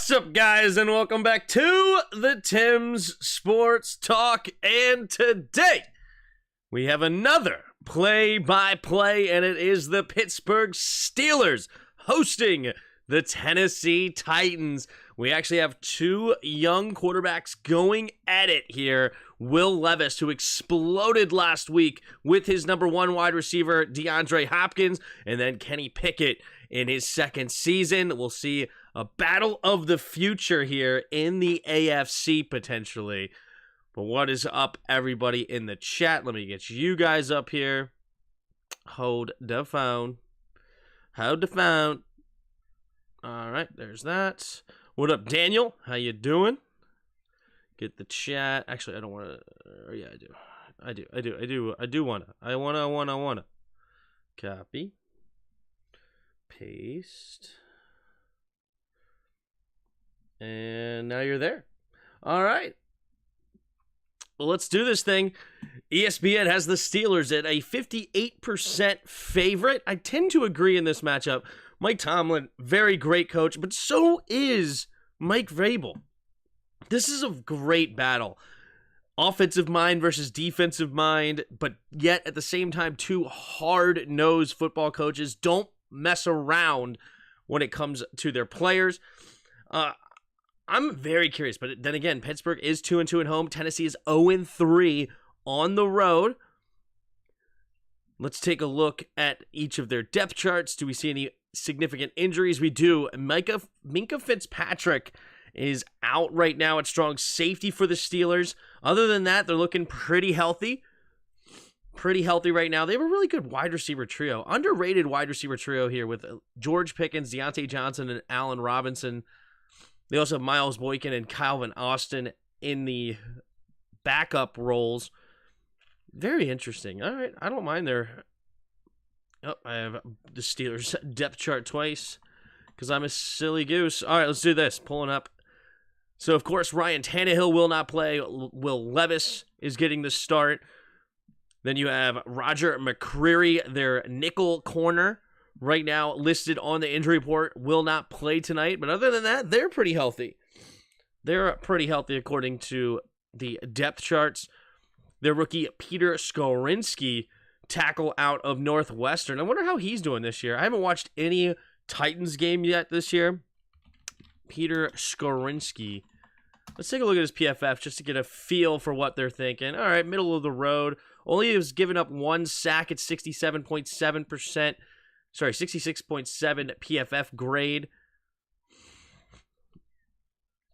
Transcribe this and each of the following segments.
What's up, guys, and welcome back to the Tim's Sports Talk. And today we have another play-by-play, and it is the Pittsburgh Steelers hosting the Tennessee Titans. We actually have two young quarterbacks going at it here. Will Levis, who exploded last week with his number one wide receiver, DeAndre Hopkins, and then Kenny Pickett in his second season. We'll see a battle of the future here in the AFC potentially. But what is up, everybody in the chat? Let me get you guys up here. Hold the phone. Hold the phone. All right, there's that. What up, Daniel? How you doing? Get the chat. Actually, I don't want to. Yeah, I do want to. I want to. Copy. Paste. And now you're there. All right. Well, let's do this thing. ESPN has the Steelers at a 58% favorite. I tend to agree in this matchup. Mike Tomlin, very great coach, but so is Mike Vrabel. This is a great battle. Offensive mind versus defensive mind, but yet at the same time, two hard-nosed football coaches don't mess around when it comes to their players. I'm very curious, but then again, Pittsburgh is 2-2 at home. Tennessee is 0-3 on the road. Let's take a look at each of their depth charts. Do we see any significant injuries? We do. Minkah Fitzpatrick is out right now at strong safety for the Steelers. Other than that, they're looking pretty healthy. Pretty healthy right now. They have a really good wide receiver trio. Underrated wide receiver trio here with George Pickens, Deontay Johnson, and Allen Robinson. They also have Miles Boykin and Calvin Austin in the backup roles. Very interesting. All right, I don't mind their... Oh, I have the Steelers depth chart twice because I'm a silly goose. All right, let's do this. Pulling up. So, of course, Ryan Tannehill will not play. Will Levis is getting the start. Then you have Roger McCreary, their nickel corner. Right now, listed on the injury report, will not play tonight. But other than that, they're pretty healthy. They're pretty healthy according to the depth charts. Their rookie, Peter Skorinski, tackle out of Northwestern. I wonder how he's doing this year. I haven't watched any Titans game yet this year. Peter Skorinski. Let's take a look at his PFF just to get a feel for what they're thinking. All right, middle of the road. Only has given up one sack at 67.7%. Sorry, 66.7 PFF grade.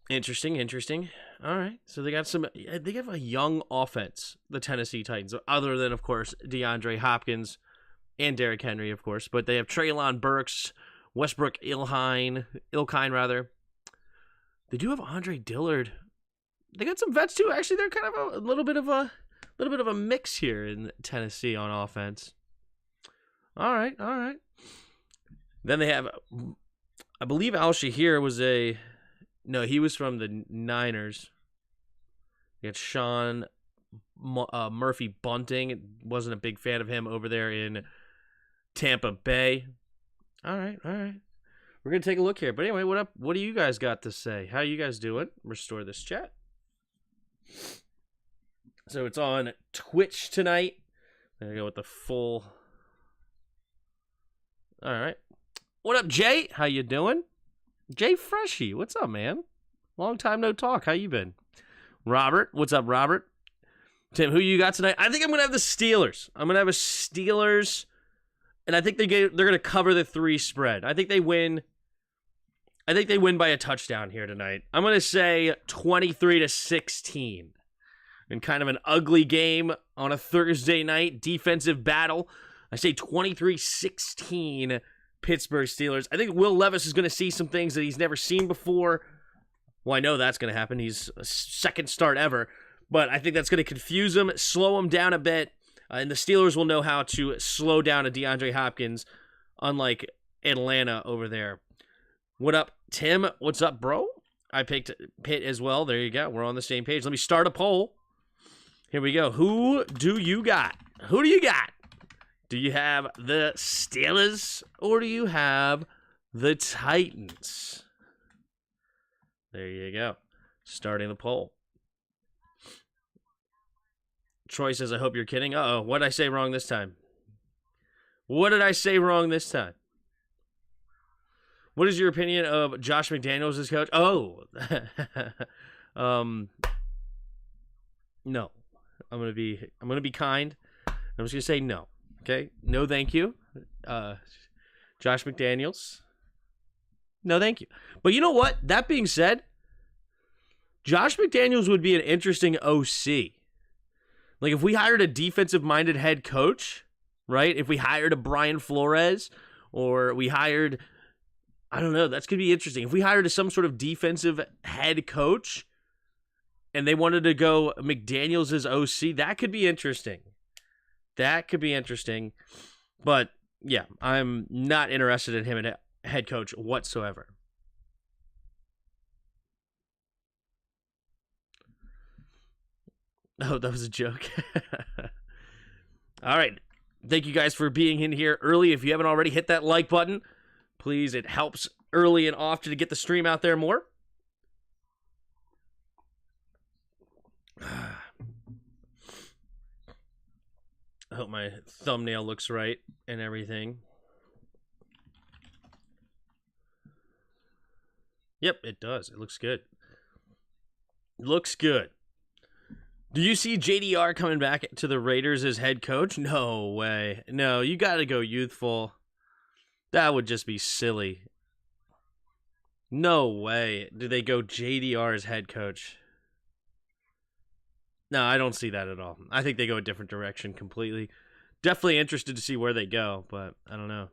Interesting. All right, so they have a young offense, the Tennessee Titans, other than, of course, DeAndre Hopkins and Derrick Henry, of course. But they have Treylon Burks, Westbrook Ilkine. They do have Andre Dillard. They got some vets too. Actually, they're kind of a little bit of a mix here in Tennessee on offense. All right. Then they have, I believe Al-Shahir was he was from the Niners. You got Sean Murphy Bunting. Wasn't a big fan of him over there in Tampa Bay. All right. We're going to take a look here. But anyway, what up? What do you guys got to say? How you guys doing? Restore this chat. So it's on Twitch tonight. I'm going to go with the full... All right. What up, Jay? How you doing? Jay Freshy, what's up, man? Long time no talk. How you been? Robert, what's up, Robert? Tim, who you got tonight? I think I'm going to have the Steelers. I'm going to have a Steelers, and I think they're going to cover the 3 spread. I think they win by a touchdown here tonight. I'm going to say 23-16. And kind of an ugly game on a Thursday night, defensive battle. I say 23-16 Pittsburgh Steelers. I think Will Levis is going to see some things that he's never seen before. Well, I know that's going to happen. He's a second start ever. But I think that's going to confuse him, slow him down a bit. And the Steelers will know how to slow down a DeAndre Hopkins, unlike Atlanta over there. What up, Tim? What's up, bro? I picked Pitt as well. There you go. We're on the same page. Let me start a poll. Here we go. Who do you got? Who do you got? Do you have the Steelers or do you have the Titans? There you go. Starting the poll. Troy says, I hope you're kidding. Uh-oh, what did I say wrong this time? What did I say wrong this time? What is your opinion of Josh McDaniels as coach? Oh. No. I'm gonna be kind. I'm just gonna say no. Okay? No thank you. Josh McDaniels. No thank you. But you know what? That being said, Josh McDaniels would be an interesting OC. Like if we hired a defensive-minded head coach, right? If we hired a Brian Flores, or we hired, I don't know, that's going to be interesting. If we hired some sort of defensive head coach and they wanted to go McDaniels as OC, that could be interesting. That could be interesting. But yeah, I'm not interested in him as head coach whatsoever. Oh, that was a joke. All right. Thank you guys for being in here early. If you haven't already, hit that like button. Please, it helps early and often to get the stream out there more. I hope my thumbnail looks right and everything. Yep, it does. It looks good. Looks good. Do you see JDR coming back to the Raiders as head coach? No way. No, you got to go youthful. That would just be silly. No way do they go JDR as head coach. No, I don't see that at all. I think they go a different direction completely. Definitely interested to see where they go, but I don't know.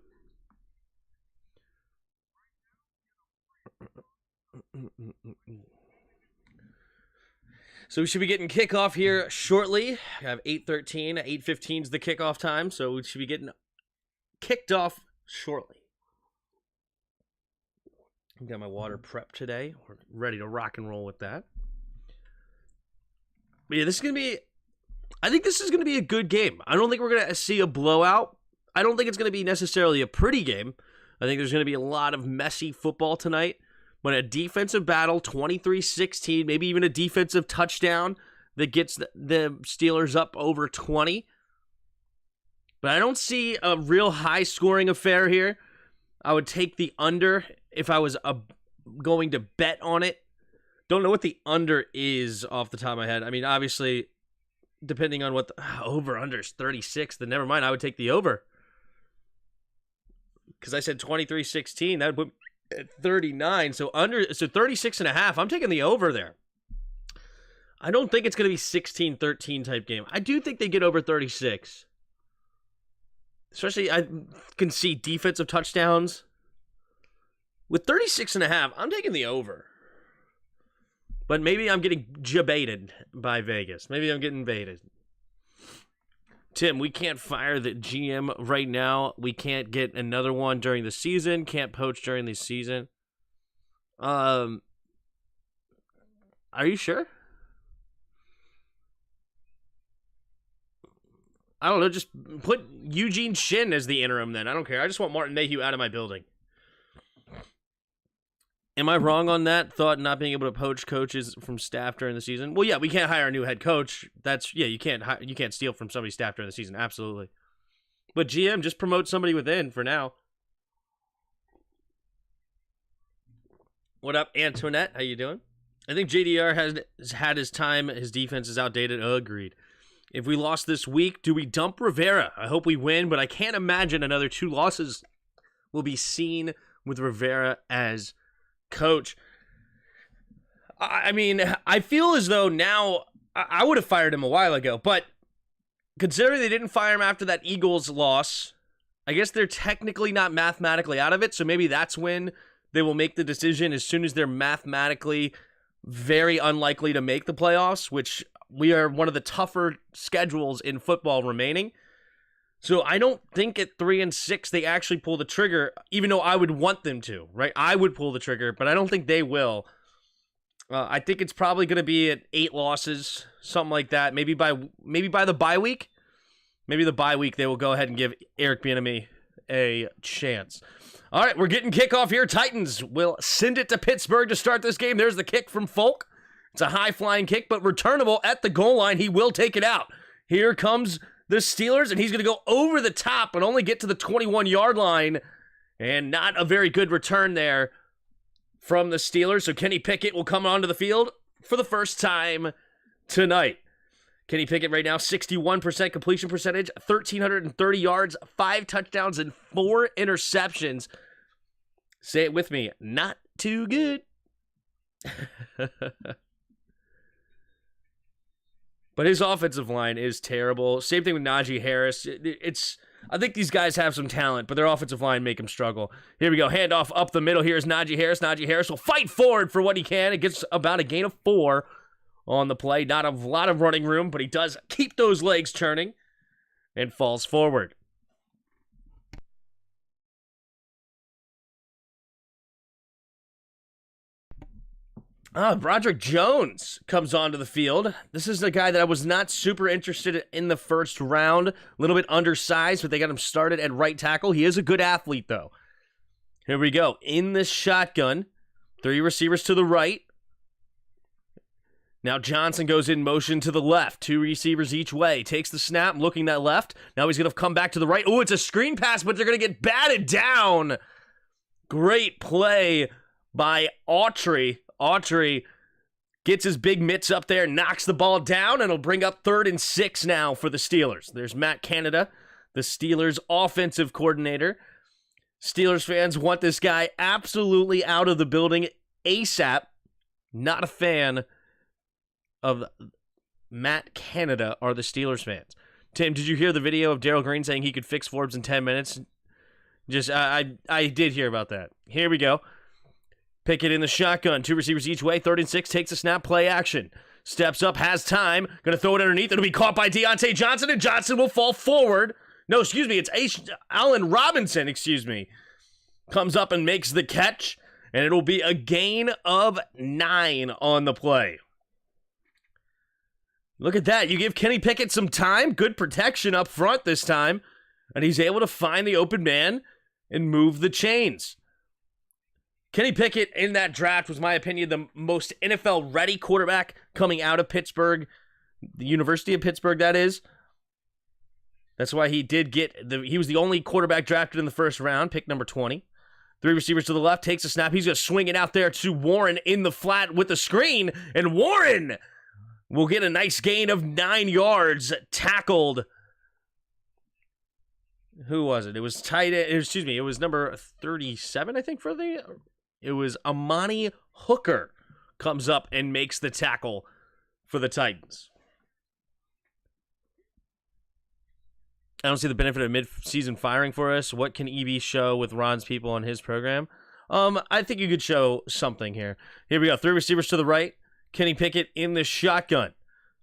So we should be getting kickoff here shortly. I have 8:13. 8:15 is the kickoff time, so we should be getting kicked off shortly. Got my water prepped today. We're ready to rock and roll with that. But yeah, this is going to be... I think this is going to be a good game. I don't think we're going to see a blowout. I don't think it's going to be necessarily a pretty game. I think there's going to be a lot of messy football tonight. But a defensive battle, 23-16, maybe even a defensive touchdown that gets the Steelers up over 20. But I don't see a real high-scoring affair here. I would take the under if I was going to bet on it. Don't know what the under is off the top of my head. I mean, obviously, depending on what the over-under is 36, then never mind. I would take the over. Because I said 23-16. That would put at 39, so 36.5. I'm taking the over there. I don't think it's going to be 16-13 type game. I do think they get over 36. Especially, I can see defensive touchdowns. With 36.5, I'm taking the over. But maybe I'm getting jebaited by Vegas. Maybe I'm getting baited. Tim, we can't fire the GM right now. We can't get another one during the season. Can't poach during the season. Are you sure? I don't know. Just put Eugene Shin as the interim then. I don't care. I just want Martin Mayhew out of my building. Am I wrong on that thought, not being able to poach coaches from staff during the season? Well, yeah, we can't hire a new head coach. You can't steal from somebody's staff during the season. Absolutely. But GM, just promote somebody within for now. What up, Antoinette? How you doing? I think JDR has had his time. His defense is outdated. Agreed. If we lost this week, do we dump Rivera? I hope we win, but I can't imagine another 2 losses will be seen with Rivera as coach. I mean, I feel as though now I would have fired him a while ago, but considering they didn't fire him after that Eagles loss, I guess they're technically not mathematically out of it, so maybe that's when they will make the decision as soon as they're mathematically very unlikely to make the playoffs, which we are one of the tougher schedules in football remaining. So I don't think at 3-6 they actually pull the trigger, even though I would want them to, right? I would pull the trigger, but I don't think they will. I think it's probably going to be at 8 losses, something like that. Maybe by the bye week. Maybe the bye week they will go ahead and give Eric Bieniemy a chance. All right, we're getting kickoff here. Titans will send it to Pittsburgh to start this game. There's the kick from Folk. It's a high-flying kick, but returnable at the goal line. He will take it out. Here comes the Steelers, and he's going to go over the top and only get to the 21-yard line. And not a very good return there from the Steelers. So Kenny Pickett will come onto the field for the first time tonight. Kenny Pickett right now, 61% completion percentage, 1,330 yards, 5 touchdowns, and 4 interceptions. Say it with me, not too good. But his offensive line is terrible. Same thing with Najee Harris. I think these guys have some talent, but their offensive line make them struggle. Here we go. Handoff up the middle. Here's Najee Harris. Najee Harris will fight forward for what he can. It gets about a gain of 4 on the play. Not a lot of running room, but he does keep those legs churning and falls forward. Broderick Jones comes onto the field. This is the guy that I was not super interested in the first round. A little bit undersized, but they got him started at right tackle. He is a good athlete, though. Here we go. In the shotgun. 3 receivers to the right. Now Johnson goes in motion to the left. 2 receivers each way. Takes the snap, looking that left. Now he's going to come back to the right. Oh, it's a screen pass, but they're going to get batted down. Great play by Autry. Autry gets his big mitts up there, knocks the ball down, and it'll bring up 3rd and 6 now for the Steelers. There's Matt Canada, the Steelers' offensive coordinator. Steelers fans want this guy absolutely out of the building ASAP. Not a fan of Matt Canada are the Steelers fans. Tim, did you hear the video of Darryl Green saying he could fix Forbes in 10 minutes? I did hear about that. Here we go. Pickett in the shotgun. 2 receivers each way. 3rd and 6. Takes a snap. Play action. Steps up. Has time. Going to throw it underneath. It'll be caught by Deontay Johnson, and Johnson will fall forward. No, excuse me. It's Allen Robinson, comes up and makes the catch, and it'll be a gain of 9 on the play. Look at that. You give Kenny Pickett some time. Good protection up front this time, and he's able to find the open man and move the chains. Kenny Pickett in that draft was, in my opinion, the most NFL-ready quarterback coming out of Pittsburgh, the University of Pittsburgh, that is. That's why he did he was the only quarterback drafted in the first round, pick number 20. 3 receivers to the left, takes a snap. He's going to swing it out there to Warren in the flat with the screen, and Warren will get a nice gain of 9 yards, tackled. Who was it? It was it was number 37, I think, it was Amani Hooker comes up and makes the tackle for the Titans. I don't see the benefit of mid-season firing for us. What can EB show with Ron's people on his program? I think you could show something here. Here we go. 3 receivers to the right. Kenny Pickett in the shotgun.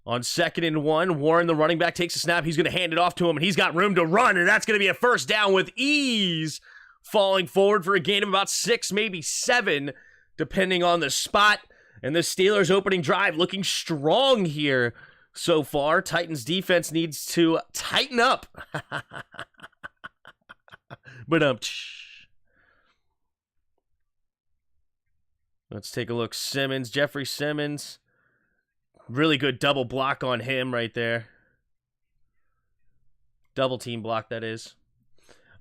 On 2nd and 1, Warren, the running back, takes a snap. He's going to hand it off to him, and he's got room to run, and that's going to be a first down with ease. Falling forward for a gain of about 6, maybe 7, depending on the spot. And the Steelers' opening drive looking strong here so far. Titans defense needs to tighten up. But let's take a look. Jeffrey Simmons. Really good double block on him right there. Double team block, that is.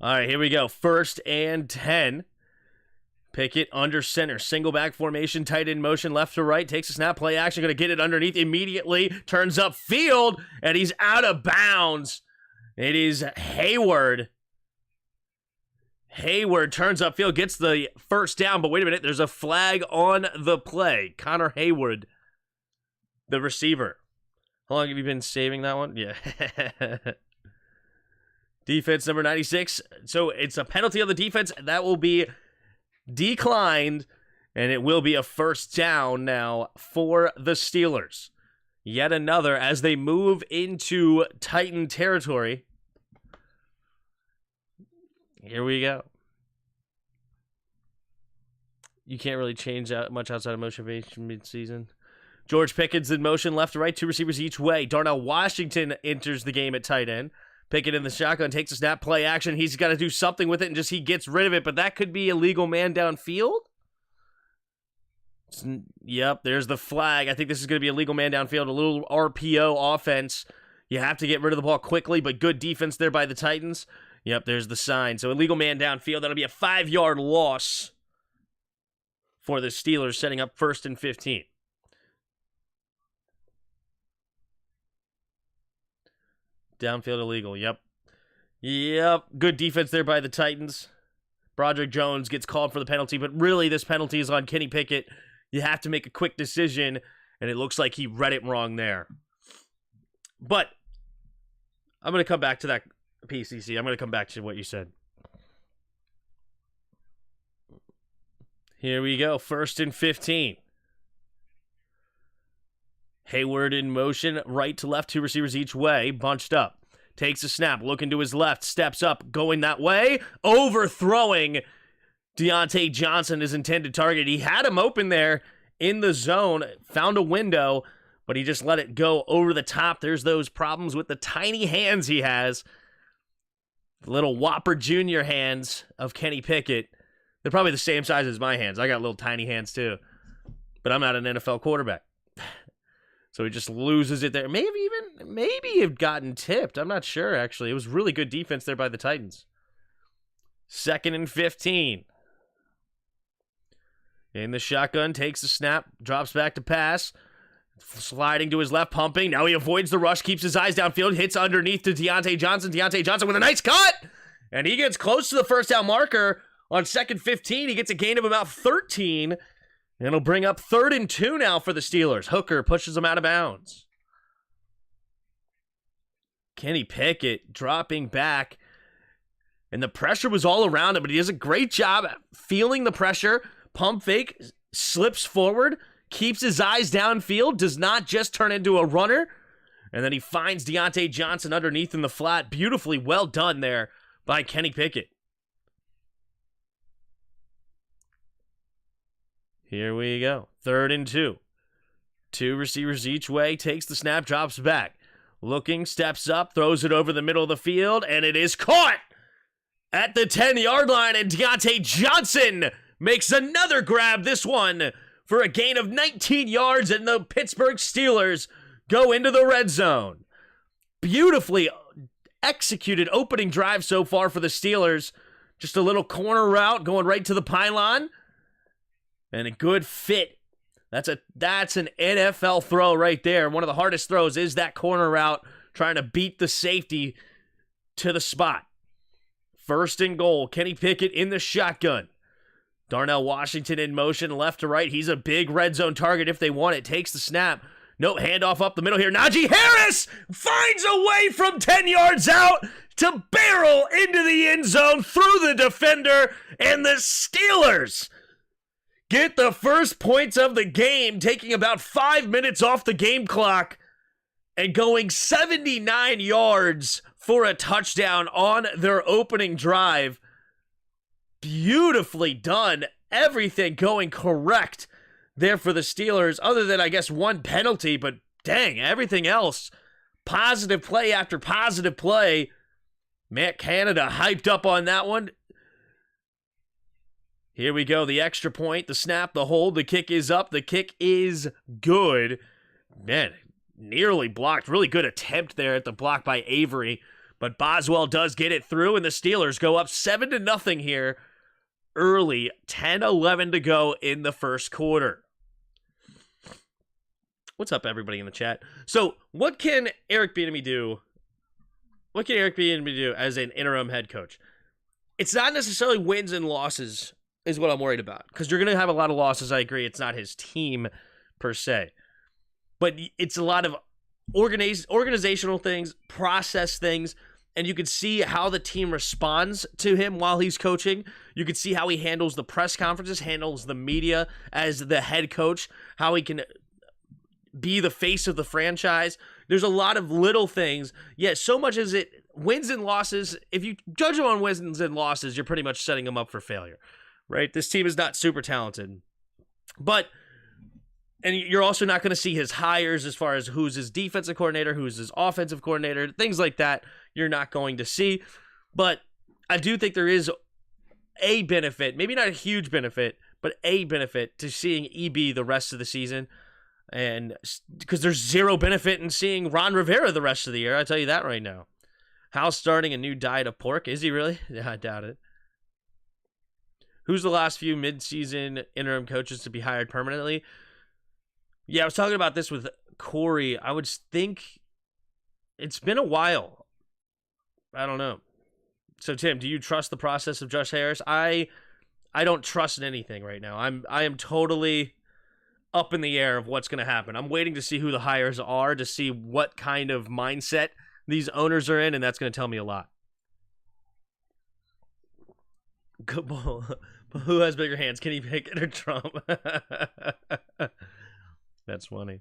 All right, here we go. 1st and 10. Pickett under center. Single back formation, tight end motion, left to right. Takes a snap, play action. Going to get it underneath immediately. Turns up field, and he's out of bounds. It is Hayward. Hayward turns up field, gets the first down, but wait a minute. There's a flag on the play. Connor Hayward, the receiver. How long have you been saving that one? Yeah. Defense number 96. So it's a penalty on the defense. That will be declined, and it will be a first down now for the Steelers. Yet another as they move into Titan territory. Here we go. You can't really change that much outside of motivation mid-season. George Pickens in motion, left to right, 2 receivers each way. Darnell Washington enters the game at tight end. Pickett in the shotgun, takes a snap, play action. He's got to do something with it, and he gets rid of it, but that could be a legal man downfield. Yep, there's the flag. I think this is going to be a legal man downfield, a little RPO offense. You have to get rid of the ball quickly, but good defense there by the Titans. Yep, there's the sign. So illegal man downfield. That'll be a 5-yard loss for the Steelers, setting up 1st and 15. Downfield illegal, yep. Yep, good defense there by the Titans. Broderick Jones gets called for the penalty, but really this penalty is on Kenny Pickett. You have to make a quick decision, and it looks like he read it wrong there. But I'm going to come back to that, PCC. I'm going to come back to what you said. Here we go, 1st and 15. Hayward in motion, right to left, 2 receivers each way, bunched up. Takes a snap, looking to his left, steps up, going that way, overthrowing Deontay Johnson, his intended target. He had him open there in the zone, found a window, but he just let it go over the top. There's those problems with the tiny hands he has. The little Whopper Jr. hands of Kenny Pickett. They're probably the same size as my hands. I got little tiny hands too. But I'm not an NFL quarterback. So he just loses it there. Maybe have gotten tipped. I'm not sure, actually. It was really good defense there by the Titans. 2nd and 15. In the shotgun, takes the snap, drops back to pass. Sliding to his left, pumping. Now he avoids the rush, keeps his eyes downfield, hits underneath to Deontay Johnson. Deontay Johnson with a nice cut! And he gets close to the 1st down marker. On 2nd 15, he gets a gain of about 13. And it'll bring up 3rd and 2 now for the Steelers. Hooker pushes him out of bounds. Kenny Pickett dropping back. And the pressure was all around him, but he does a great job at feeling the pressure. Pump fake, slips forward, keeps his eyes downfield, does not just turn into a runner. And then he finds Deontay Johnson underneath in the flat. Beautifully well done there by Kenny Pickett. Here we go. 3rd and 2. 2 receivers each way. Takes the snap, drops back. Looking, steps up, throws it over the middle of the field, and it is caught at the 10-yard line, and Deontay Johnson makes another grab, this one for a gain of 19 yards, and the Pittsburgh Steelers go into the red zone. Beautifully executed opening drive so far for the Steelers. Just a little corner route going right to the pylon. And a good fit. That's an NFL throw right there. One of the hardest throws is that corner route, trying to beat the safety to the spot. 1st and goal. Kenny Pickett in the shotgun. Darnell Washington in motion, left to right. He's a big red zone target if they want it. Takes the snap. No, handoff up the middle here. Najee Harris finds a way from 10 yards out to barrel into the end zone through the defender, and the Steelers get the first points of the game, taking about 5 minutes off the game clock and going 79 yards for a touchdown on their opening drive. Beautifully done. Everything going correct there for the Steelers, other than, I guess, one penalty, but dang, everything else. Positive play after positive play. Matt Canada hyped up on that one. Here we go, the extra point, the snap, the hold, the kick is up, the kick is good. Man, nearly blocked. Really good attempt there at the block by Avery, but Boswell does get it through, and the Steelers go up 7-0 here early. 10-11 to go in the first quarter. What's up, everybody in the chat? So, what can Eric Bieniemy do? What can Eric Bieniemy do as an interim head coach? It's not necessarily wins and losses is what I'm worried about, because you're going to have a lot of losses. I agree. It's not his team per se, but it's a lot of organizational things, process things, and you can see how the team responds to him while he's coaching. You can see how he handles the press conferences, handles the media as the head coach, how he can be the face of the franchise. There's a lot of little things. Yeah, so much as it wins and losses. If you judge him on wins and losses, you're pretty much setting him up for failure, right? This team is not super talented, but And you're also not going to see his hires as far as who's his defensive coordinator, who's his offensive coordinator, things like that you're not going to see. But I do think there is a benefit, maybe not a huge benefit, but a benefit to seeing EB the rest of the season. And because there's zero benefit in seeing Ron Rivera the rest of the year, I tell you that right now. Hal's starting a new diet of pork. Is he really? Yeah, I doubt it. Who's the last few mid-season interim coaches to be hired permanently? Yeah, I was talking about this with Corey. I would think it's been a while. I don't know. So, Tim, do you trust the process of Josh Harris? I don't trust anything right now. I am totally up in the air of what's going to happen. I'm waiting to see who the hires are, to see what kind of mindset these owners are in, and that's going to tell me a lot. Good ball. Who has bigger hands, Kenny Pickett or Trump? That's funny.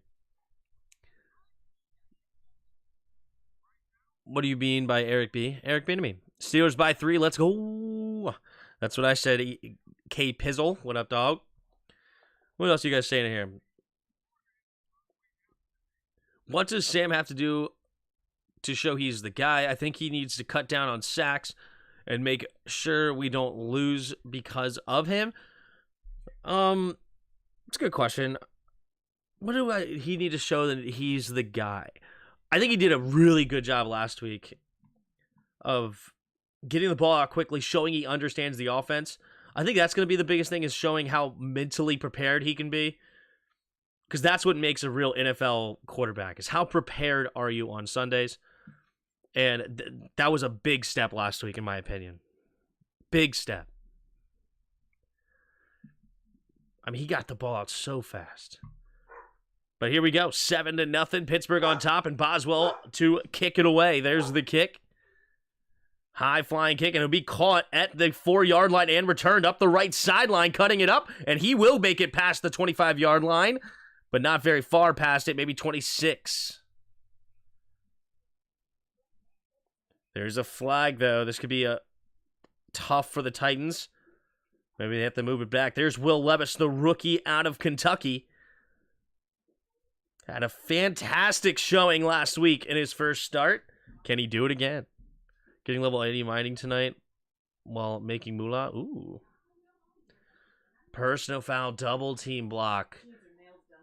What do you mean by Eric B? Eric B to me. Steelers by 3. Let's go. That's what I said. K Pizzle. What up, dog? What else are you guys saying here? What does Sam have to do to show he's the guy? I think he needs to cut down on sacks and make sure we don't lose because of him. It's a good question. What do he need to show that he's the guy? I think he did a really good job last week of getting the ball out quickly, showing he understands the offense. I think that's going to be the biggest thing, is showing how mentally prepared he can be. Because that's what makes a real NFL quarterback, is how prepared are you on Sundays. And that was a big step last week, in my opinion. Big step. I mean, he got the ball out so fast. But here we go. 7-0. Pittsburgh on top, and Boswell to kick it away. There's the kick. High flying kick, and it'll be caught at the 4-yard line and returned up the right sideline, cutting it up, and he will make it past the 25-yard line, but not very far past it, maybe 26. There's a flag, though. This could be tough for the Titans. Maybe they have to move it back. There's Will Levis, the rookie out of Kentucky. Had a fantastic showing last week in his first start. Can he do it again? Getting level 80 mining tonight while making moolah. Ooh. Personal foul, double team block.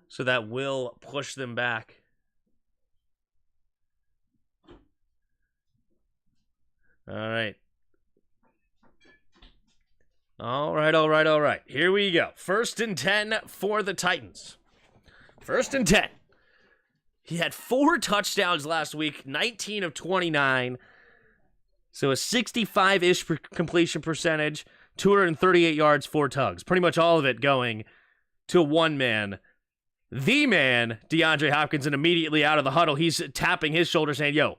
So that will push them back. All right. All right. Here we go. 1st and 10 for the Titans. 1st and 10. He had 4 touchdowns last week, 19 of 29. So a 65-ish completion percentage, 238 yards, 4 tugs. Pretty much all of it going to one man. The man, DeAndre Hopkins, and immediately out of the huddle, he's tapping his shoulder saying, yo,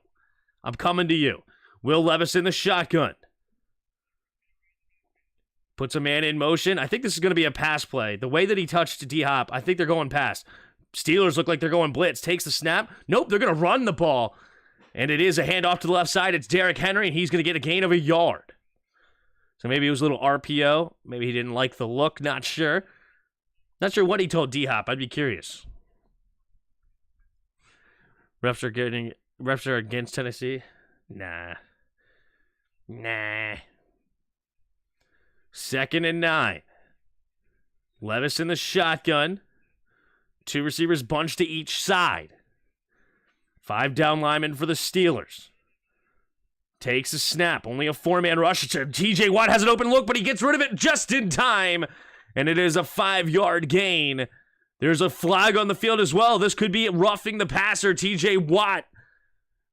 I'm coming to you. Will Levis in the shotgun. Puts a man in motion. I think this is going to be a pass play. The way that he touched D-Hop, I think they're going pass. Steelers look like they're going blitz. Takes the snap. Nope, they're going to run the ball. And it is a handoff to the left side. It's Derrick Henry, and he's going to get a gain of a yard. So maybe it was a little RPO. Maybe he didn't like the look. Not sure. Not sure what he told D-Hop. I'd be curious. Refs are against Tennessee? Nah. 2nd and 9. Levis in the shotgun. 2 receivers bunched to each side. 5 down linemen for the Steelers. Takes a snap. Only a 4-man rush. TJ Watt has an open look, but he gets rid of it just in time. And it is a 5-yard gain. There's a flag on the field as well. This could be roughing the passer. TJ Watt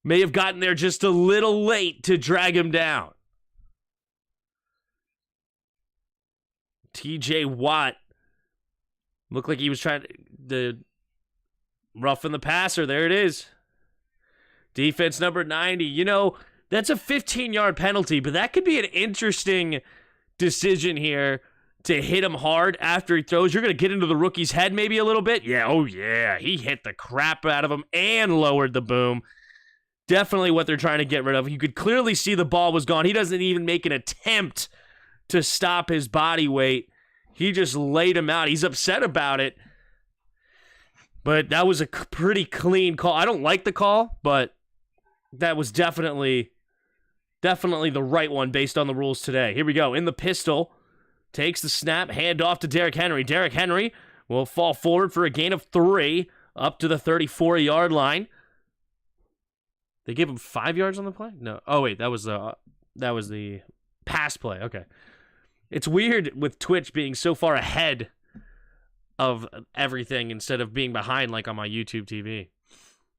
may have gotten there just a little late to drag him down. TJ Watt looked like he was trying to roughing the passer. There it is. Defense number 90. You know, that's a 15-yard penalty, but that could be an interesting decision here to hit him hard after he throws. You're going to get into the rookie's head maybe a little bit. Yeah, oh yeah. He hit the crap out of him and lowered the boom. Definitely what they're trying to get rid of. You could clearly see the ball was gone. He doesn't even make an attempt to stop his body weight. He just laid him out. He's upset about it. But that was a pretty clean call. I don't like the call, but that was definitely the right one based on the rules today. Here we go. In the pistol. Takes the snap. Hand off to Derrick Henry. Derrick Henry will fall forward for a gain of 3 up to the 34-yard line. They gave him 5 yards on the play? No. Oh, wait. That was the pass play. Okay. It's weird with Twitch being so far ahead of everything instead of being behind like on my YouTube TV.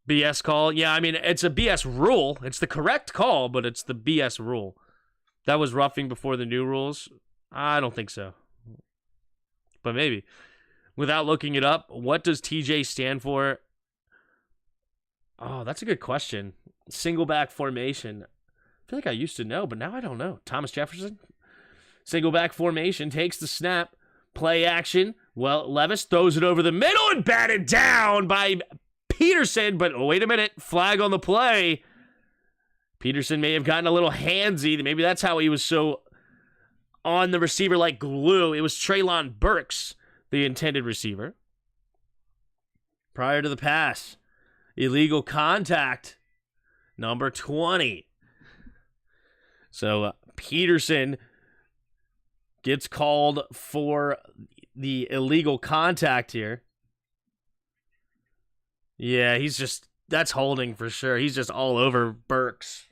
BS call. Yeah, I mean, it's a BS rule. It's the correct call, but it's the BS rule. That was roughing before the new rules. I don't think so. But maybe. Without looking it up, what does TJ stand for? Oh, that's a good question. Single back formation. I feel like I used to know, but now I don't know. Thomas Jefferson? Single back formation, takes the snap. Play action. Well, Levis throws it over the middle and batted down by Peterson. But wait a minute. Flag on the play. Peterson may have gotten a little handsy. Maybe that's how he was so on the receiver like glue. It was Treylon Burks, the intended receiver. Prior to the pass, illegal contact, number 20. So Peterson gets called for the illegal contact here. Yeah, that's holding for sure. He's just all over Burks.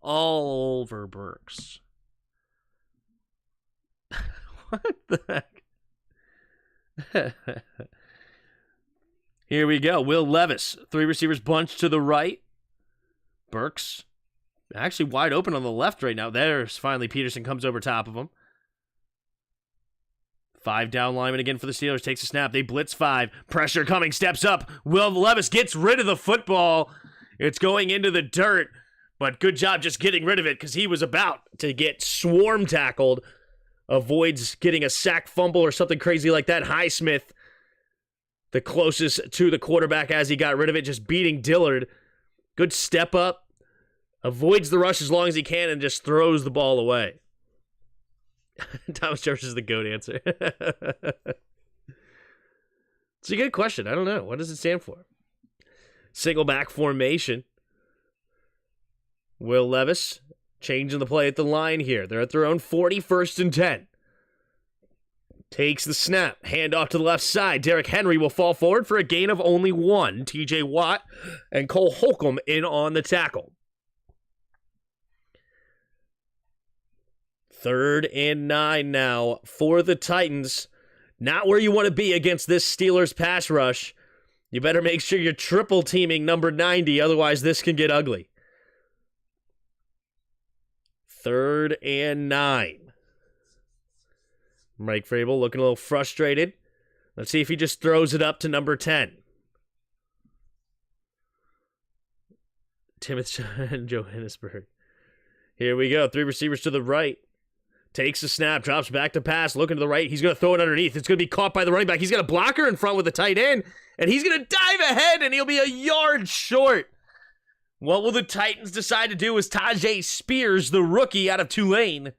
All over Burks. What the heck? Here we go. Will Levis. 3 receivers bunched to the right. Burks actually wide open on the left right now. There's finally Peterson comes over top of him. 5 down linemen again for the Steelers. Takes a snap. They blitz 5. Pressure coming. Steps up. Will Levis gets rid of the football. It's going into the dirt. But good job just getting rid of it because he was about to get swarm tackled. Avoids getting a sack fumble or something crazy like that. Highsmith, the closest to the quarterback as he got rid of it, just beating Dillard. Good step up. Avoids the rush as long as he can and just throws the ball away. Thomas Jefferson is the GOAT answer. It's a good question. I don't know. What does it stand for? Single back formation. Will Levis changing the play at the line here. They're at their own 40, 1st and 10. Takes the snap. Hand off to the left side. Derrick Henry will fall forward for a gain of only 1. TJ Watt and Cole Holcomb in on the tackle. 3rd and 9 now for the Titans. Not where you want to be against this Steelers pass rush. You better make sure you're triple teaming number 90, otherwise this can get ugly. 3rd and 9. Mike Vrabel looking a little frustrated. Let's see if he just throws it up to number 10. Timothy and Johannesburg. Here we go. 3 receivers to the right. Takes a snap, drops back to pass, looking to the right. He's going to throw it underneath. It's going to be caught by the running back. He's got a blocker in front with the tight end, and he's going to dive ahead, and he'll be a yard short. What will the Titans decide to do as Tajay Spears, the rookie out of Tulane?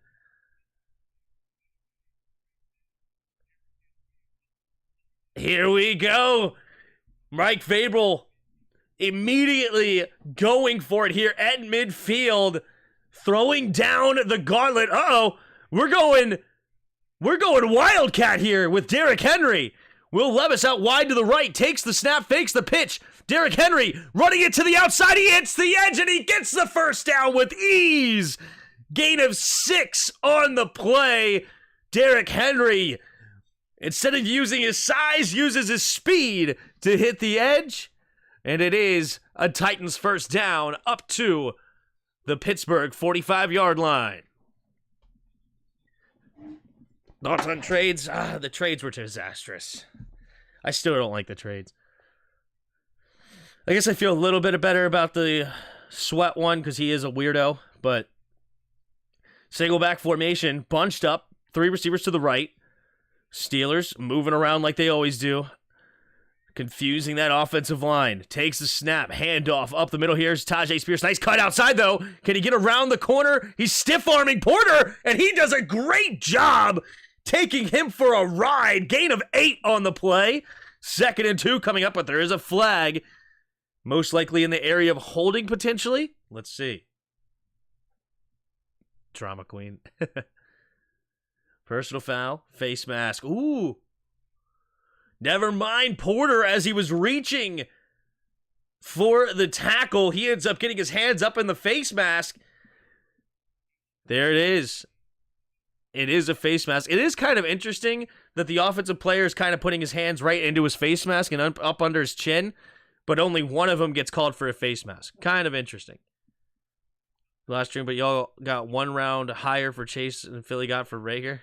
Here we go. Mike Vrabel immediately going for it here at midfield, throwing down the gauntlet. Uh-oh. We're going Wildcat here with Derrick Henry. Will Levis out wide to the right, takes the snap, fakes the pitch. Derrick Henry running it to the outside. He hits the edge and he gets the first down with ease. Gain of 6 on the play. Derrick Henry, instead of using his size, uses his speed to hit the edge. And it is a Titans first down up to the Pittsburgh 45-yard line. Thoughts on trades? The trades were disastrous. I still don't like the trades. I guess I feel a little bit better about the Sweat one because he is a weirdo, but single back formation, bunched up, 3 receivers to the right. Steelers moving around like they always do. Confusing that offensive line. Takes the snap. Handoff up the middle. Here's Tajay Spears. Nice cut outside, though. Can he get around the corner? He's stiff-arming Porter, and he does a great job taking him for a ride. Gain of 8 on the play. 2nd and 2 coming up, but there is a flag. Most likely in the area of holding, potentially. Let's see. Drama queen. Personal foul. Face mask. Ooh. Never mind Porter as he was reaching for the tackle. He ends up getting his hands up in the face mask. There it is. It is a face mask. It is kind of interesting that the offensive player is kind of putting his hands right into his face mask and up under his chin, but only one of them gets called for a face mask. Kind of interesting. Last stream, but y'all got 1 round higher for Chase than Philly got for Rager.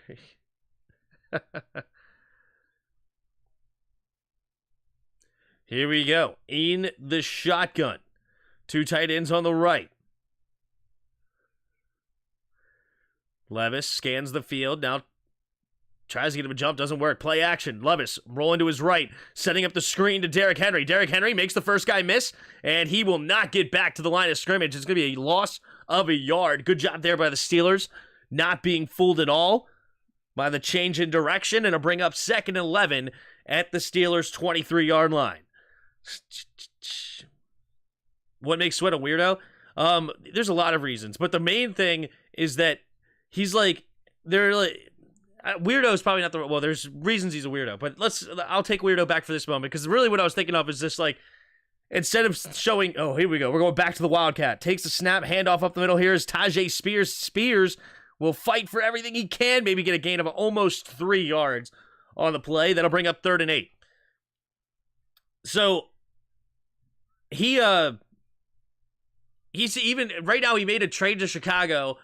Here we go. In the shotgun. 2 tight ends on the right. Levis scans the field. Now tries to get him a jump. Doesn't work. Play action. Levis rolling to his right. Setting up the screen to Derrick Henry. Derrick Henry makes the first guy miss. And he will not get back to the line of scrimmage. It's going to be a loss of a yard. Good job there by the Steelers. Not being fooled at all by the change in direction. And it'll bring up 2nd and 11 at the Steelers' 23-yard line. What makes Sweat a weirdo? There's a lot of reasons. But the main thing is that he's like, weirdo is probably not the, well, there's reasons he's a weirdo, but I'll take weirdo back for this moment, because really what I was thinking of is just like, instead of showing, oh, here we go, we're going back to the Wildcat, takes the snap, handoff up the middle. Here's Tajay Spears. Spears will fight for everything he can, maybe get a gain of almost 3 yards on the play. That'll bring up 3rd and 8. So, he's even, right now he made a trade to Chicago,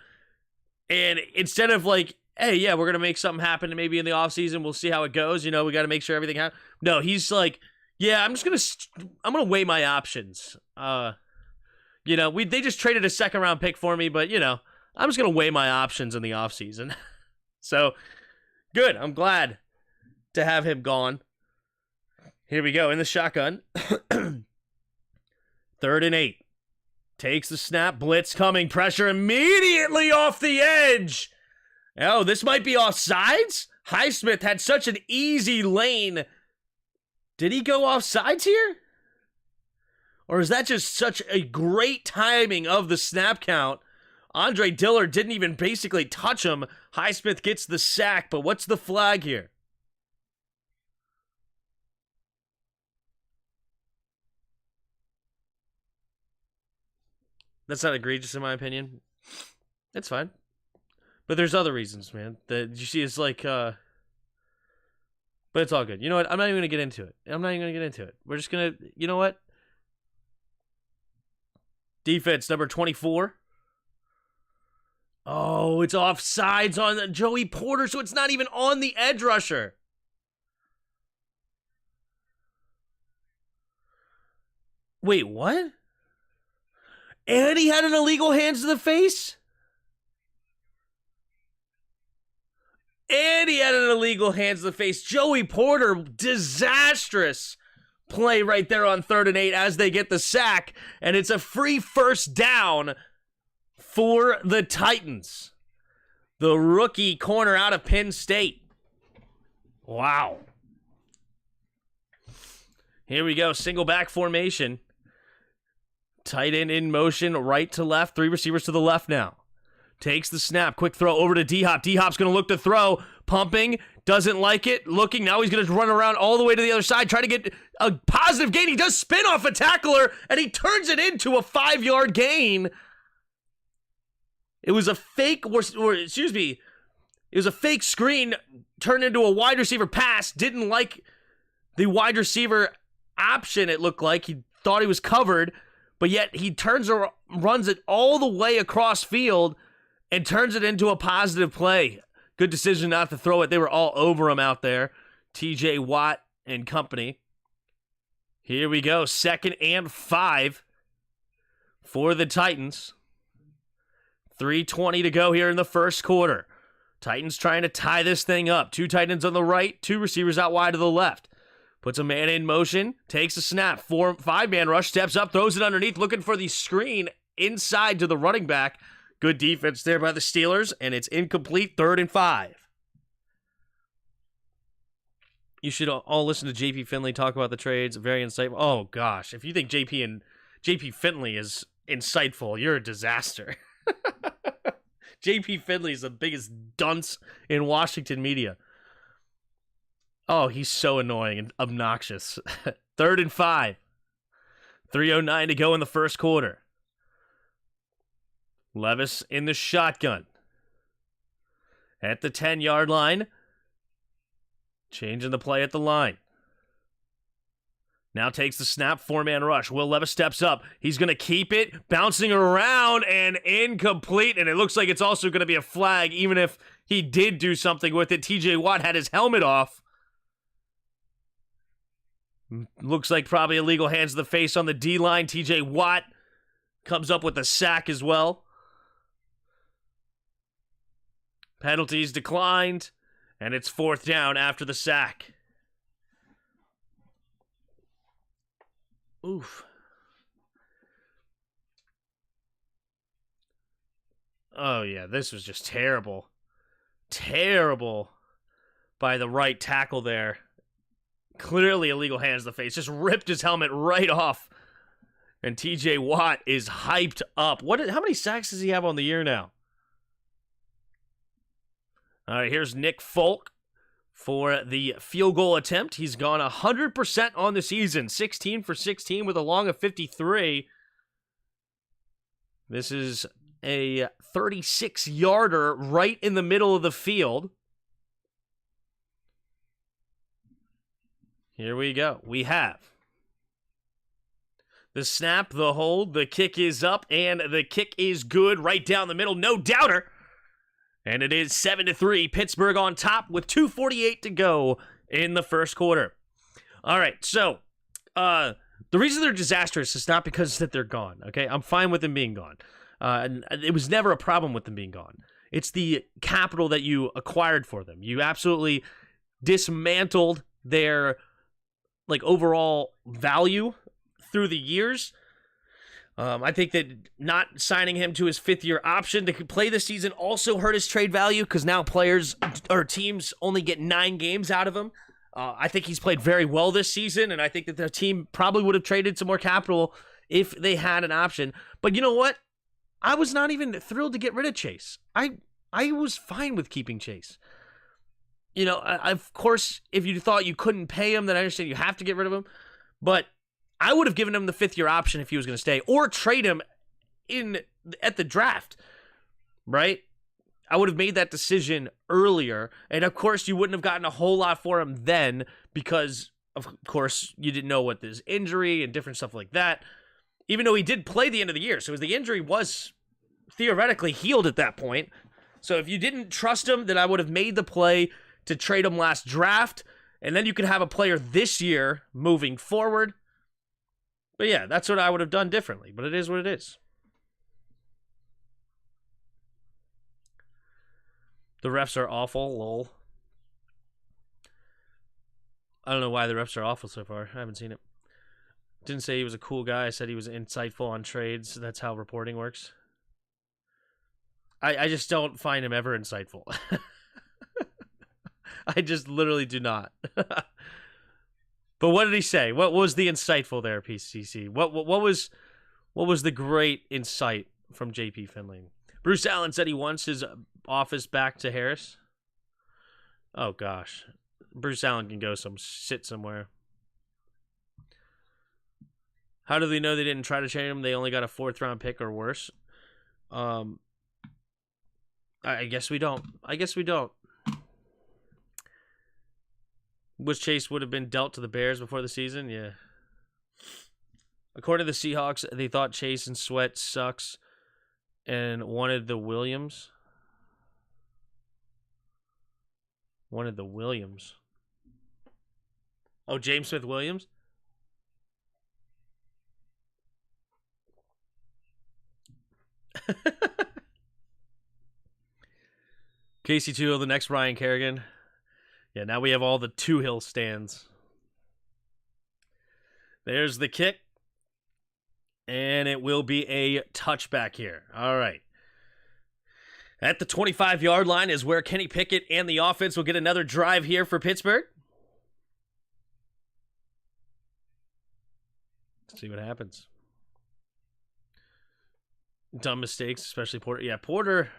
and instead of like, hey, yeah, we're going to make something happen maybe in the offseason, we'll see how it goes, we got to make sure everything happens. No, he's like, yeah, I'm going to weigh my options. They just traded a 2nd-round pick for me, but, I'm just going to weigh my options in the offseason. So, good. I'm glad to have him gone. Here we go, in the shotgun. 3rd and 8. Takes the snap, blitz coming, pressure immediately off the edge. Oh, this might be offsides? Highsmith had such an easy lane. Did he go offsides here? Or is that just such a great timing of the snap count? Andre Dillard didn't even basically touch him. Highsmith gets the sack, but what's the flag here? That's not egregious in my opinion. It's fine. But there's other reasons, man. That you see is like, but it's all good. You know what? I'm not even going to get into it. We're just going to, you know what? Defense number 24. Oh, it's offsides on Joey Porter, so it's not even on the edge rusher. Wait, what? And he had an illegal hands to the face? And he had an illegal hands to the face. Joey Porter, disastrous play right there on 3rd and 8 as they get the sack. And it's a free 1st down for the Titans. The rookie corner out of Penn State. Wow. Here we go, single back formation. Tight end in motion, right to left. 3 receivers to the left now. Takes the snap. Quick throw over to D-Hop. D-Hop's going to look to throw. Pumping. Doesn't like it. Looking. Now he's going to run around all the way to the other side. Try to get a positive gain. He does spin off a tackler, and he turns it into a 5-yard gain. It was a fake, it was a fake screen turned into a wide receiver pass. Didn't like the wide receiver option, it looked like. He thought he was covered. But yet he runs it all the way across field and turns it into a positive play. Good decision not to throw it. They were all over him out there. TJ Watt and company. Here we go. 2nd and 5 for the Titans. 3:20 to go here in the first quarter. Titans trying to tie this thing up. 2 tight ends on the right, 2 receivers out wide to the left. Puts a man in motion, takes a snap, 5-man rush, steps up, throws it underneath, looking for the screen inside to the running back. Good defense there by the Steelers, and it's incomplete, 3rd and 5. You should all listen to JP Finley talk about the trades. Very insightful. Oh, gosh. If you think JP Finley is insightful, you're a disaster. JP Finley is the biggest dunce in Washington media. Oh, he's so annoying and obnoxious. 3rd and 5. 3:09 to go in the first quarter. Levis in the shotgun. At the 10-yard line. Changing the play at the line. Now takes the snap, 4-man rush. Will Levis steps up. He's going to keep it, bouncing around, and incomplete. And it looks like it's also going to be a flag, even if he did do something with it. TJ Watt had his helmet off. Looks like probably illegal hands to the face on the D-line. TJ Watt comes up with a sack as well. Penalties declined, and it's 4th down after the sack. Oof. Oh, yeah, this was just terrible. Terrible by the right tackle there. Clearly illegal hands to the face. Just ripped his helmet right off. And TJ Watt is hyped up. How many sacks does he have on the year now? All right, here's Nick Folk for the field goal attempt. He's gone 100% on the season. 16 for 16 with a long of 53. This is a 36-yarder right in the middle of the field. Here we go. We have the snap, the hold, the kick is up, and the kick is good right down the middle. No doubter. And it is 7-3. Pittsburgh on top with 2:48 to go in the first quarter. All right, so the reason they're disastrous is not because that they're gone, okay? I'm fine with them being gone. And it was never a problem with them being gone. It's the capital that you acquired for them. You absolutely dismantled their overall value through the years. I think that not signing him to his 5th-year option to play this season also hurt his trade value because now players or teams only get 9 games out of him. I think he's played very well this season, and I think that the team probably would have traded some more capital if they had an option. But you know what? I was not even thrilled to get rid of Chase. I was fine with keeping Chase. You know, of course, if you thought you couldn't pay him, then I understand you have to get rid of him. But I would have given him the 5th-year option if he was going to stay, or trade him at the draft, right? I would have made that decision earlier, and of course, you wouldn't have gotten a whole lot for him then because, of course, you didn't know what his injury and different stuff like that, even though he did play the end of the year, so the injury was theoretically healed at that point. So if you didn't trust him, then I would have made the play to trade him last draft, and then you could have a player this year moving forward. But yeah, that's what I would have done differently, but it is what it is. The refs are awful, lol. I don't know why the refs are awful so far. I haven't seen it. Didn't say he was a cool guy. I said he was insightful on trades. That's how reporting works. I just don't find him ever insightful. I just literally do not. But what did he say? What was the insightful there, PCC? What was the great insight from JP Finley? Bruce Allen said he wants his office back to Harris. Oh gosh, Bruce Allen can go sit somewhere. How do they know they didn't try to trade him? They only got a 4th-round pick or worse. I guess we don't. Which Chase would have been dealt to the Bears before the season? Yeah. According to the Seahawks, they thought Chase and Sweat sucks and wanted the Williams. Oh, James Smith-Williams? Casey Toohill, the next Ryan Kerrigan. Yeah, now we have all the Toohill stands. There's the kick. And it will be a touchback here. All right. At the 25-yard line is where Kenny Pickett and the offense will get another drive here for Pittsburgh. See what happens. Dumb mistakes, especially Porter. Yeah, Porter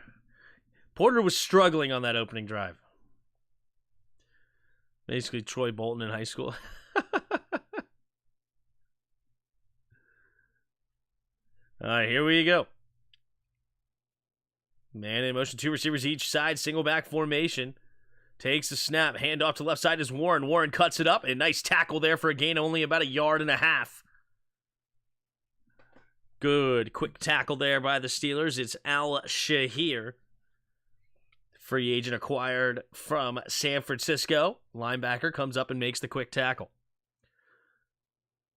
was struggling on that opening drive. Basically, Troy Bolton in high school. All right, here we go. Man in motion, 2 receivers each side, single back formation. Takes the snap, handoff to left side is Warren. Warren cuts it up. A nice tackle there for a gain, only about 1.5 yards. Good quick tackle there by the Steelers. It's Al Shahir, free agent acquired from San Francisco. Linebacker comes up and makes the quick tackle.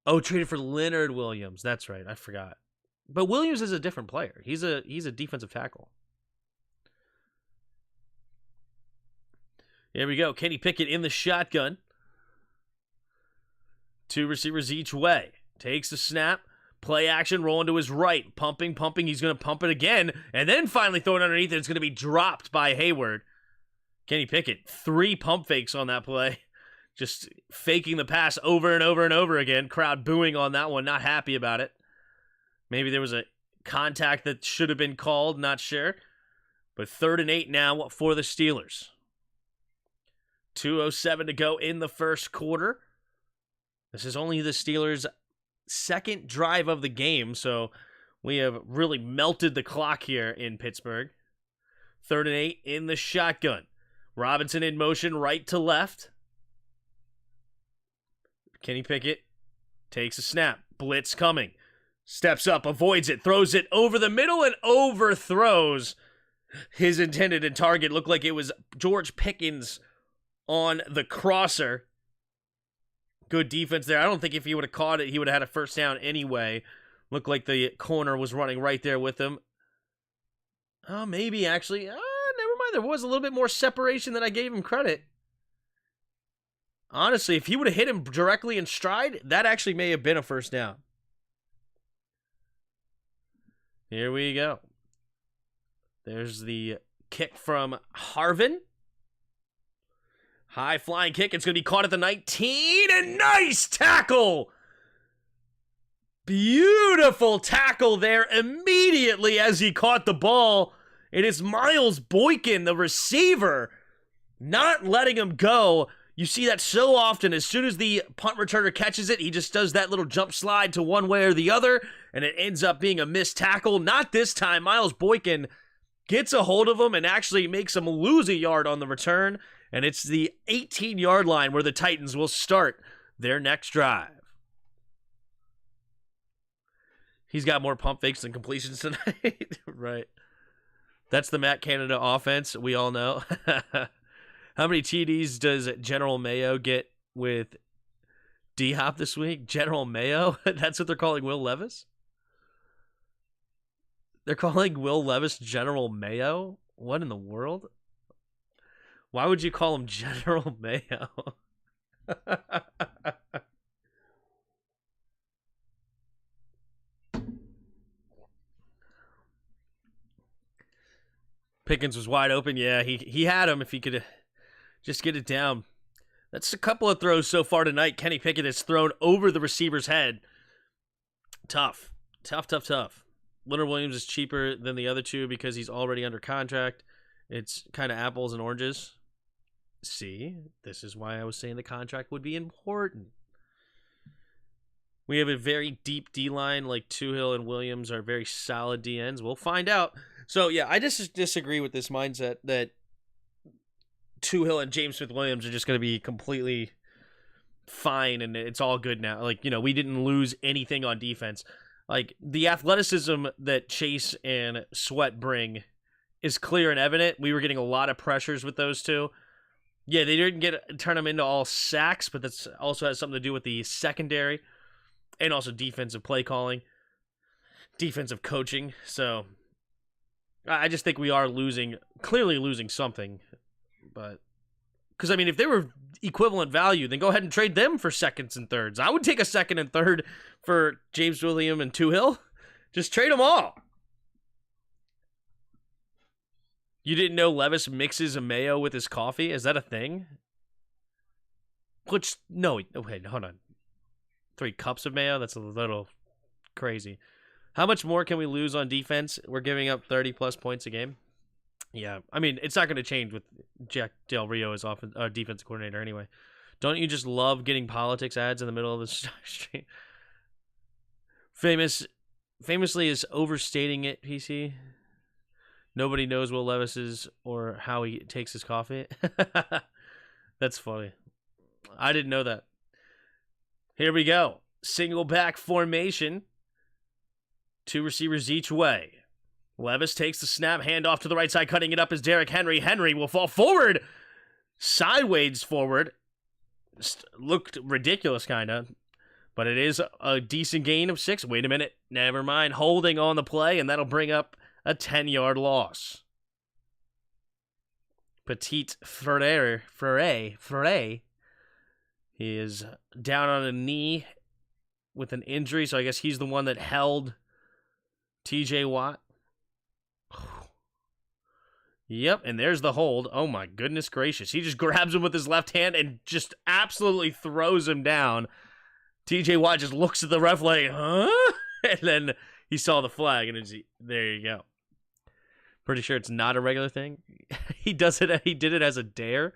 Oh, traded for Leonard Williams. That's right. I forgot. But Williams is a different player. He's a defensive tackle. Here we go. Kenny Pickett in the shotgun. 2 receivers each way. Takes the snap. Play action, rolling to his right. Pumping. He's going to pump it again. And then finally throw it underneath. It's going to be dropped by Hayward. Kenny Pickett, 3 pump fakes on that play. Just faking the pass over and over and over again. Crowd booing on that one. Not happy about it. Maybe there was a contact that should have been called. Not sure. But 3rd and 8 now for the Steelers. 2:07 to go in the first quarter. This is only the Steelers' second drive of the game, so we have really melted the clock here in Pittsburgh. 3rd and 8 in the shotgun. Robinson in motion right to left. Kenny Pickett takes a snap. Blitz coming. Steps up, avoids it, throws it over the middle, and overthrows his intended target. Looked like it was George Pickens on the crosser. Good defense there. I don't think if he would have caught it, he would have had a first down anyway. Looked like the corner was running right there with him. Oh, maybe actually. Never mind. There was a little bit more separation than I gave him credit. Honestly, if he would have hit him directly in stride, that actually may have been a first down. Here we go. There's the kick from Harvin. High flying kick. It's going to be caught at the 19. And nice tackle. Beautiful tackle there immediately as he caught the ball. It is Miles Boykin, the receiver, not letting him go. You see that so often. As soon as the punt returner catches it, he just does that little jump slide to one way or the other, and it ends up being a missed tackle. Not this time. Miles Boykin gets a hold of him and actually makes him lose 1 yard on the return, and it's the 18-yard line where the Titans will start their next drive. He's got more pump fakes than completions tonight. Right. That's the Matt Canada offense, we all know. How many TDs does General Mayo get with D-Hop this week? General Mayo? That's what they're calling Will Levis? They're calling Will Levis General Mayo? What in the world? Why would you call him General Mayo? Pickens was wide open. Yeah, he had him if he could just get it down. That's a couple of throws so far tonight. Kenny Pickett has thrown over the receiver's head. Tough. Leonard Williams is cheaper than the other two because he's already under contract. It's kind of apples and oranges. See, this is why I was saying the contract would be important. We have a very deep D-line, like Tuhill and Williams are very solid DNs. We'll find out. So, yeah, I just disagree with this mindset that Tuhill and James Smith-Williams are just going to be completely fine and it's all good now. Like, you know, we didn't lose anything on defense. Like, the athleticism that Chase and Sweat bring is clear and evident. We were getting a lot of pressures with those two. Yeah, they didn't turn them into all sacks, but that's also has something to do with the secondary and also defensive play calling, defensive coaching. So I just think we are clearly losing something. But because, I mean, if they were equivalent value, then go ahead and trade them for seconds and thirds. I would take a second and third for James Williams and Tuhill. Just trade them all. You didn't know Levis mixes a mayo with his coffee? Is that a thing? No, wait, hold on. 3 cups of mayo? That's a little crazy. How much more can we lose on defense? We're giving up 30-plus points a game. Yeah, I mean, it's not going to change with Jack Del Rio as defensive coordinator anyway. Don't you just love getting politics ads in the middle of the street? Famously is overstating it, PC. Nobody knows Will Levis is or how he takes his coffee. That's funny. I didn't know that. Here we go. Single back formation. 2 receivers each way. Levis takes the snap, handoff to the right side, cutting it up is Derrick Henry. Henry will fall forward. Sideways forward. Looked ridiculous, kind of. But it is a decent gain of 6. Wait a minute. Never mind. Holding on the play, and that'll bring up a 10-yard loss. Petit Frere. He is down on a knee with an injury, so I guess he's the one that held TJ Watt. Yep, and there's the hold. Oh my goodness gracious. He just grabs him with his left hand and just absolutely throws him down. TJ Watt just looks at the ref like, huh? And then he saw the flag, and there you go. Pretty sure it's not a regular thing. He did it as a dare.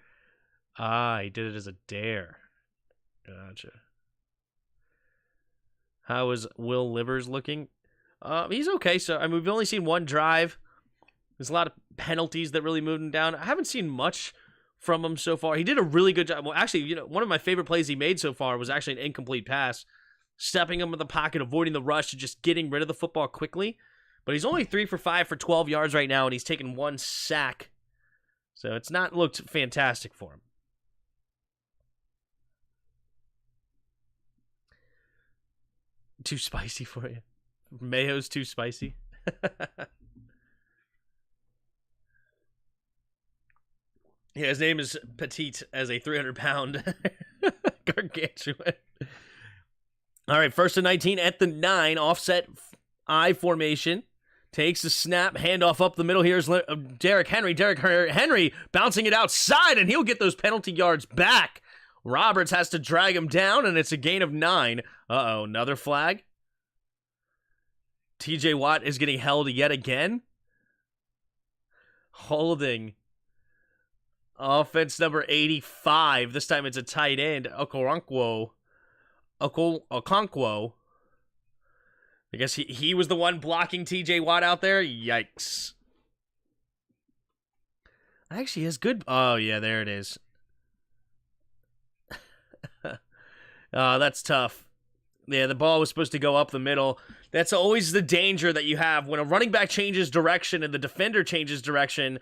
He did it as a dare. Gotcha. How is Will Livers looking? He's okay. So I mean, we've only seen 1 drive. There's a lot of penalties that really moved him down. I haven't seen much from him so far. He did a really good job. Well, actually, one of my favorite plays he made so far was actually an incomplete pass. Stepping him in the pocket, avoiding the rush, and just getting rid of the football quickly. But he's only 3 for 5 for 12 yards right now, and he's taken 1 sack. So it's not looked fantastic for him. Too spicy for you? Mayo's too spicy? Yeah, his name is Petite as a 300-pound gargantuan. All right, 1st and 19 at the 9. Offset I formation. Takes the snap, handoff up the middle. Here's Derrick Henry. Derrick Henry bouncing it outside, and he'll get those penalty yards back. Roberts has to drag him down, and it's a gain of 9. Uh-oh, another flag. TJ Watt is getting held yet again. Holding. Offense number 85. This time it's a tight end. Okonkwo. I guess he was the one blocking TJ Watt out there. Yikes. Actually, has good... Oh, yeah, there it is. That's tough. Yeah, the ball was supposed to go up the middle. That's always the danger that you have. When a running back changes direction and the defender changes direction,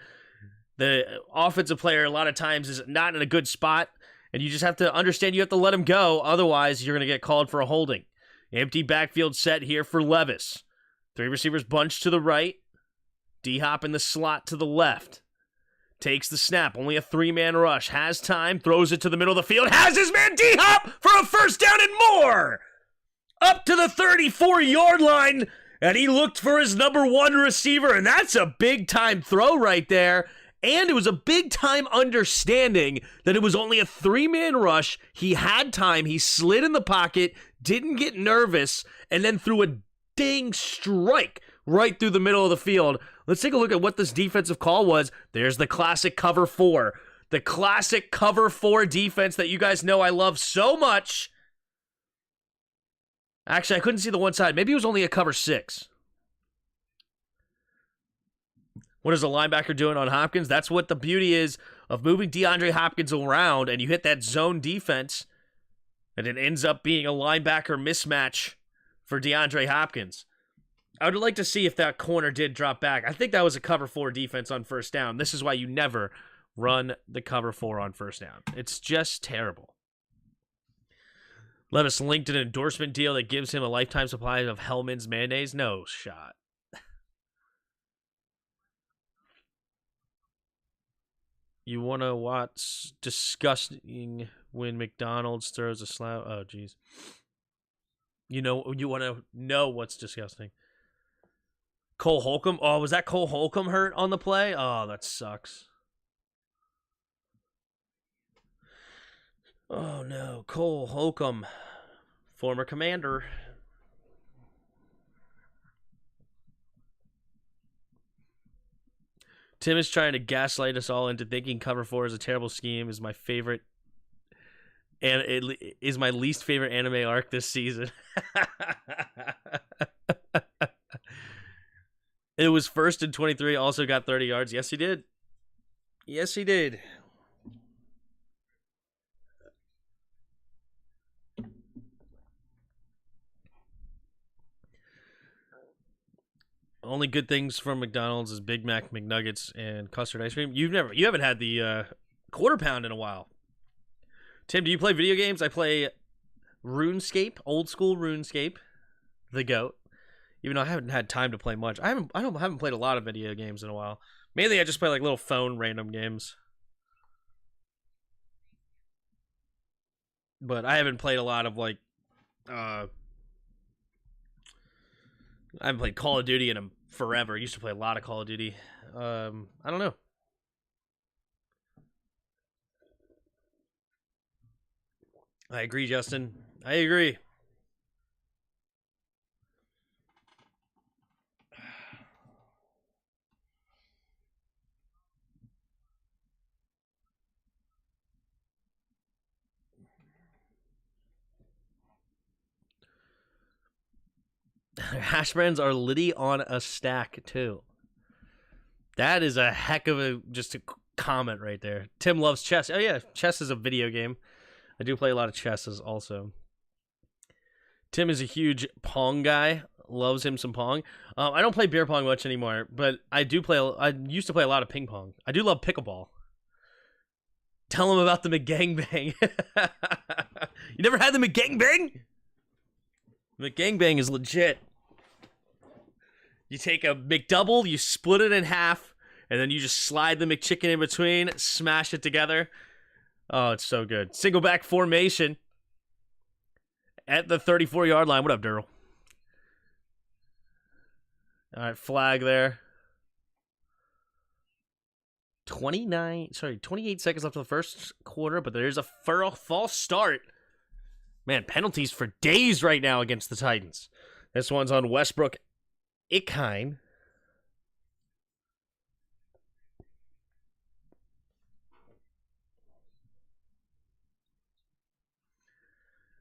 the offensive player a lot of times is not in a good spot, and you just have to understand you have to let him go. Otherwise, you're going to get called for a holding. Empty backfield set here for Levis. 3 receivers bunched to the right. D-Hop in the slot to the left. Takes the snap. Only a 3-man rush. Has time. Throws it to the middle of the field. Has his man D-Hop for a first down and more. Up to the 34-yard line. And he looked for his number 1 receiver. And that's a big-time throw right there. And it was a big-time understanding that it was only a 3-man rush. He had time. He slid in the pocket, didn't get nervous, and then threw a dang strike right through the middle of the field. Let's take a look at what this defensive call was. There's the classic cover 4. The classic cover 4 defense that you guys know I love so much. Actually, I couldn't see the one side. Maybe it was only a cover 6. What is the linebacker doing on Hopkins? That's what the beauty is of moving DeAndre Hopkins around, and you hit that zone defense, and it ends up being a linebacker mismatch for DeAndre Hopkins. I would like to see if that corner did drop back. I think that was a cover 4 defense on first down. This is why you never run the cover 4 on first down. It's just terrible. Levis linked an endorsement deal that gives him a lifetime supply of Hellman's mayonnaise. No shot. You want to watch disgusting when McDonald's throws a slap? Oh, jeez. You want to know what's disgusting. Cole Holcomb? Oh, was that Cole Holcomb hurt on the play? Oh, that sucks. Oh, no. Cole Holcomb. Former Commander. Tim is trying to gaslight us all into thinking Cover 4 is a terrible scheme. Is my favorite, and it is my least favorite anime arc this season. It was first in 23. Also got 30 yards. Yes, he did. Yes, he did. Only good things from McDonald's is Big Mac, McNuggets, and custard ice cream. You haven't had the quarter pound in a while. Tim, do you play video games? I play RuneScape, old school RuneScape, the GOAT. Even though I haven't had time to play much, I haven't played a lot of video games in a while. Mainly, I just play like little phone random games. But I haven't played a lot of like, I haven't played Call of Duty in forever. I used to play a lot of Call of Duty. I don't know. I agree, Justin. I agree. Hash browns are litty on a stack, too. That is a heck of a comment right there. Tim loves chess. Oh, yeah. Chess is a video game. I do play a lot of chess also. Tim is a huge Pong guy. Loves him some Pong. I don't play beer pong much anymore, but I used to play a lot of ping pong. I do love pickleball. Tell him about the McGangbang. You never had the McGangbang? McGangbang is legit. You take a McDouble, you split it in half, and then you just slide the McChicken in between, smash it together. Oh, it's so good. Single back formation at the 34-yard line. What up, Durrell? All right, flag there. 28 seconds left of the first quarter, but there's a false start. Man, penalties for days right now against the Titans. This one's on Westbrook Ikine.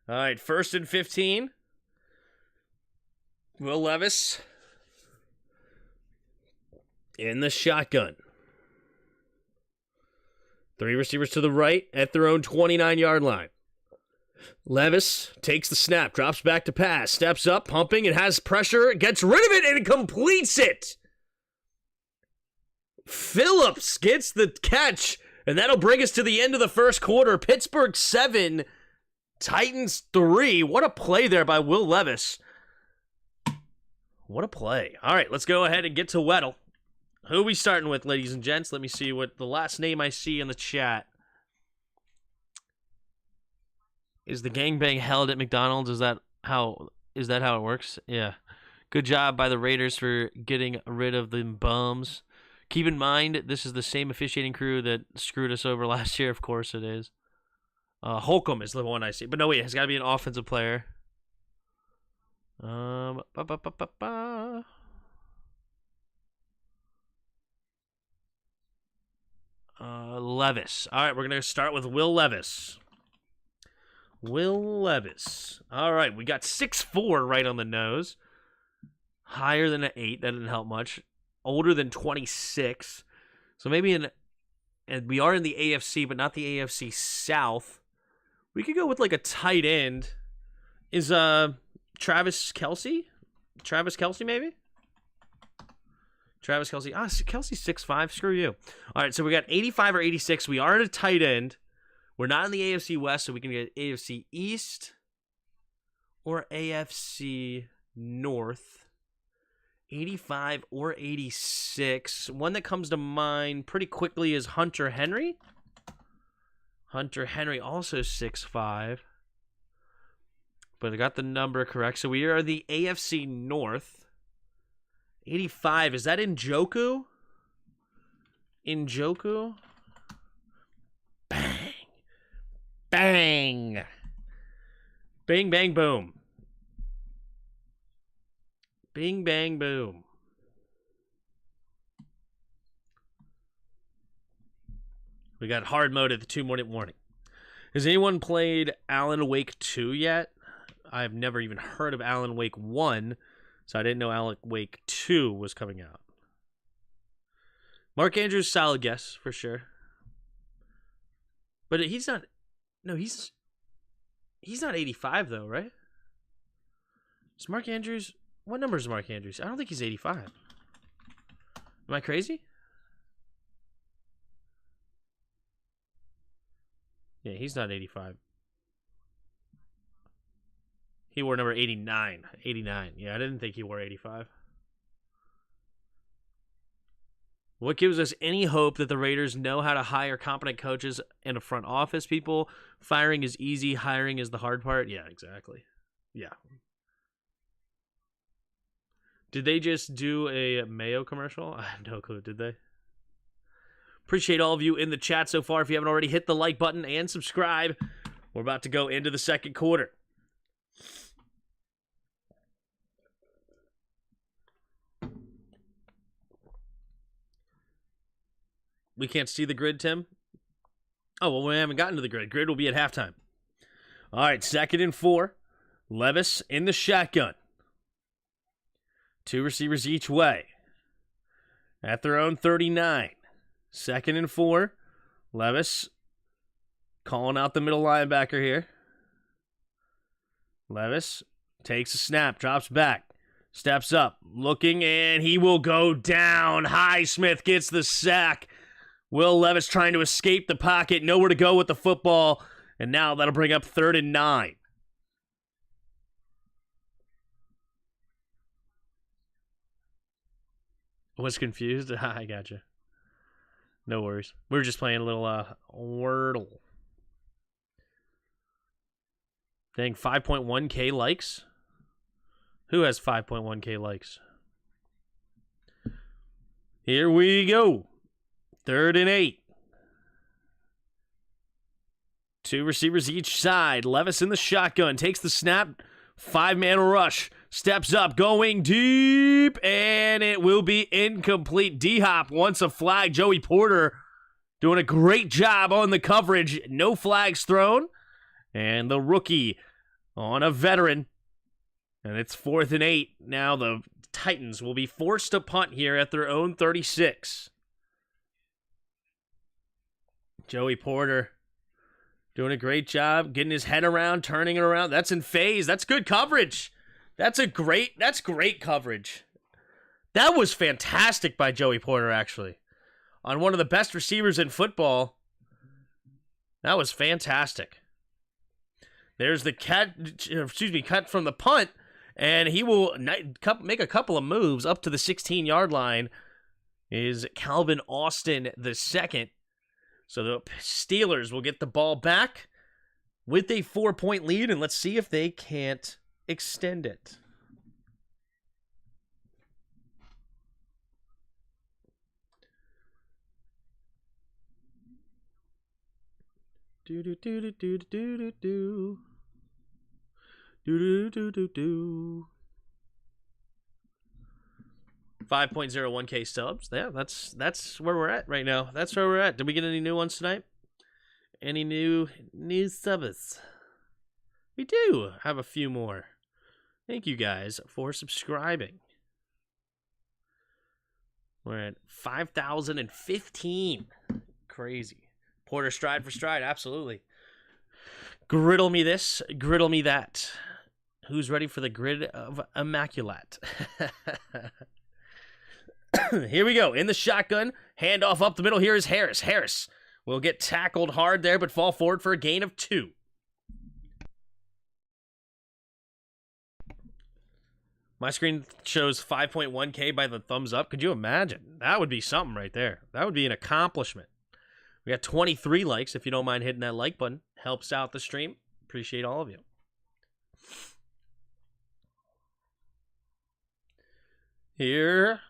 All right, 1st and 15. Will Levis in the shotgun. 3 receivers to the right at their own 29-yard line. Levis takes the snap, drops back to pass, steps up, pumping, and has pressure, gets rid of it, and completes it. Phillips gets the catch, and that'll bring us to the end of the first quarter. Pittsburgh 7, Titans 3. What a play there by Will Levis. What a play. All right, let's go ahead and get to Weddle. Who are we starting with, ladies and gents? Let me see what the last name I see in the chat. Is the gangbang held at McDonald's? Is that how it works? Yeah. Good job by the Raiders for getting rid of the bums. Keep in mind, this is the same officiating crew that screwed us over last year. Of course it is. Holcomb is the one I see. But no, wait, it's got to be an offensive player. Levis. All right, we're going to start with Will Levis. Will Levis. All right, we got 6'4" right on the nose. Higher than an 8. That didn't help much. Older than 26. So maybe and we are in the AFC, but not the AFC South. We could go with like a tight end. Is Travis Kelce? Travis Kelce, maybe? Travis Kelce. Kelce's 6'5". Screw you. All right, so we got 85 or 86. We are at a tight end. We're not in the AFC West, so we can get AFC East or AFC North. 85 or 86. One that comes to mind pretty quickly is Hunter Henry. Hunter Henry, also 6'5". But I got the number correct. So we are the AFC North. 85. Is that Njoku? Njoku? Bang. Bang. Bing, bang, boom. Bing, bang, boom. We got hard mode at the 2-minute warning. Has anyone played Alan Wake 2 yet? I've never even heard of Alan Wake 1, so I didn't know Alan Wake 2 was coming out. Mark Andrews, solid guess, for sure. But he's not... No, he's not 85, though, right? Is Mark Andrews... What number is Mark Andrews? I don't think he's 85. Am I crazy? Yeah, he's not 85. He wore number 89. 89. Yeah, I didn't think he wore 85. What gives us any hope that the Raiders know how to hire competent coaches and a front office people? Firing is easy, hiring is the hard part. Yeah, exactly. Yeah. Did they just do a Mayo commercial? I have no clue, did they? Appreciate all of you in the chat so far. If you haven't already, hit the like button and subscribe. We're about to go into the second quarter. We can't see the grid, Tim? Oh, well, we haven't gotten to the grid. Grid will be at halftime. All right, 2nd and 4. Levis in the shotgun. 2 receivers each way. At their own 39. 2nd and 4. Levis calling out the middle linebacker here. Levis takes a snap, drops back, steps up, looking, and he will go down. Highsmith gets the sack. Will Levis trying to escape the pocket, nowhere to go with the football, and now that'll bring up 3rd and 9. Was confused? I gotcha. No worries. We were just playing a little Wordle. Dang, 5.1K likes? Who has 5.1K likes? Here we go. 3rd and 8. 2 receivers each side. Levis in the shotgun. Takes the snap. 5-man rush. Steps up. Going deep. And it will be incomplete. D-Hop wants a flag. Joey Porter doing a great job on the coverage. No flags thrown. And the rookie on a veteran. And it's 4th and 8. Now the Titans will be forced to punt here at their own 36. Joey Porter doing a great job, getting his head around, turning it around. That's in phase. That's good coverage. That's great coverage. That was fantastic by Joey Porter, actually. On one of the best receivers in football. That was fantastic. There's the cut from the punt, and he will make a couple of moves up to the 16-yard line. Is Calvin Austin the second. So the Steelers will get the ball back with a 4-point lead, and let's see if they can't extend it. Do do do do do do do do do do do do. 5.01K subs. Yeah, that's where we're at right now. That's where we're at. Did we get any new ones tonight? Any new subs? We do have a few more. Thank you guys for subscribing. We're at 5,015. Crazy. Porter stride for stride, absolutely. Griddle me this, griddle me that. Who's ready for the grid of Immaculate? Here we go. In the shotgun. Handoff up the middle. Here is Harris. Harris will get tackled hard there, but fall forward for a gain of 2. My screen shows 5.1K by the thumbs up. Could you imagine? That would be something right there. That would be an accomplishment. We got 23 likes. If you don't mind hitting that like button. Helps out the stream. Appreciate all of you. Here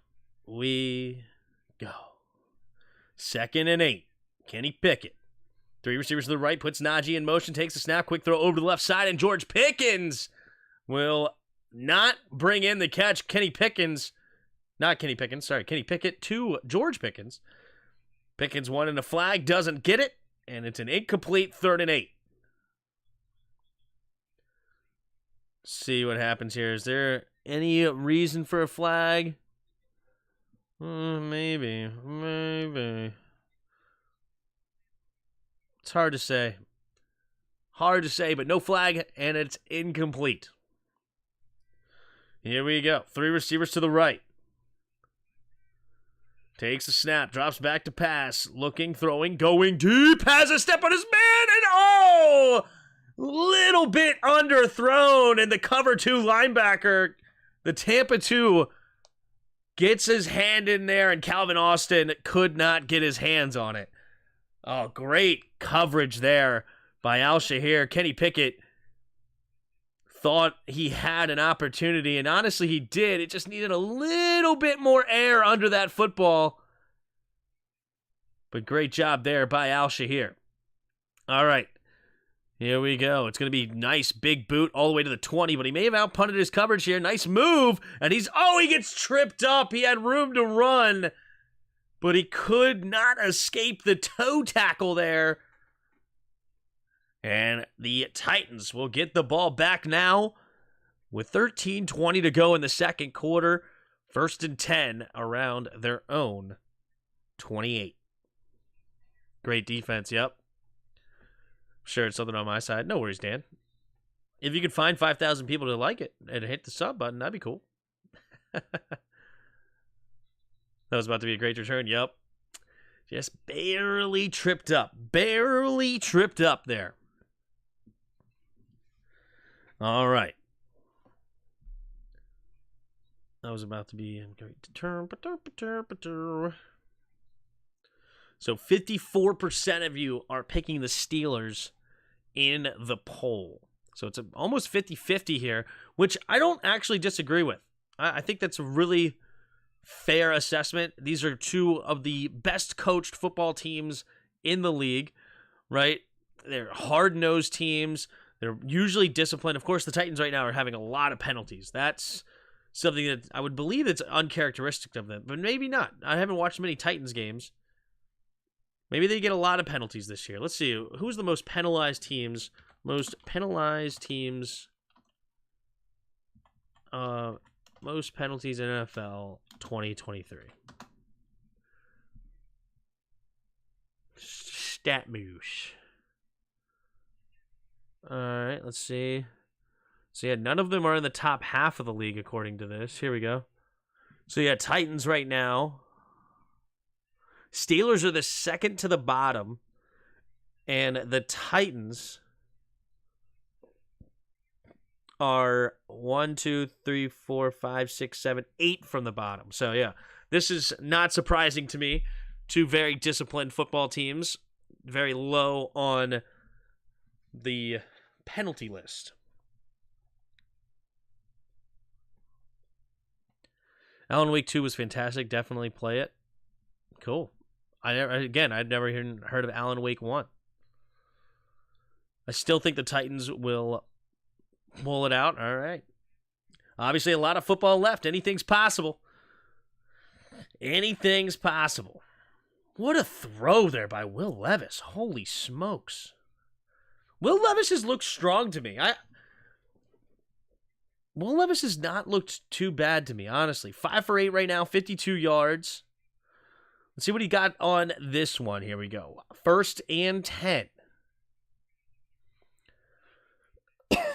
we go. 2nd and 8. Kenny Pickett Three receivers to the right, puts Najee in motion, takes a snap, quick throw over to the left side, and George Pickens will not bring in the catch. Kenny Pickett to George Pickens. Pickens wanting a flag, doesn't get it, and it's an incomplete 3rd and 8. See what happens here. Is there any reason for a flag? Maybe. It's hard to say. But no flag, and it's incomplete. Here we go. 3 receivers to the right. Takes a snap, drops back to pass, looking, throwing, going deep, has a step on his man, and little bit underthrown, and the cover 2 linebacker, the Tampa 2, gets his hand in there, and Calvin Austin could not get his hands on it. Oh, great coverage there by Al-Shahir. Kenny Pickett thought he had an opportunity, and honestly, he did. It just needed a little bit more air under that football. But great job there by Al-Shahir. All right, here we go. It's going to be nice big boot all the way to the 20, but he may have outpunted his coverage here. Nice move, and he gets tripped up. He had room to run, but he could not escape the toe tackle there. And the Titans will get the ball back now with 13:20 to go in the second quarter. 1st and 10 around their own 28. Great defense, yep. Sure, it's something on my side. No worries, Dan. If you could find 5,000 people to like it and hit the sub button, that'd be cool. That was about to be a great return, yep. Just barely tripped up. Barely tripped up there. All right. That was about to be a great turn. So 54% of you are picking the Steelers in the poll. So it's almost 50-50 here, which I don't actually disagree with. I think that's a really fair assessment. These are 2 of the best coached football teams in the league, right? They're hard-nosed teams. They're usually disciplined. Of course, the Titans right now are having a lot of penalties. That's something that I would believe that's uncharacteristic of them, but maybe not. I haven't watched many Titans games. Maybe they get a lot of penalties this year. Let's see. Who's the most penalized teams? Most penalized teams. Most penalties in NFL 2023. Statmoose. All right, let's see. So, yeah, none of them are in the top half of the league, according to this. Here we go. So, yeah, Titans right now. Steelers are the second to the bottom. And the Titans are 1, 2, 3, 4, 5, 6, 7, 8 from the bottom. So, yeah, this is not surprising to me. 2 very disciplined football teams. Very low on the penalty list. Alan Week 2 was fantastic. Definitely play it. Cool. I'd never even heard of Alan Wake 1. I still think the Titans will pull it out. All right. Obviously, a lot of football left. Anything's possible. Anything's possible. What a throw there by Will Levis. Holy smokes. Will Levis has looked strong to me. Will Levis has not looked too bad to me, honestly. 5 for 8 right now, 52 yards. Let's see what he got on this one. Here we go. 1st and 10.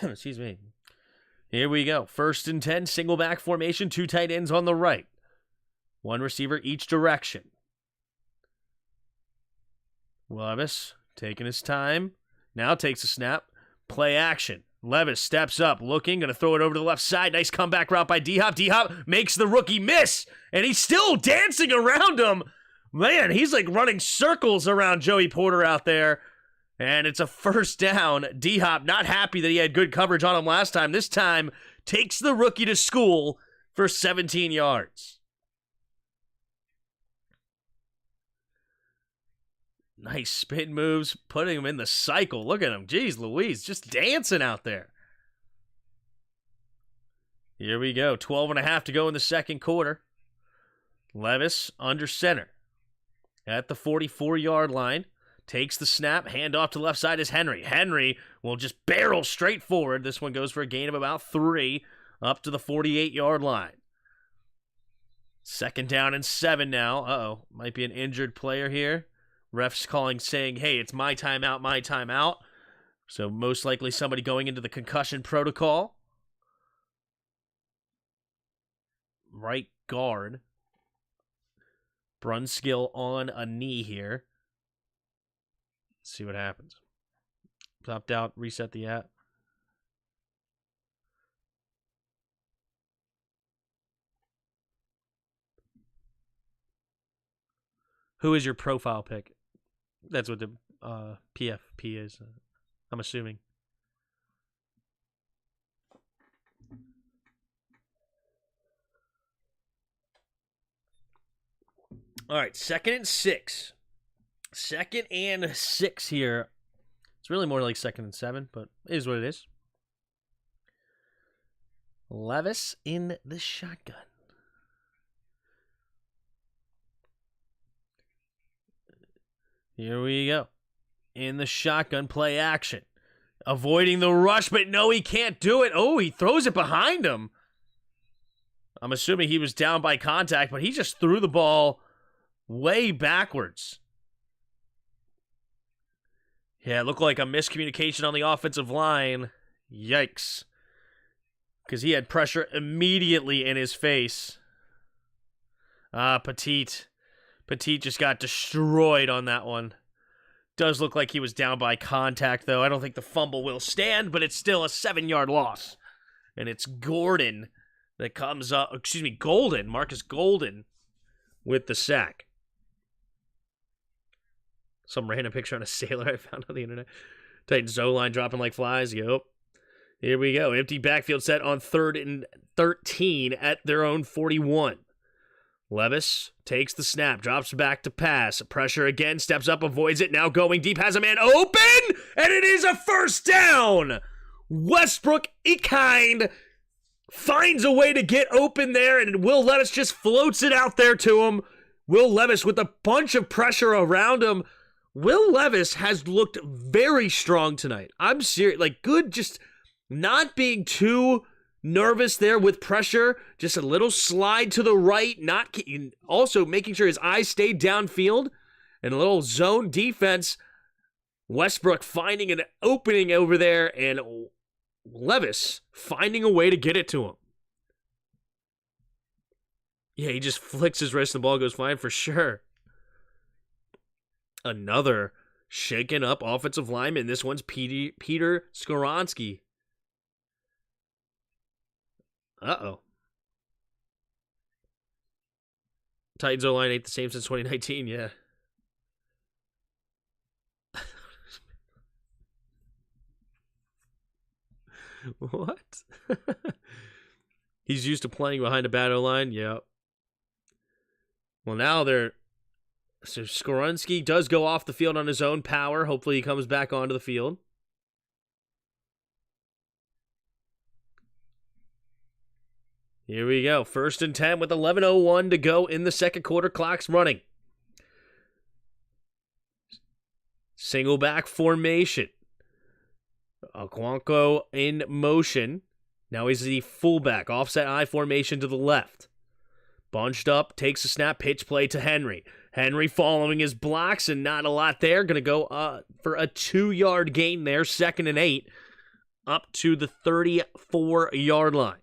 Excuse me. Here we go. 1st and 10, single back formation, 2 tight ends on the right. 1 receiver each direction. Levis taking his time. Now takes a snap. Play action. Levis steps up, looking, going to throw it over to the left side. Nice comeback route by D-Hop. D-Hop makes the rookie miss, and he's still dancing around him. Man, he's like running circles around Joey Porter out there, and it's a 1st down. D-Hop not happy that he had good coverage on him last time. This time, takes the rookie to school for 17 yards. Nice spin moves, putting him in the cycle. Look at him. Jeez Louise, just dancing out there. Here we go. 12.5 to go in the second quarter. Levis under center. At the 44-yard line. Takes the snap. Handoff to left side is Henry. Henry will just barrel straight forward. This one goes for a gain of about 3 up to the 48-yard line. 2nd down and 7 now. Uh-oh. Might be an injured player here. Refs calling, saying, hey, it's my timeout, my timeout. So most likely somebody going into the concussion protocol. Right guard. Brunskill on a knee here. Let's see what happens. Opt out, reset the app. Who is your profile pick? That's what the PFP is, I'm assuming. All right, 2nd and 6. 2nd and 6 here. It's really more like 2nd and 7, but it is what it is. Levis in the shotgun. Here we go. In the shotgun, play action. Avoiding the rush, but no, he can't do it. Oh, he throws it behind him. I'm assuming he was down by contact, but he just threw the ball way backwards. Yeah, it looked like a miscommunication on the offensive line. Yikes. Because he had pressure immediately in his face. Petit. Petit just got destroyed on that one. Does look like he was down by contact, though. I don't think the fumble will stand, but it's still a 7-yard loss. And it's Gordon that comes up. Excuse me, Golden. Marcus Golden with the sack. Some random picture on a sailor I found on the internet. Titans O-line dropping like flies. Yup. Here we go. Empty backfield set on 3rd and 13 at their own 41. Levis takes the snap, drops back to pass. Pressure again, steps up, avoids it. Now going deep, has a man open, and it is a 1st down. Westbrook Ikind finds a way to get open there, and Will Levis just floats it out there to him. Will Levis with a bunch of pressure around him. Will Levis has looked very strong tonight. I'm serious. Like, good, just not being too nervous there with pressure. Just a little slide to the right. Also making sure his eyes stayed downfield. And a little zone defense. Westbrook finding an opening over there. And Levis finding a way to get it to him. Yeah, he just flicks his wrist and the ball goes flying for sure. Another shaken up offensive lineman. This one's Peter Skoronski. Uh-oh. Titans O-line ain't the same since 2019, yeah. What? He's used to playing behind a bad O-line? Yeah. Well, now so Skoronski does go off the field on his own power. Hopefully he comes back onto the field. Here we go. 1st and 10 with 11:01 to go in the second quarter. Clock's running. Single back formation. Aquanco in motion. Now he's the fullback. Offset I formation to the left. Bunched up, takes a snap, pitch play to Henry. Henry following his blocks and not a lot there. Going to go for a 2-yard gain there. 2nd and 8 up to the 34-yard line.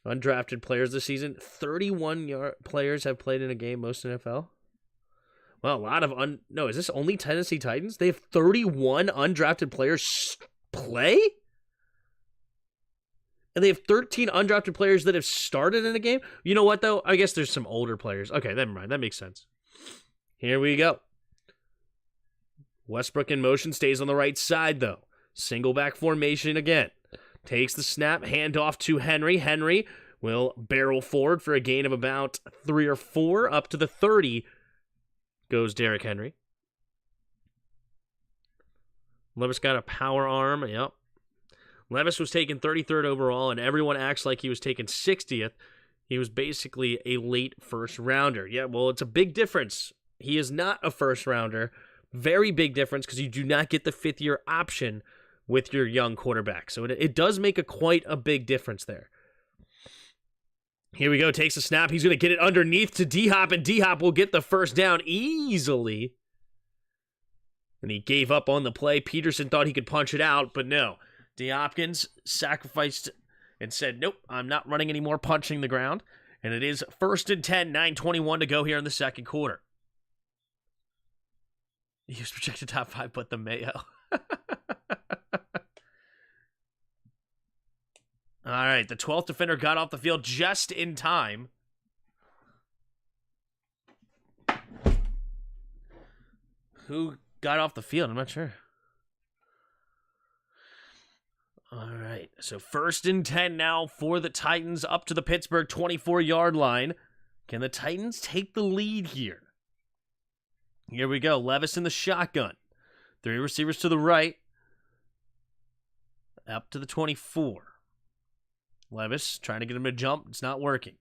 Undrafted players this season. 31 players have played in a game, most NFL. Well, a lot of no, is this only Tennessee Titans? They have 31 undrafted players play? And they have 13 undrafted players that have started in a game? You know what, though? I guess there's some older players. Okay, never mind. That makes sense. Here we go. Westbrook in motion, stays on the right side, though. Single back formation again. Takes the snap, handoff to Henry. Henry will barrel forward for a gain of about 3 or 4 up to the 30. goes Derrick Henry. Levis got a power arm. Yep. Levis was taken 33rd overall, and everyone acts like he was taken 60th. He was basically a late first rounder. Yeah, well, it's a big difference. He is not a first rounder. Very big difference because you do not get the fifth-year option with your young quarterback. So it does make quite a big difference there. Here we go. Takes a snap. He's going to get it underneath to D-Hop, and D-Hop will get the first down easily. And he gave up on the play. Peterson thought he could punch it out, but no. D-Hopkins sacrificed and said, nope, I'm not running any more punching the ground. And it is 1st and 10, 9:21 to go here in the second quarter. He was projected top 5, but the Mayo. All right, the 12th defender got off the field just in time. Who got off the field? I'm not sure. All right, so 1st and 10 now for the Titans up to the Pittsburgh 24-yard line. Can the Titans take the lead here? Here we go. Levis in the shotgun. 3 receivers to the right. Up to the 24. Levis trying to get him to jump. It's not working.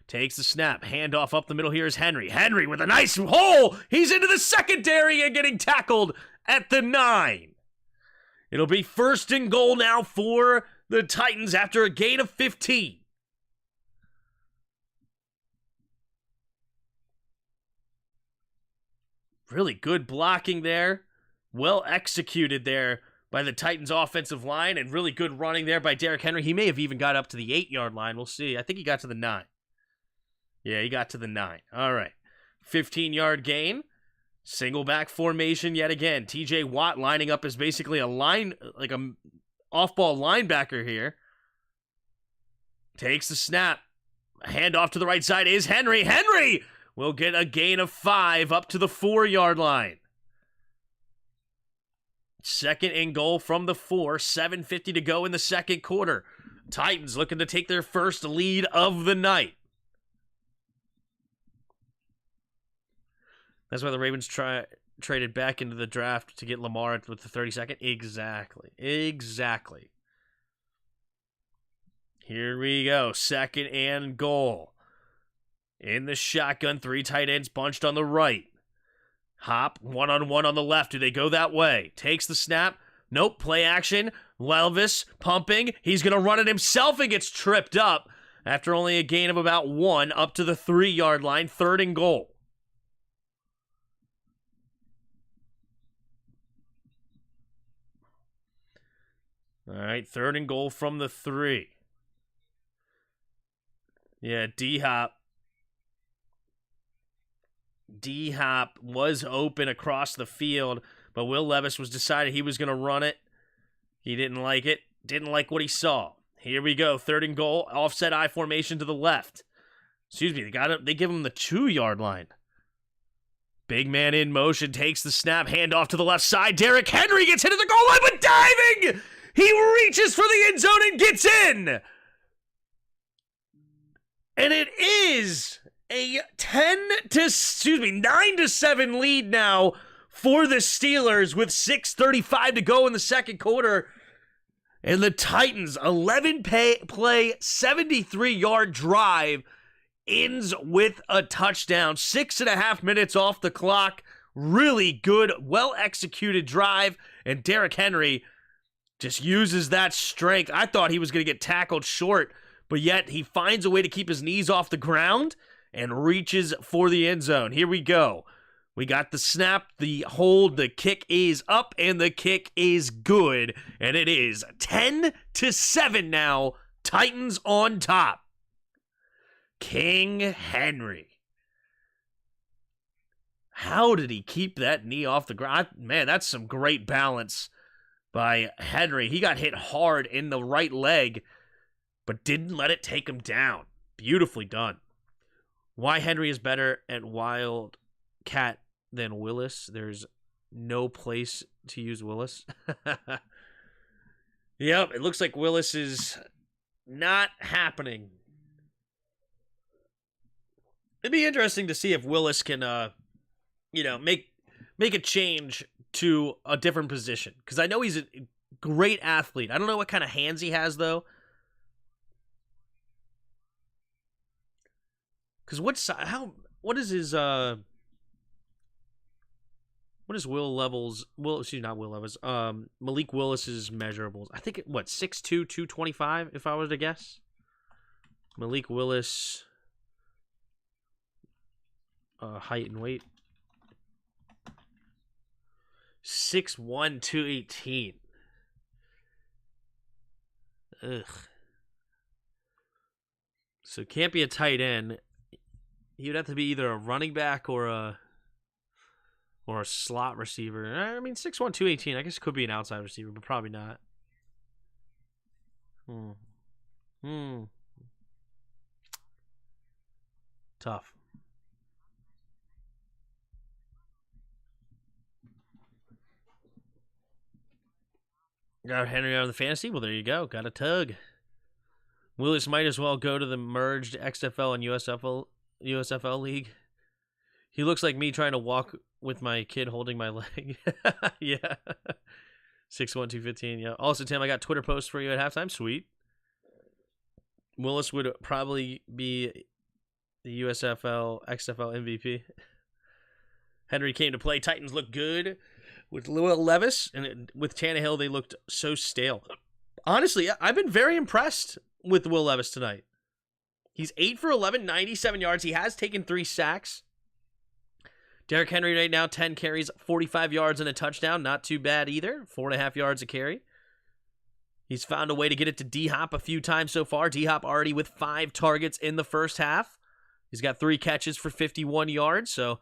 Takes the snap. Handoff up the middle here is Henry. Henry with a nice hole. He's into the secondary and getting tackled at the 9. It'll be 1st and goal now for the Titans after a gain of 15. Really good blocking there. Well executed there by the Titans offensive line, and really good running there by Derrick Henry. He may have even got up to the 8-yard line. We'll see. I think he got to the 9. Yeah, he got to the 9. All right. 15-yard gain. Single back formation yet again. TJ Watt lining up as basically a off-ball linebacker here. Takes the snap. Handoff to the right side is Henry. Henry will get a gain of 5 up to the 4-yard line. 2nd and goal from the 4. 7:50 to go in the second quarter. Titans looking to take their first lead of the night. That's why the Ravens traded back into the draft to get Lamar with the 32nd. Exactly. Here we go. 2nd and goal. In the shotgun, 3 tight ends bunched on the right. Hop, one-on-one on the left. Do they go that way? Takes the snap. Nope, play action. Levis pumping. He's going to run it himself and gets tripped up after only a gain of about 1 up to the 3-yard line. 3rd and goal. All right, 3rd and goal from the 3. Yeah, D-Hop was open across the field, but Will Levis was decided he was going to run it. He didn't like it. Didn't like what he saw. Here we go. 3rd and goal. Offset I formation to the left. Excuse me. They give him the 2-yard line. Big man in motion. Takes the snap. Handoff to the left side. Derrick Henry gets hit at the goal line, but diving! He reaches for the end zone and gets in! And it is a 9-7 lead now for the Steelers with 6:35 to go in the second quarter. And the Titans, 11-play, 73-yard drive ends with a touchdown. 6.5 minutes off the clock. Really good, well-executed drive. And Derrick Henry just uses that strength. I thought he was going to get tackled short, but yet he finds a way to keep his knees off the ground and reaches for the end zone. Here we go. We got the snap, the hold, the kick is up, and the kick is good. And it is 10-7 now. Titans on top. King Henry. How did he keep that knee off the ground? Man, that's some great balance by Henry. He got hit hard in the right leg, but didn't let it take him down. Beautifully done. Why Henry is better at Wildcat than Willis? There's no place to use Willis. Yep, it looks like Willis is not happening. It'd be interesting to see if Willis can make a change to a different position. Because I know he's a great athlete. I don't know what kind of hands he has, though. Because what is his, what is Malik Willis's measurables? I think, 6'2", 225, if I was to guess? Malik Willis, height and weight. 6'1", 218. Ugh. So can't be a tight end. He would have to be either a running back or a slot receiver. I mean, 6'1", 218. I guess it could be an outside receiver, but probably not. Tough. Got Henry out of the fantasy? Well, there you go. Got a tug. Willis might as well go to the merged XFL and USFL league. He looks like me trying to walk with my kid holding my leg. Yeah. 6'1", 215. Yeah. Also, Tim, I got Twitter posts for you at halftime. Sweet. Willis would probably be the USFL, XFL MVP. Henry came to play. Titans look good with Will Levis, and with Tannehill, they looked so stale. Honestly, I've been very impressed with Will Levis tonight. He's 8 for 11, 97 yards. He has taken 3 sacks. Derrick Henry right now, 10 carries, 45 yards and a touchdown. Not too bad either. 4.5 yards a carry. He's found a way to get it to D-Hop a few times so far. D-Hop already with 5 targets in the first half. He's got 3 catches for 51 yards, so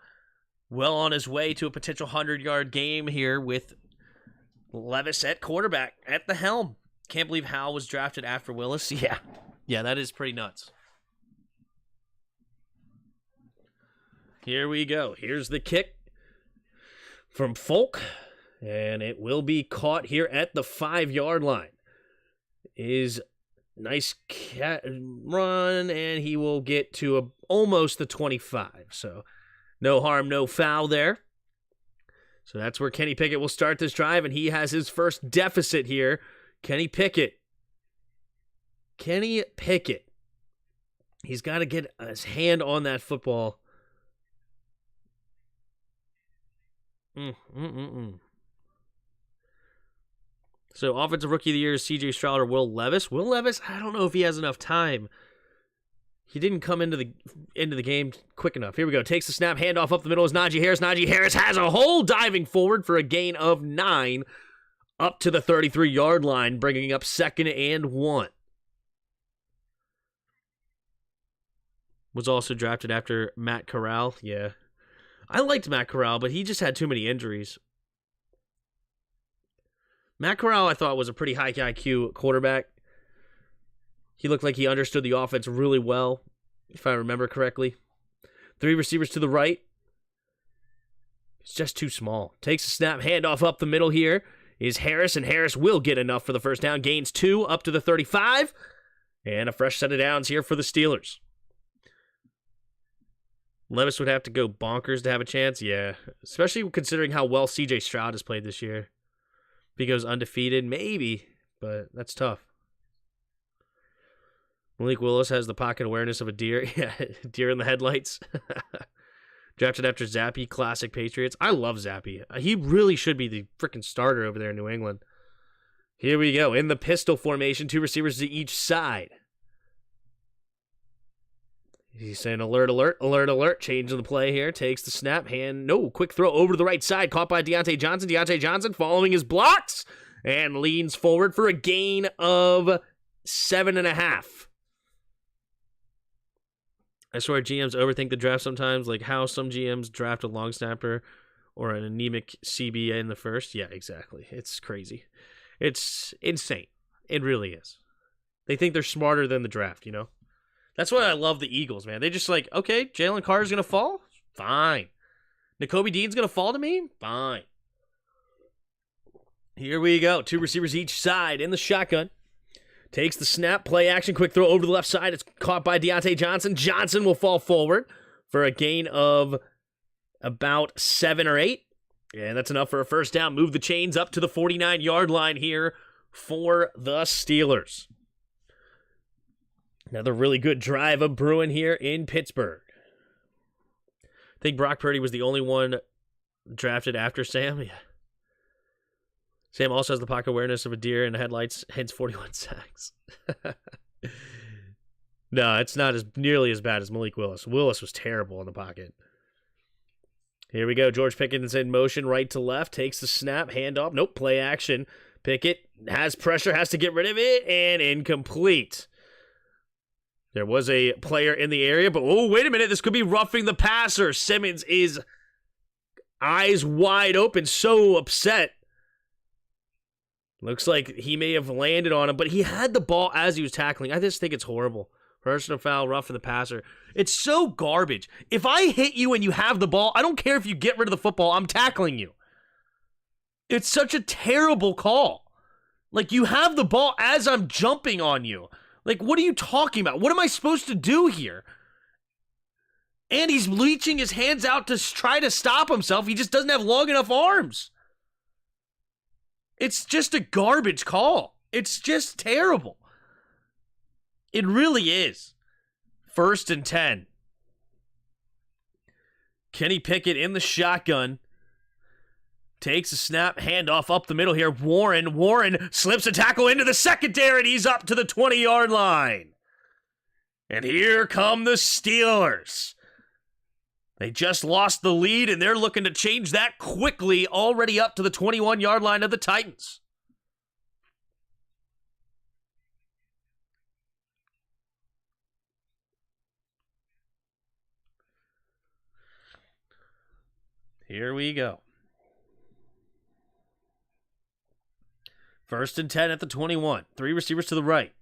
well on his way to a potential 100-yard game here with Levis at quarterback, at the helm. Can't believe Howell was drafted after Willis. Yeah, that is pretty nuts. Here we go. Here's the kick from Folk, and it will be caught here at the 5-yard line. Is nice run, and he will get to almost the 25. So no harm, no foul there. So that's where Kenny Pickett will start this drive, and he has his first deficit here. Kenny Pickett. He's got to get his hand on that football. So offensive rookie of the year is C.J. Stroud or Will Levis. Will Levis, I don't know if he has enough time. He didn't come into the game quick enough. Here we go. Takes the snap. Handoff up the middle is Najee Harris. Najee Harris has a hole, diving forward for a gain of 9 up to the 33-yard line, bringing up 2nd and 1. Was also drafted after Matt Corral. Yeah. I liked Matt Corral, but he just had too many injuries. Matt Corral, I thought, was a pretty high IQ quarterback. He looked like he understood the offense really well, if I remember correctly. 3 receivers to the right. It's just too small. Takes a snap, handoff up the middle here is Harris, and Harris will get enough for the first down. Gains 2 up to the 35. And a fresh set of downs here for the Steelers. Levis would have to go bonkers to have a chance, yeah. Especially considering how well C.J. Stroud has played this year. If he goes undefeated, maybe, but that's tough. Malik Willis has the pocket awareness of a deer. Yeah, deer in the headlights. Drafted after Zappy, classic Patriots. I love Zappy. He really should be the freaking starter over there in New England. Here we go. In the pistol formation, 2 receivers to each side. He's saying alert, alert, alert, alert. Changing the play here. Takes the snap. Quick throw over to the right side. Caught by Deontay Johnson. Deontay Johnson following his blocks. And leans forward for a gain of 7.5. I swear GMs overthink the draft sometimes. Like how some GMs draft a long snapper or an anemic CB in the first. Yeah, exactly. It's crazy. It's insane. It really is. They think they're smarter than the draft, you know? That's why I love the Eagles, man. They just like, okay, Jalen Carter's going to fall? Fine. Nakobe Dean's going to fall to me? Fine. Here we go. 2 receivers each side in the shotgun. Takes the snap, play action, quick throw over to the left side. It's caught by Deontay Johnson. Johnson will fall forward for a gain of about 7 or 8. And that's enough for a first down. Move the chains up to the 49-yard line here for the Steelers. Another really good drive of brewing here in Pittsburgh. I think Brock Purdy was the only one drafted after Sam. Yeah. Sam also has the pocket awareness of a deer in the headlights, hence 41 sacks. No, it's not nearly as bad as Malik Willis. Willis was terrible in the pocket. Here we go. George Pickens in motion, right to left, takes the snap, handoff. Nope, play action. Pickett has pressure, has to get rid of it, and incomplete. There was a player in the area, but oh, wait a minute. This could be roughing the passer. Simmons is eyes wide open, so upset. Looks like he may have landed on him, but he had the ball as he was tackling. I just think it's horrible. Personal foul, roughing the passer. It's so garbage. If I hit you and you have the ball, I don't care if you get rid of the football. I'm tackling you. It's such a terrible call. Like, you have the ball as I'm jumping on you. Like, what are you talking about? What am I supposed to do here? And he's reaching his hands out to try to stop himself. He just doesn't have long enough arms. It's just a garbage call. It's just terrible. It really is. 1st and 10. Kenny Pickett in the shotgun. Takes a snap, handoff up the middle here. Warren slips a tackle into the secondary, and he's up to the 20-yard line. And here come the Steelers. They just lost the lead, and they're looking to change that quickly, already up to the 21-yard line of the Titans. Here we go. 1st and 10 at the 21. 3 receivers to the right.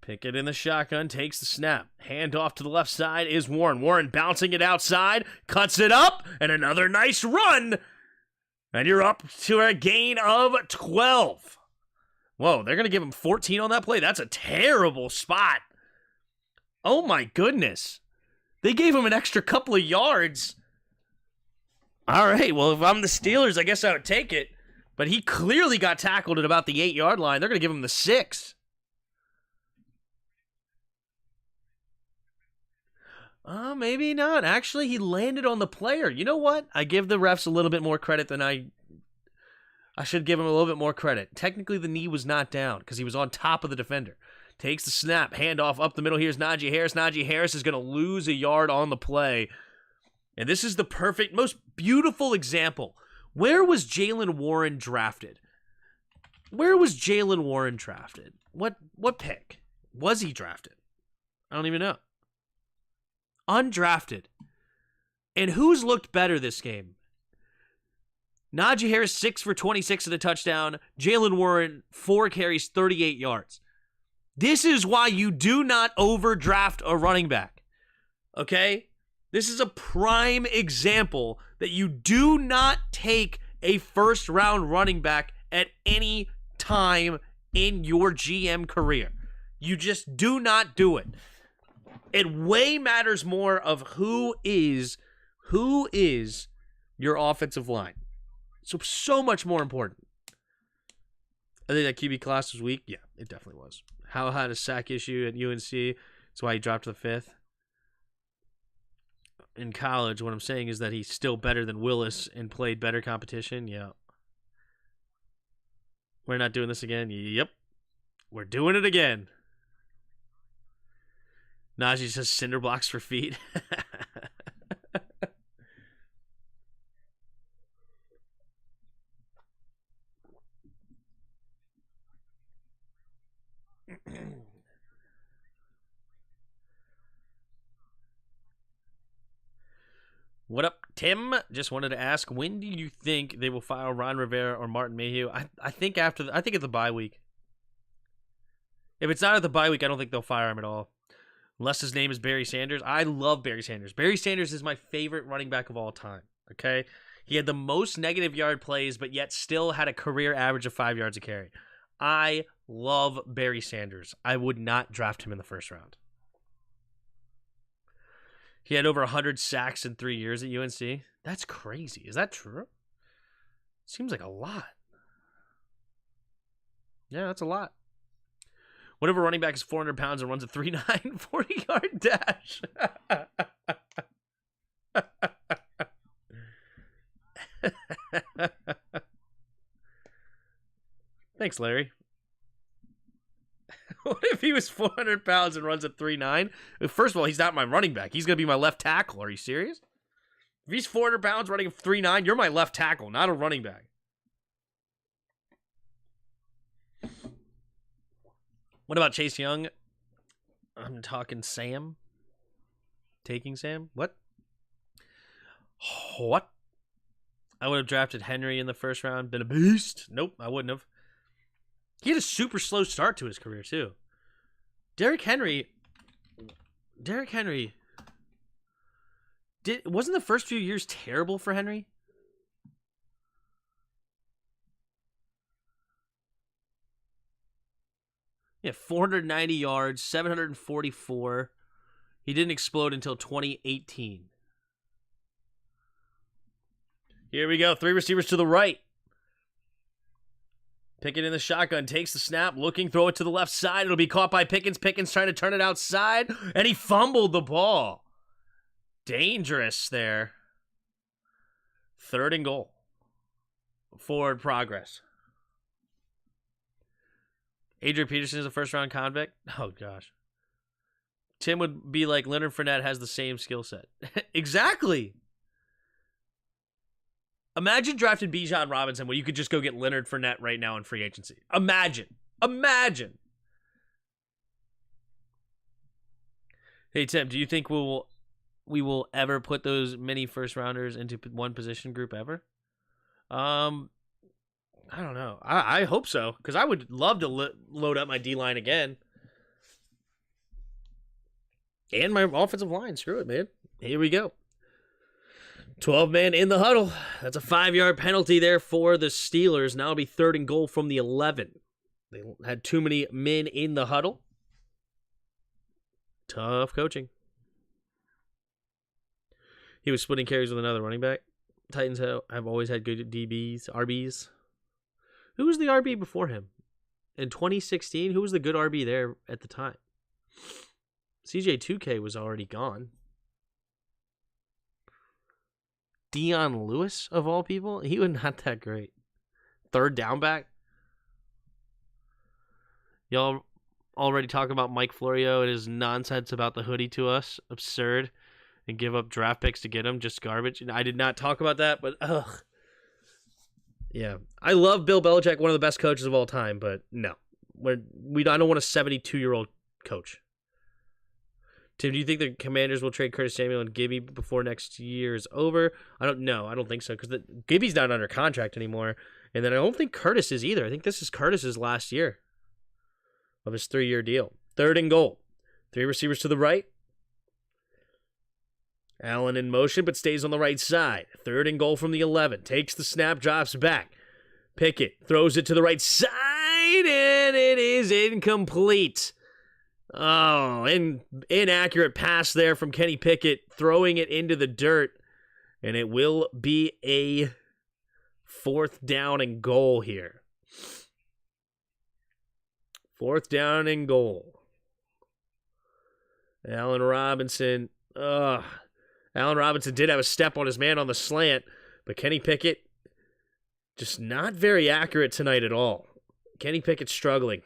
Pickett in the shotgun, takes the snap. Hand off to the left side is Warren. Warren bouncing it outside, cuts it up, and another nice run. And you're up to a gain of 12. Whoa, they're going to give him 14 on that play? That's a terrible spot. Oh my goodness. They gave him an extra couple of yards. All right, well, if I'm the Steelers, I guess I would take it. But he clearly got tackled at about the 8-yard line. They're going to give him the 6. Maybe not. Actually, he landed on the player. You know what? I give the refs a little bit more credit than I should give him a little bit more credit. Technically, the knee was not down because he was on top of the defender. Takes the snap. Handoff up the middle. Here's Najee Harris. Najee Harris is going to lose a yard on the play. And this is the perfect, most beautiful example. Where was Jaylen Warren drafted? Where was Jaylen Warren drafted? What pick was he drafted? I don't even know. Undrafted. And who's looked better this game? Najee Harris, 6 for 26 and a touchdown. Jaylen Warren, 4 carries, 38 yards. This is why you do not overdraft a running back. Okay? This is a prime example that you do not take a first-round running back at any time in your GM career. You just do not do it. It way matters more of who is your offensive line. So much more important. I think that QB class was weak. Yeah, it definitely was. Howell had a sack issue at UNC. That's why he dropped to the 5th. In college, what I'm saying is that he's still better than Willis and played better competition. Yeah. We're not doing this again. Yep. We're doing it again. Najee says cinder blocks for feet. What up, Tim? Just wanted to ask, when do you think they will fire Ron Rivera or Martin Mayhew? I think at the bye week. If it's not at the bye week, I don't think they'll fire him at all. Unless his name is Barry Sanders. I love Barry Sanders. Barry Sanders is my favorite running back of all time. Okay? He had the most negative yard plays, but yet still had a career average of 5 yards a carry. I love Barry Sanders. I would not draft him in the first round. He had over 100 sacks in 3 years at UNC. That's crazy. Is that true? Seems like a lot. Yeah, that's a lot. What if a running back is 400 pounds and runs a 3.9 40-yard dash? Thanks, Larry. What if he was 400 pounds and runs a 3.9? First of all, he's not my running back. He's going to be my left tackle. Are you serious? If he's 400 pounds running a 3.9, you're my left tackle, not a running back. What about Chase Young? I'm talking Sam. Taking Sam? What? What? I would have drafted Henry in the first round. Been a beast. Nope, I wouldn't have. He had a super slow start to his career, too. Derrick Henry. Wasn't the first few years terrible for Henry? Yeah, 490 yards, 744. He didn't explode until 2018. Here we go. 3 receivers to the right. Pickett in the shotgun, takes the snap, looking, throw it to the left side. It'll be caught by Pickens. Pickens trying to turn it outside, and he fumbled the ball. Dangerous there. 3rd and goal. Forward progress. Adrian Peterson is a first-round convict. Oh, gosh. Tim would be like Leonard Fournette has the same skill set. Exactly. Imagine drafting Bijan Robinson where you could just go get Leonard Fournette right now in free agency. Imagine. Hey, Tim, do you think we will ever put those many first-rounders into one position group ever? I don't know. I hope so, because I would love to load up my D-line again. And my offensive line. Screw it, man. Here we go. 12-man in the huddle. That's a 5-yard penalty there for the Steelers. Now it'll be 3rd and goal from the 11. They had too many men in the huddle. Tough coaching. He was splitting carries with another running back. Titans have always had good DBs, RBs. Who was the RB before him? In 2016, who was the good RB there at the time? CJ2K was already gone. Dion Lewis, of all people? He was not that great. 3rd down back? Y'all already talk about Mike Florio and his nonsense about the hoodie to us. Absurd. And give up draft picks to get him. Just garbage. I did not talk about that, but ugh. Yeah, I love Bill Belichick, one of the best coaches of all time, but no. I don't want a 72-year-old coach. Tim, do you think the Commanders will trade Curtis Samuel and Gibby before next year is over? I don't know. I don't think so, because Gibby's not under contract anymore, and then I don't think Curtis is either. I think this is Curtis's last year of his 3-year deal. 3rd and goal. 3 receivers to the right. Allen in motion, but stays on the right side. 3rd and goal from the 11. Takes the snap, drops back. Pickett throws it to the right side, and it is incomplete. Oh, inaccurate pass there from Kenny Pickett, throwing it into the dirt, and it will be a 4th down and goal here. 4th down and goal. Allen Robinson, Allen Robinson did have a step on his man on the slant, but Kenny Pickett just not very accurate tonight at all. Kenny Pickett struggling.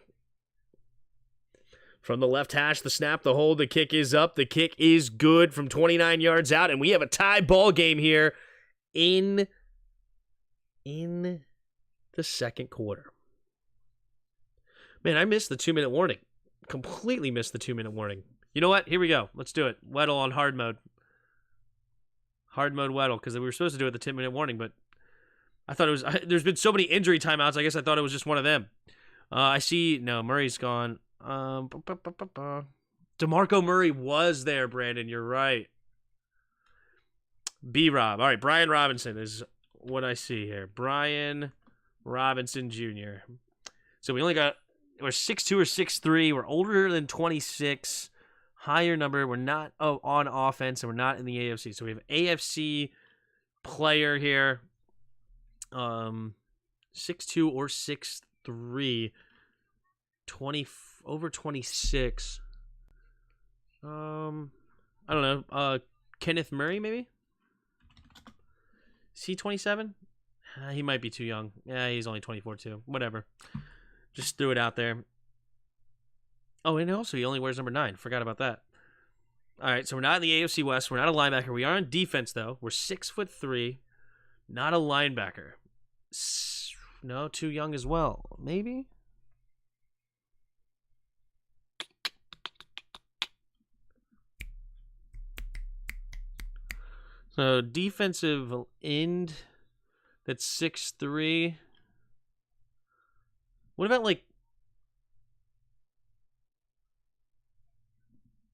From the left hash, the snap, the hold, the kick is up. The kick is good from 29 yards out, and we have a tie ball game here in the 2nd quarter. Man, I missed the 2-minute warning. Completely missed the 2-minute warning. You know what? Here we go. Let's do it. Weddle on hard mode. Hard mode Weddle, because we were supposed to do it the 10-minute warning, but I thought it was... There's been so many injury timeouts, I guess I thought it was just one of them. I see... No, Murray's gone. DeMarco Murray was there, Brandon. You're right. B-Rob. All right, Brian Robinson is what I see here. Brian Robinson Jr. So we only got... We're 6'2" or 6'3". We're older than 26. higher number. We're not on offense, and we're not in the AFC. So we have AFC player here. 6'2" or 6'3", 20 over 26. I don't know. Kenneth Murray, maybe? Is he 27? He might be too young. Yeah, he's only 24 too. Whatever. Just threw it out there. Oh, and also he only wears number 9. Forgot about that. All right, so we're not in the AFC West. We're not a linebacker. We are on defense, though. We're 6'3", not a linebacker. No, too young as well. Maybe? So defensive end that's 6'3". What about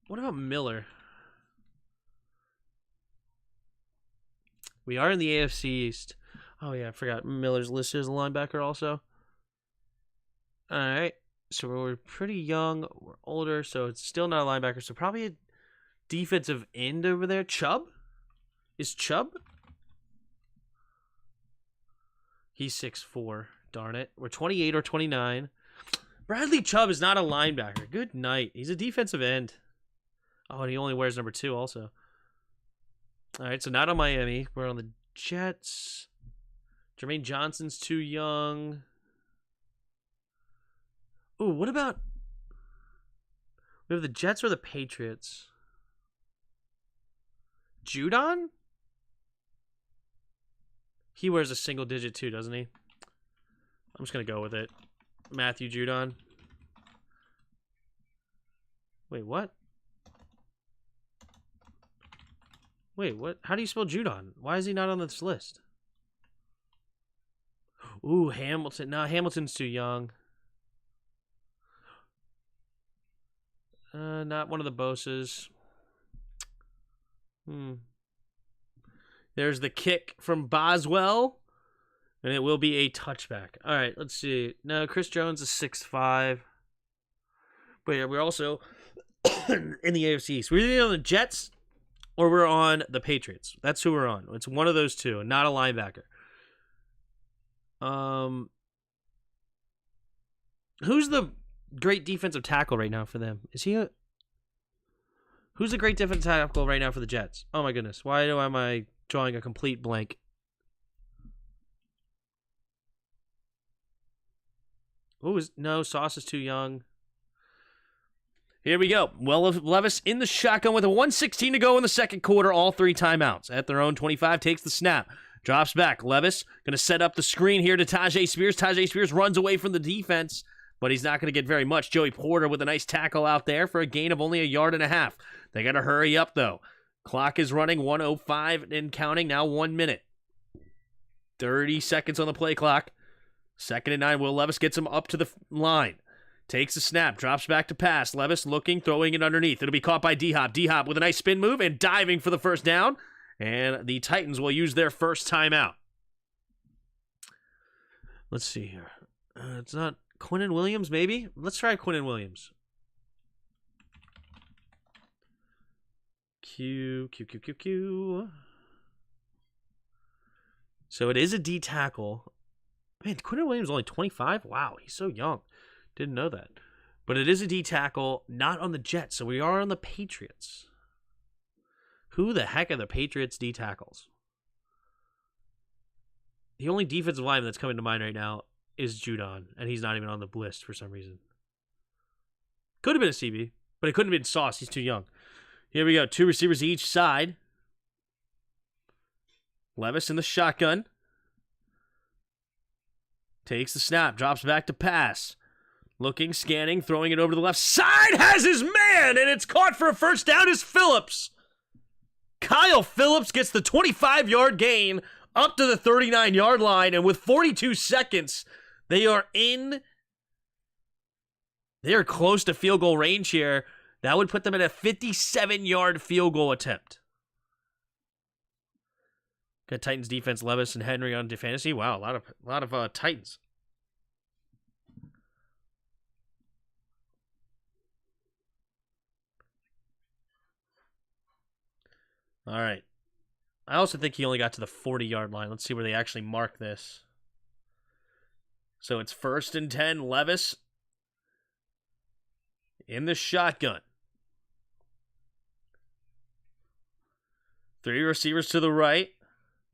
what about Miller? We are in the AFC East. Oh yeah, I forgot Miller's listed as a linebacker also. All right. So we're pretty young, we're older, so it's still not a linebacker. So probably a defensive end over there. Chubb? Is Chubb? He's 6'4". Darn it. We're 28 or 29. Bradley Chubb is not a linebacker. Good night. He's a defensive end. Oh, and he only wears number 2 also. All right, so not on Miami. We're on the Jets. Jermaine Johnson's too young. Ooh, what about... We have the Jets or the Patriots? Judon? He wears a single digit too, doesn't he? I'm just going to go with it. Matthew Judon. Wait, what? Wait, what? How do you spell Judon? Why is he not on this list? Ooh, Hamilton. No, Hamilton's too young. Not one of the Boses. There's the kick from Boswell, and it will be a touchback. All right, let's see. No, Chris Jones is 6'5". But yeah, we're also in the AFC East. We're either on the Jets or we're on the Patriots. That's who we're on. It's one of those two, and not a linebacker. Who's the great defensive tackle right now for them? Who's the great defensive tackle right now for the Jets? Oh my goodness. Why am I drawing a complete blank? No, Sauce is too young. Here we go. Well, Levis in the shotgun with a 1:16 to go in the second quarter. All 3 timeouts. At their own 25, takes the snap. Drops back. Levis going to set up the screen here to Tajay Spears. Tajay Spears runs away from the defense, but he's not going to get very much. Joey Porter with a nice tackle out there for a gain of only 1.5 yards. They got to hurry up, though. Clock is running, 1:05 and counting, now 1 minute. 30 seconds on the play clock. 2nd and 9. Will Levis gets him up to the line. Takes a snap, drops back to pass. Levis looking, throwing it underneath. It'll be caught by D-Hop. D-Hop with a nice spin move and diving for the first down. And the Titans will use their first timeout. Let's see here. It's not Quinnen Williams, maybe? Let's try Quinnen Williams. Q. So it is a D tackle. Man, Quinnen Williams is only 25? Wow, he's so young. Didn't know that. But it is a D tackle, not on the Jets. So we are on the Patriots. Who the heck are the Patriots D tackles? The only defensive lineman that's coming to mind right now is Judon, and he's not even on the list for some reason. Could have been a CB, but it couldn't have been Sauce. He's too young. Here we go. 2 receivers each side. Levis in the shotgun. Takes the snap. Drops back to pass. Looking, scanning, throwing it over to the left side. Has his man, and it's caught for a first down. Is Phillips. Kyle Phillips gets the 25-yard gain up to the 39-yard line, and with 42 seconds, they are close to field goal range here. That would put them at a 57-yard field goal attempt. Got Titans defense, Levis and Henry on fantasy. Wow, a lot of Titans. All right. I also think he only got to the 40-yard line. Let's see where they actually mark this. So it's 1st and 10, Levis in the shotgun. 3 receivers to the right.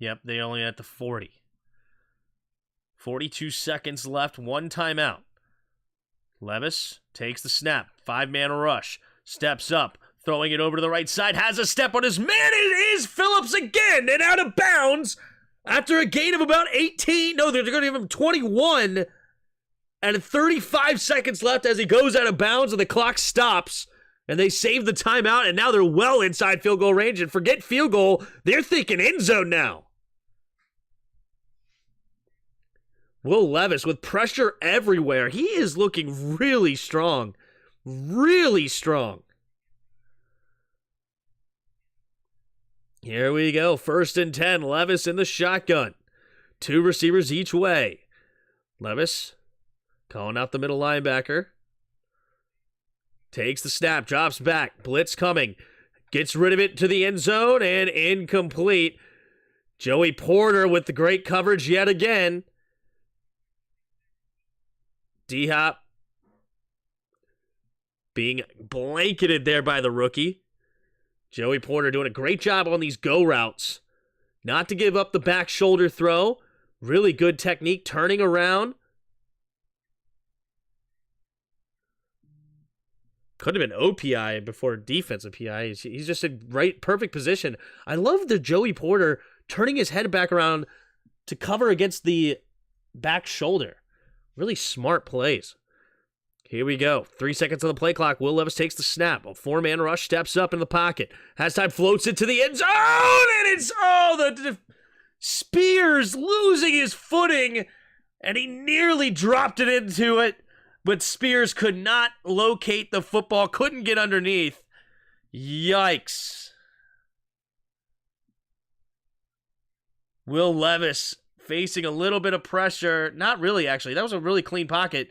Yep, they only at the 40. 42 seconds left, 1 timeout. Levis takes the snap, 5-man rush, steps up, throwing it over to the right side, has a step on his man. It is Phillips again, and out of bounds after a gain of about 18. No, they're going to give him 21, and 35 seconds left as he goes out of bounds, and the clock stops, and they save the timeout, and now they're well inside field goal range, and forget field goal, they're thinking end zone now. Will Levis with pressure everywhere. He is looking really strong. Really strong. Here we go. 1st and 10. Levis in the shotgun. 2 receivers each way. Levis calling out the middle linebacker. Takes the snap. Drops back. Blitz coming. Gets rid of it to the end zone and incomplete. Joey Porter with the great coverage yet again. D-Hop being blanketed there by the rookie. Joey Porter doing a great job on these go routes. Not to give up the back shoulder throw. Really good technique, turning around. Could have been OPI before defensive PI. He's just in perfect position. I love the Joey Porter turning his head back around to cover against the back shoulder. Really smart plays. Here we go. 3 seconds on the play clock. Will Levis takes the snap. A 4-man rush, steps up in the pocket. Has time, floats it to the end zone, and it's, Spears losing his footing, and he nearly dropped it into it, but Spears could not locate the football, couldn't get underneath. Yikes. Will Levis facing a little bit of pressure. Not really, actually. That was a really clean pocket.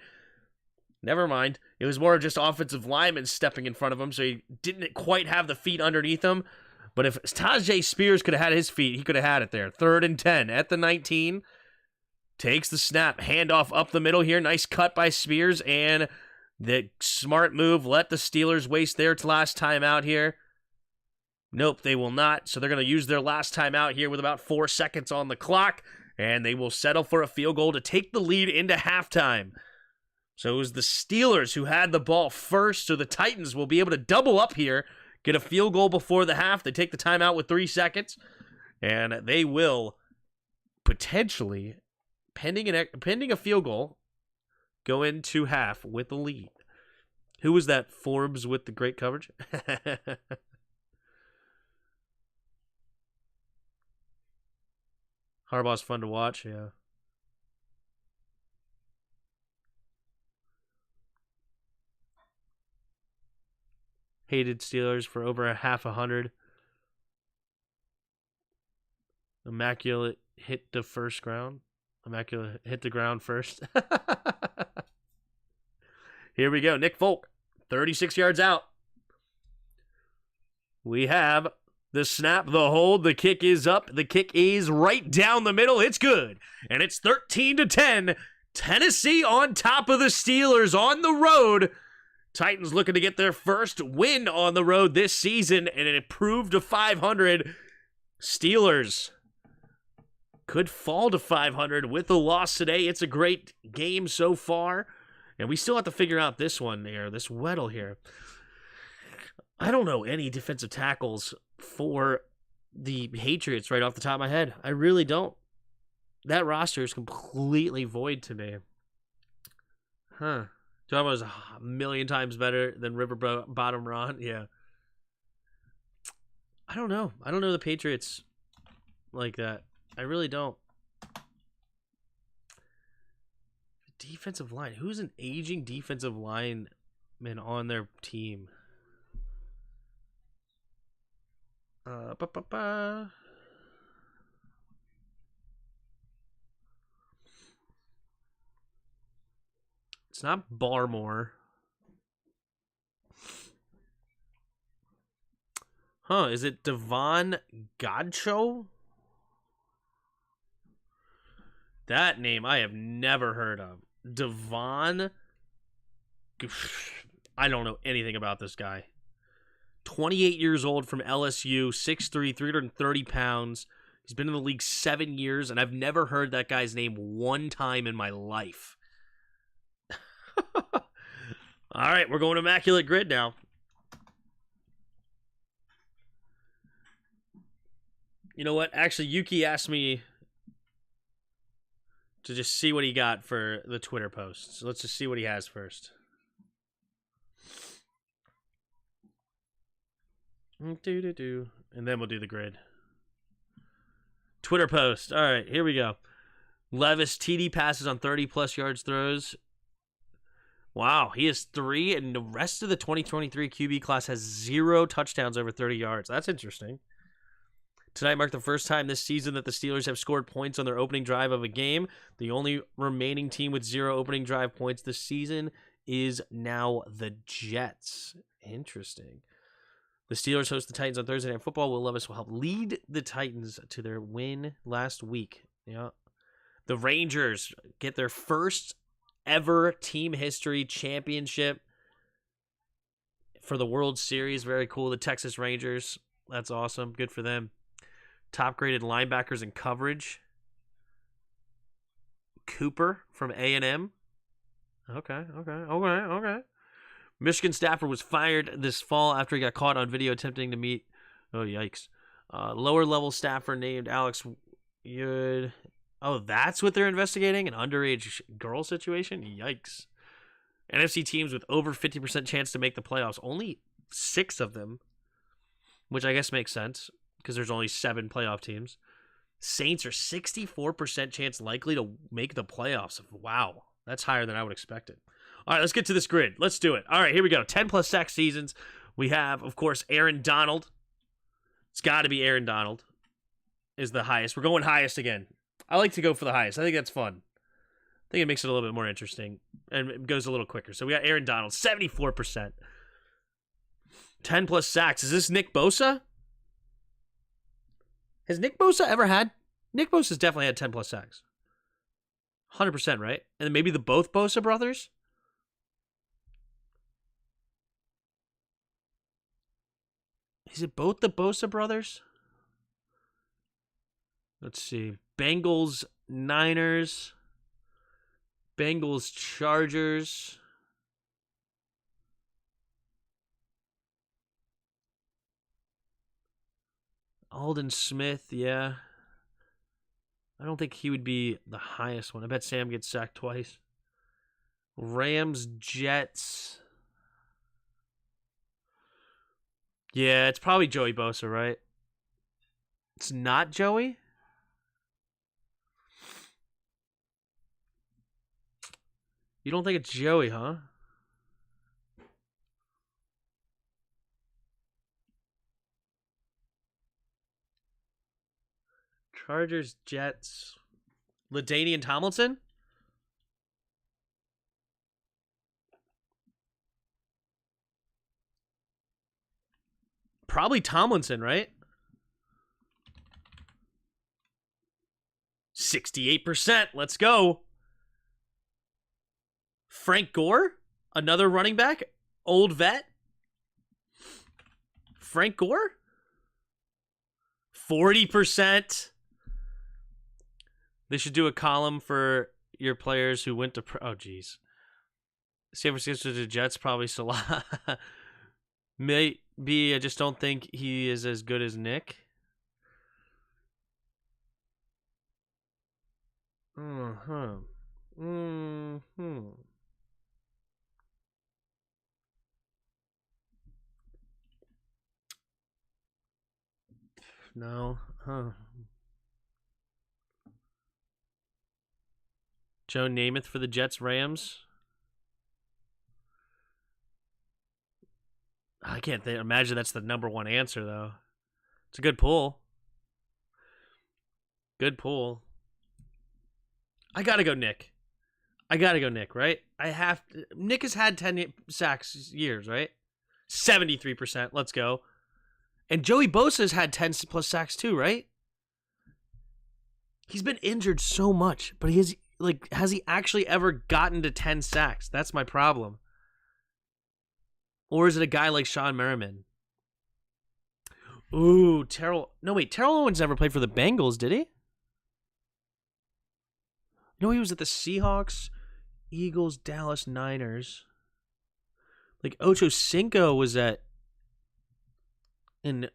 Never mind. It was more just offensive linemen stepping in front of him, so he didn't quite have the feet underneath him. But if Tajay Spears could have had his feet, he could have had it there. 3rd and 10 at the 19. Takes the snap. Handoff up the middle here. Nice cut by Spears, and the smart move. Let the Steelers waste their last timeout here. Nope, they will not. So they're going to use their last timeout here with about 4 seconds on the clock. And they will settle for a field goal to take the lead into halftime. So it was the Steelers who had the ball first, so the Titans will be able to double up here, get a field goal before the half. They take the timeout with 3 seconds, and they will potentially, pending a field goal, go into half with the lead. Who was that Forbes with the great coverage? Harbaugh's fun to watch, yeah. Hated Steelers for over a half 100. Immaculate hit the first ground. Immaculate hit the ground first. Here we go. Nick Folk, 36 yards out. We have the snap, the hold, the kick is up. The kick is right down the middle. It's good. And it's 13-10. Tennessee on top of the Steelers on the road. Titans looking to get their first win on the road this season and it improved to 500. Steelers could fall to 500 with the loss today. It's a great game so far. And we still have to figure out this one here, this Weddle here. I don't know any defensive tackles for the Patriots right off the top of my head. I really don't. That roster is completely void to me. Huh. John was a million times better than River Bottom Ron. Yeah. I don't know. I don't know the Patriots like that. I really don't. Defensive line. Who's an aging defensive lineman on their team? It's not Barmore. Huh, is it Devon Godcho? That name I have never heard of. Devon. I don't know anything about this guy. 28 years old from LSU, 6'3", 330 pounds. He's been in the league 7 years, and I've never heard that guy's name one time in my life. All right, we're going to Immaculate Grid now. You know what? Actually, Yuki asked me to just see what he got for the Twitter post. So let's just see what he has first. And then we'll do the grid. Twitter post. All right, here we go. Levis TD passes on 30-plus yards throws. Wow, he has 3, and the rest of the 2023 QB class has 0 touchdowns over 30 yards. That's interesting. Tonight marked the first time this season that the Steelers have scored points on their opening drive of a game. The only remaining team with 0 opening drive points this season is now the Jets. Interesting. The Steelers host the Titans on Thursday Night Football. Will Levis will help lead the Titans to their win last week. Yeah. The Rangers get their first ever team history championship for the World Series. Very cool. The Texas Rangers. That's awesome. Good for them. Top graded linebackers in coverage. Cooper from A&M. Okay. Michigan staffer was fired this fall after he got caught on video attempting to meet. Oh, yikes. Lower level staffer named Alex Yud. Oh, that's what they're investigating? An underage girl situation? Yikes. NFC teams with over 50% chance to make the playoffs. Only 6 of them, which I guess makes sense because there's only 7 playoff teams. Saints are 64% chance likely to make the playoffs. Wow, that's higher than I would expect it. All right, let's get to this grid. Let's do it. All right, here we go. 10-plus sack seasons. We have, of course, Aaron Donald. It's got to be Aaron Donald is the highest. We're going highest again. I like to go for the highest. I think that's fun. I think it makes it a little bit more interesting and it goes a little quicker. So we got Aaron Donald, 74%. 10-plus sacks. Is this Nick Bosa? Has Nick Bosa ever had? Nick Bosa's definitely had 10-plus sacks. 100%, right? And then maybe the both Bosa brothers? Is it both the Bosa brothers? Let's see. Bengals, Niners. Bengals, Chargers. Aldon Smith, yeah. I don't think he would be the highest one. I bet Sam gets sacked twice. Rams, Jets. Yeah, it's probably Joey Bosa, right? It's not Joey? You don't think it's Joey, huh? Chargers, Jets. LaDainian Tomlinson? Probably Tomlinson, right? 68%. Let's go. Frank Gore? Another running back? Old vet? Frank Gore? 40%. They should do a column for your players who went to... Oh, geez. San Francisco to the Jets, probably Salah. Maybe I just don't think he is as good as Nick. No. Joe Namath for the Jets, Rams. I can't imagine that's the number one answer, though. It's a good pull. Good pull. I gotta go Nick. Right? Nick has had 10 sacks years, right? 73%. Let's go. And Joey Bosa's had 10 plus sacks too, right? He's been injured so much, but has he actually ever gotten to 10 sacks? That's my problem. Or is it a guy like Sean Merriman? Ooh, Terrell Owens never played for the Bengals, did he? No, he was at the Seahawks, Eagles, Dallas, Niners. Like Ocho Cinco was in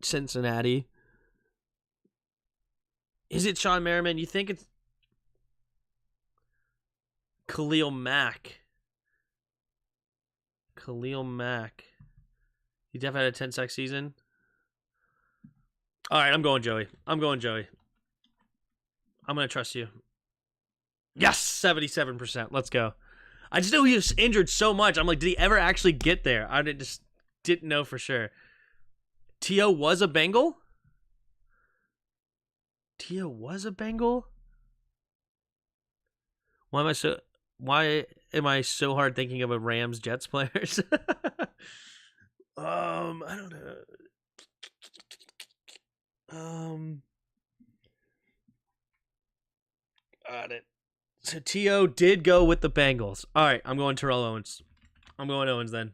Cincinnati. Is it Sean Merriman? You think it's Khalil Mack? Khalil Mack. He definitely had a 10-sack season. All right, I'm going Joey. I'm going to trust you. Yes, 77%. Let's go. I just know he was injured so much. I'm like, did he ever actually get there? I just didn't know for sure. T.O. was a Bengal? T.O. was a Bengal? Why am I so hard thinking of a Rams Jets players? I don't know. Got it. So T.O. did go with the Bengals. All right, I'm going Terrell Owens. I'm going Owens then.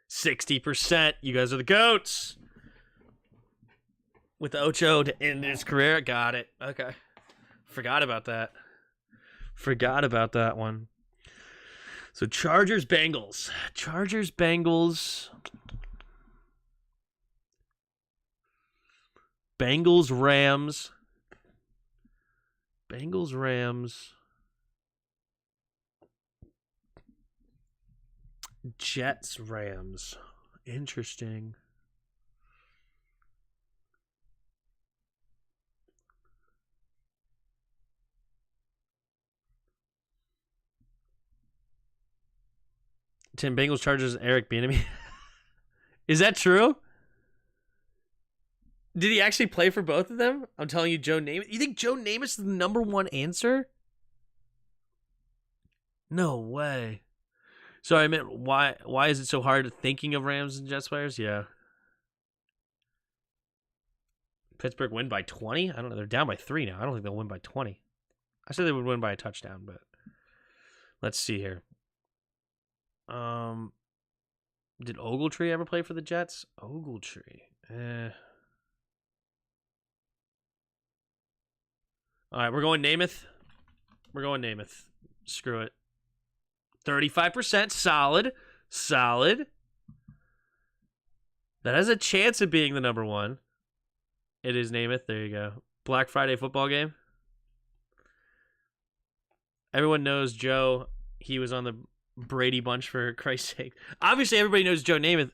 60%. You guys are the GOATs. With Ocho to end his career. Got it. Okay. Forgot about that one. So Chargers, Bengals. Bengals, Rams. Jets, Rams. Interesting. Tim, Bengals, Chargers, Eric Bieniemy. Is that true? Did he actually play for both of them? I'm telling you, Joe Namath. You think Joe Namath is the number one answer? No way. Sorry, I meant why is it so hard thinking of Rams and Jets players? Yeah. Pittsburgh win by 20? I don't know. They're down by 3 now. I don't think they'll win by 20. I said they would win by a touchdown, but let's see here. Did Ogletree ever play for the Jets? Ogletree. All right, we're going Namath. Screw it. 35%. Solid. That has a chance of being the number one. It is Namath. There you go. Black Friday football game. Everyone knows Joe. He was on the Brady bunch, for Christ's sake. Obviously, everybody knows Joe Namath.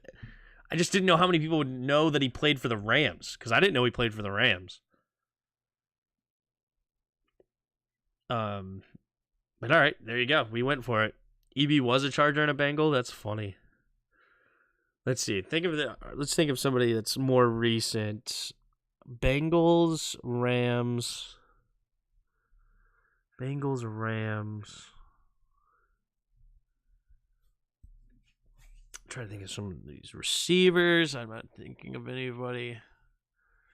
I just didn't know how many people would know that he played for the Rams, because I didn't know he played for the Rams. But all right, there you go. We went for it. EB was a Charger and a Bengal. That's funny. Let's see. Let's think of somebody that's more recent. Bengals, Rams. I'm trying to think of some of these receivers. I'm not thinking of anybody.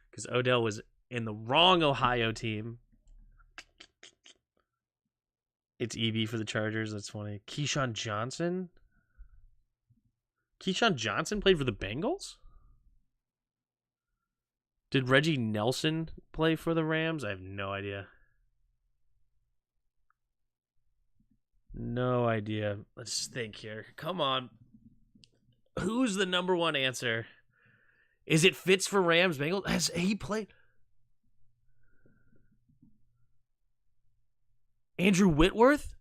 Because Odell was in the wrong Ohio team. It's EB for the Chargers. That's funny. Keyshawn Johnson played for the Bengals? Did Reggie Nelson play for the Rams? I have no idea. No idea. Let's think here. Come on. Who's the number one answer? Is it Fitz for Rams, Bengals? Has he played? Andrew Whitworth?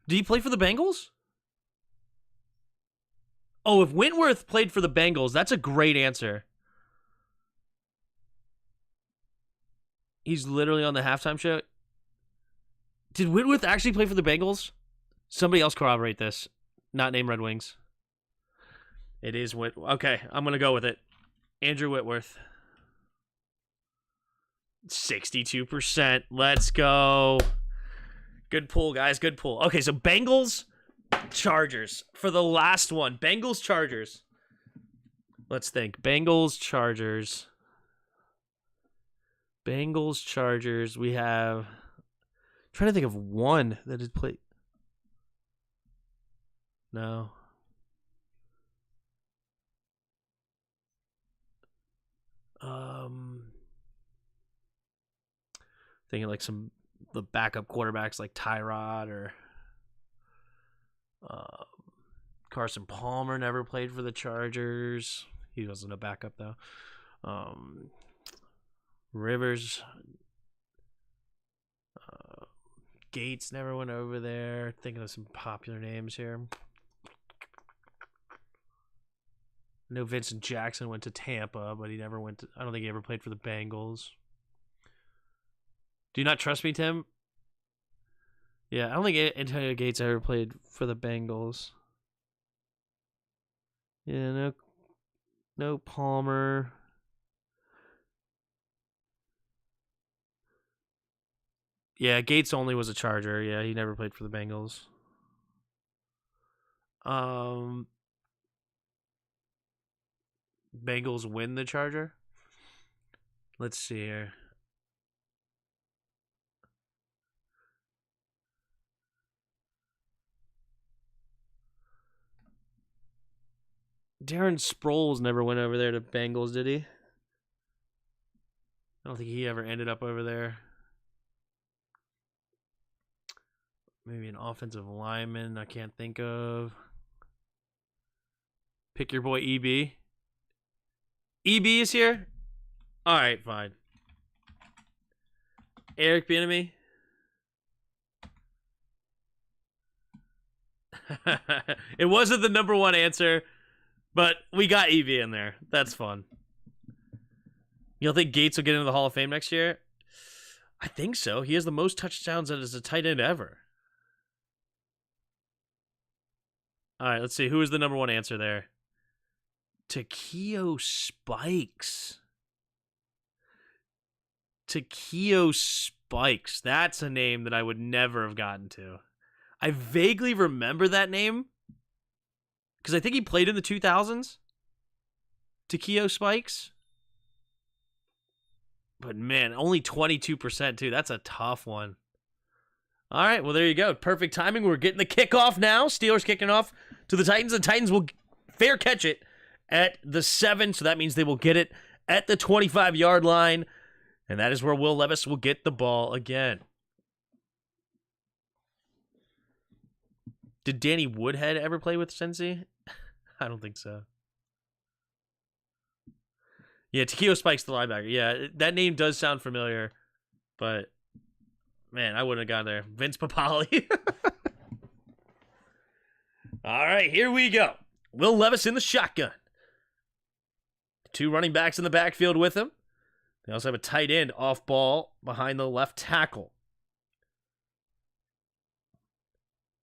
Did he play for the Bengals? Oh, if Whitworth played for the Bengals, that's a great answer. He's literally on the halftime show. Did Whitworth actually play for the Bengals? Somebody else corroborate this. Not named Red Wings. It is Whitworth. Okay, I'm going to go with it. Andrew Whitworth. 62%. Let's go. Good pull, guys. Good pull. Okay, so Bengals, Chargers. For the last one. Bengals, Chargers. Let's think. Bengals, Chargers. Bengals, Chargers. We have... I'm trying to think of one that had played. No. Thinking like the backup quarterbacks like Tyrod or Carson Palmer never played for the Chargers. He wasn't a backup though. Rivers, Gates never went over there. Thinking of some popular names here. I know Vincent Jackson went to Tampa, but he never went to... I don't think he ever played for the Bengals. Do you not trust me, Tim? Yeah, I don't think Antonio Gates ever played for the Bengals. Yeah, no Palmer. Yeah, Gates only was a Charger. Yeah, he never played for the Bengals. Bengals win the Charger? Let's see here. Darren Sproles never went over there to Bengals, did he? I don't think he ever ended up over there. Maybe an offensive lineman I can't think of. Pick your boy EB. EB is here? Alright, fine. Eric Bieniemy. It wasn't the number one answer, but we got EB in there. That's fun. You don't think Gates will get into the Hall of Fame next year? I think so. He has the most touchdowns as a tight end ever. All right, let's see. Who is the number one answer there? Takeo Spikes. Takeo Spikes. That's a name that I would never have gotten to. I vaguely remember that name because I think he played in the 2000s. Takeo Spikes. But man, only 22% too. That's a tough one. All right, well, there you go. Perfect timing. We're getting the kickoff now. Steelers kicking off to the Titans. The Titans will fair catch it at the 7, so that means they will get it at the 25-yard line, and that is where Will Levis will get the ball again. Did Danny Woodhead ever play with Cincy? I don't think so. Yeah, Takeo Spikes the linebacker. Yeah, that name does sound familiar, but... man, I wouldn't have gone there. Vince Papale. All right, here we go. Will Levis in the shotgun. 2 running backs in the backfield with him. They also have a tight end off ball behind the left tackle.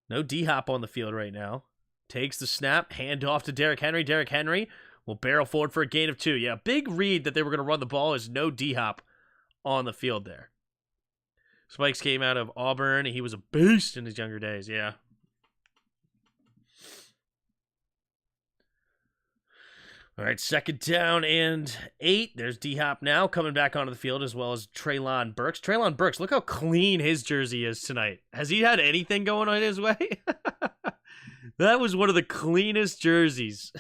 No D-Hop on the field right now. Takes the snap, hand off to Derrick Henry. Derrick Henry will barrel forward for a gain of 2. Yeah, big read that they were going to run the ball is no D-Hop on the field there. Spikes came out of Auburn. He was a beast in his younger days, yeah. All right, 2nd down and 8. There's D-Hop now coming back onto the field as well as Treylon Burks. Treylon Burks, look how clean his jersey is tonight. Has he had anything going on his way? That was one of the cleanest jerseys.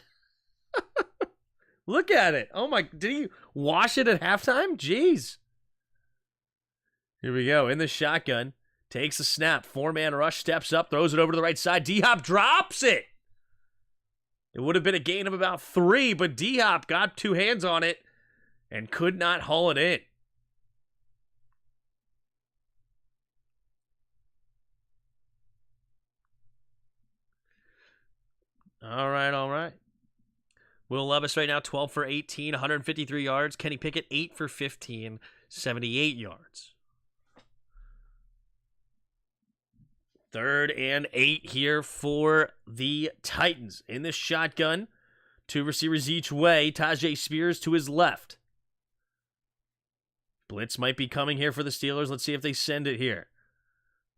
Look at it. Oh my, did he wash it at halftime? Jeez. Here we go. In the shotgun. Takes a snap. 4-man rush. Steps up. Throws it over to the right side. D-Hop drops it. It would have been a gain of about 3, but D-Hop got 2 hands on it and could not haul it in. All right, all right. Will Levis right now, 12 for 18, 153 yards. Kenny Pickett, 8 for 15, 78 yards. 3rd and 8 here for the Titans. In the shotgun, 2 receivers each way. Tajay Spears to his left. Blitz might be coming here for the Steelers. Let's see if they send it here.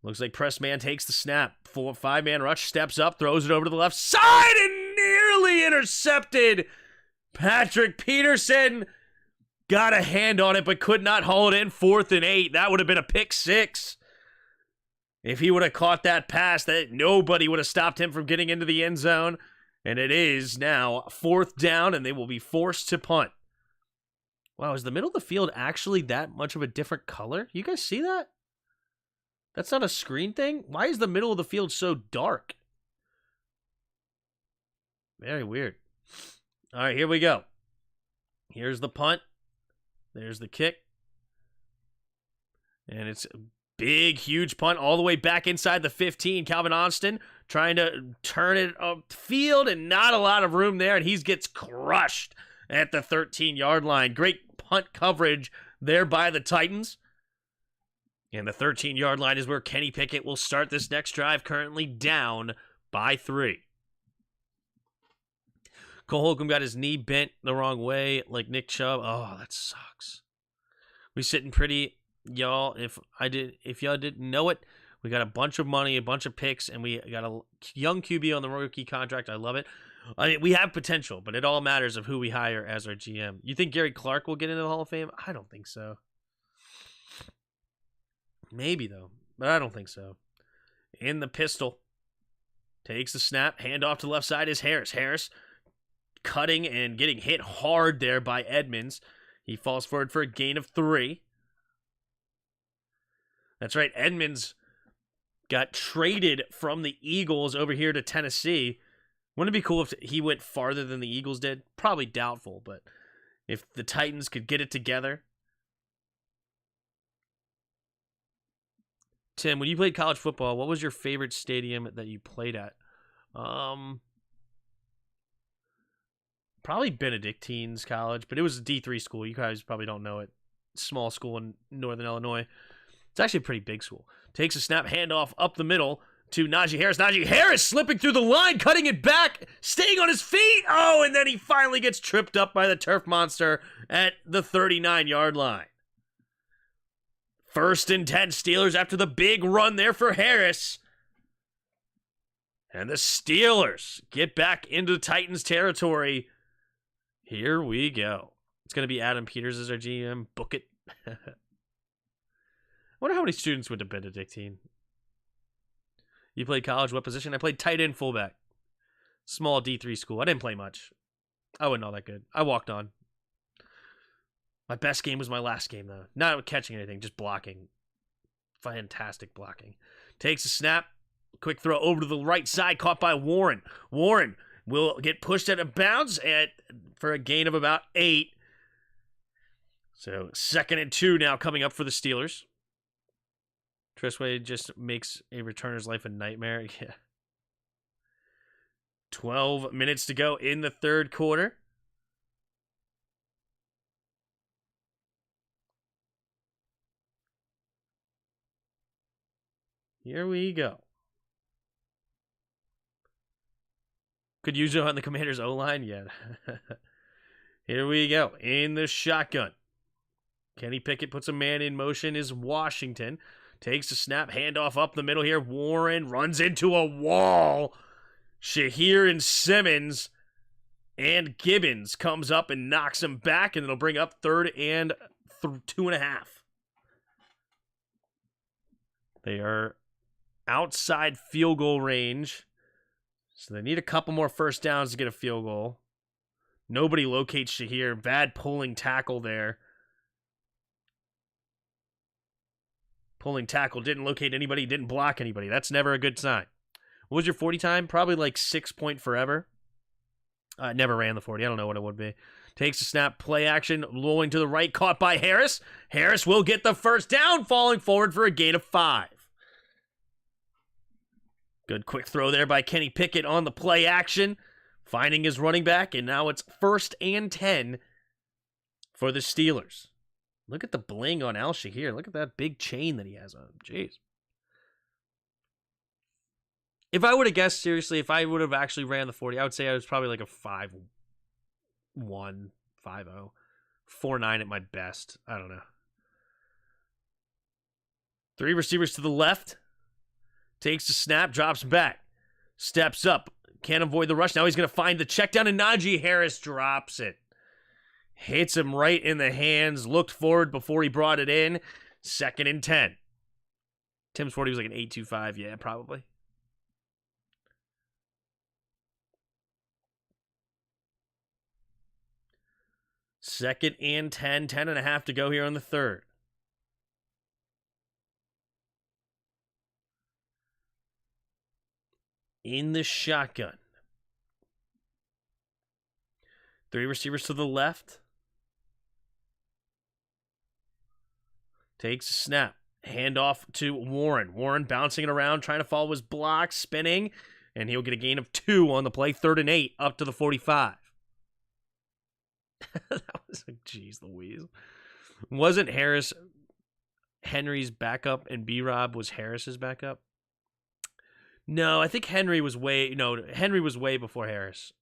Looks like press man takes the snap. 5-man rush, steps up, throws it over to the left side, and nearly intercepted Patrick Peterson got a hand on it, but could not haul it in. 4th and 8. That would have been a pick 6. If he would have caught that pass, that nobody would have stopped him from getting into the end zone. And it is now 4th down, and they will be forced to punt. Wow, is the middle of the field actually that much of a different color? You guys see that? That's not a screen thing? Why is the middle of the field so dark? Very weird. All right, here we go. Here's the punt. There's the kick. And it's a big, huge punt all the way back inside the 15. Calvin Austin trying to turn it upfield, and not a lot of room there, and he gets crushed at the 13-yard line. Great punt coverage there by the Titans. And the 13-yard line is where Kenny Pickett will start this next drive, currently down by 3. Cole Holcomb got his knee bent the wrong way, like Nick Chubb. Oh, that sucks. We sitting pretty, y'all. If y'all didn't know it, we got a bunch of money, a bunch of picks, and we got a young QB on the rookie contract. I love it. I mean, we have potential, but it all matters of who we hire as our GM. You think Gary Clark will get into the Hall of Fame? I don't think so. Maybe, though, but I don't think so. In the pistol. Takes the snap. Hand off to the left side is Harris. Harris cutting and getting hit hard there by Edmonds. He falls forward for a gain of 3. That's right. Edmonds got traded from the Eagles over here to Tennessee. Wouldn't it be cool if he went farther than the Eagles did? Probably doubtful, but if the Titans could get it together. Tim, when you played college football, what was your favorite stadium that you played at? Probably Benedictine's College, but it was a D3 school. You guys probably don't know it. Small school in Northern Illinois. It's actually a pretty big school. Takes a snap, handoff up the middle to Najee Harris. Najee Harris slipping through the line, cutting it back, staying on his feet. Oh, and then he finally gets tripped up by the turf monster at the 39-yard line. 1st and 10 Steelers after the big run there for Harris. And the Steelers get back into the Titans territory. Here we go. It's going to be Adam Peters as our GM. Book it. I wonder how many students went to Benedictine. You played college, what position? I played tight end fullback. Small D3 school. I didn't play much. I wasn't all that good. I walked on. My best game was my last game, though. Not catching anything, just blocking. Fantastic blocking. Takes a snap. Quick throw over to the right side, caught by Warren. Warren will get pushed out of bounds for a gain of about 8. So 2nd and 2 now coming up for the Steelers. Tressway just makes a returner's life a nightmare. Yeah. 12 minutes to go in the 3rd quarter. Here we go. Could use it on the Commander's O-line? Yeah. Here we go. In the shotgun. Kenny Pickett puts a man in motion is Washington. Takes a snap, handoff up the middle here. Warren runs into a wall. Shahir and Simmons and Gibbons comes up and knocks him back, and it'll bring up 3rd and 2.5. They are outside field goal range, so they need a couple more first downs to get a field goal. Nobody locates Shahir. Bad pulling tackle there. Pulling tackle, didn't locate anybody, didn't block anybody. That's never a good sign. What was your 40 time? Probably like 6 point forever. Never ran the 40. I don't know what it would be. Takes a snap, play action, rolling to the right, caught by Harris. Harris will get the first down, falling forward for a gain of 5. Good quick throw there by Kenny Pickett on the play action, finding his running back, and now it's 1st and 10 for the Steelers. Look at the bling on Al Shahir. Look at that big chain that he has on him. Jeez. If I would have guessed, seriously, if I would have actually ran the 40, I would say I was probably like a 5-1, 5-0, 4-9 at my best. I don't know. 3 receivers to the left. Takes the snap, drops back. Steps up. Can't avoid the rush. Now he's going to find the check down, and Najee Harris drops it. Hits him right in the hands. Looked forward before he brought it in. 2nd and 10. Tim's 40 was like an 8.25. Yeah, probably. Second and 10. 10.5 to go here on the 3rd. In the shotgun. 3 receivers to the left. Takes a snap. Handoff to Warren. Warren bouncing it around, trying to follow his block, spinning, and he'll get a gain of 2 on the play. 3rd and 8, up to the 45. That was like, geez Louise. Wasn't Harris Henry's backup and B-Rob was Harris's backup? No, I think Henry was way before Harris.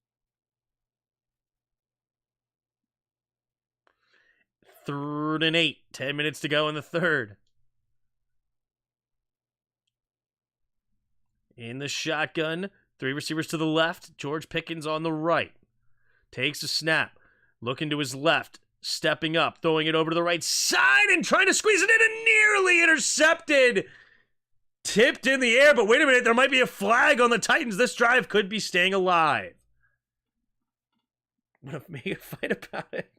3rd and 8. 10 minutes to go in the 3rd. In the shotgun. 3 receivers to the left. George Pickens on the right. Takes a snap. Looking to his left. Stepping up. Throwing it over to the right side and trying to squeeze it in and nearly intercepted. Tipped in the air, but wait a minute. There might be a flag on the Titans. This drive could be staying alive. I'm going to make a fight about it.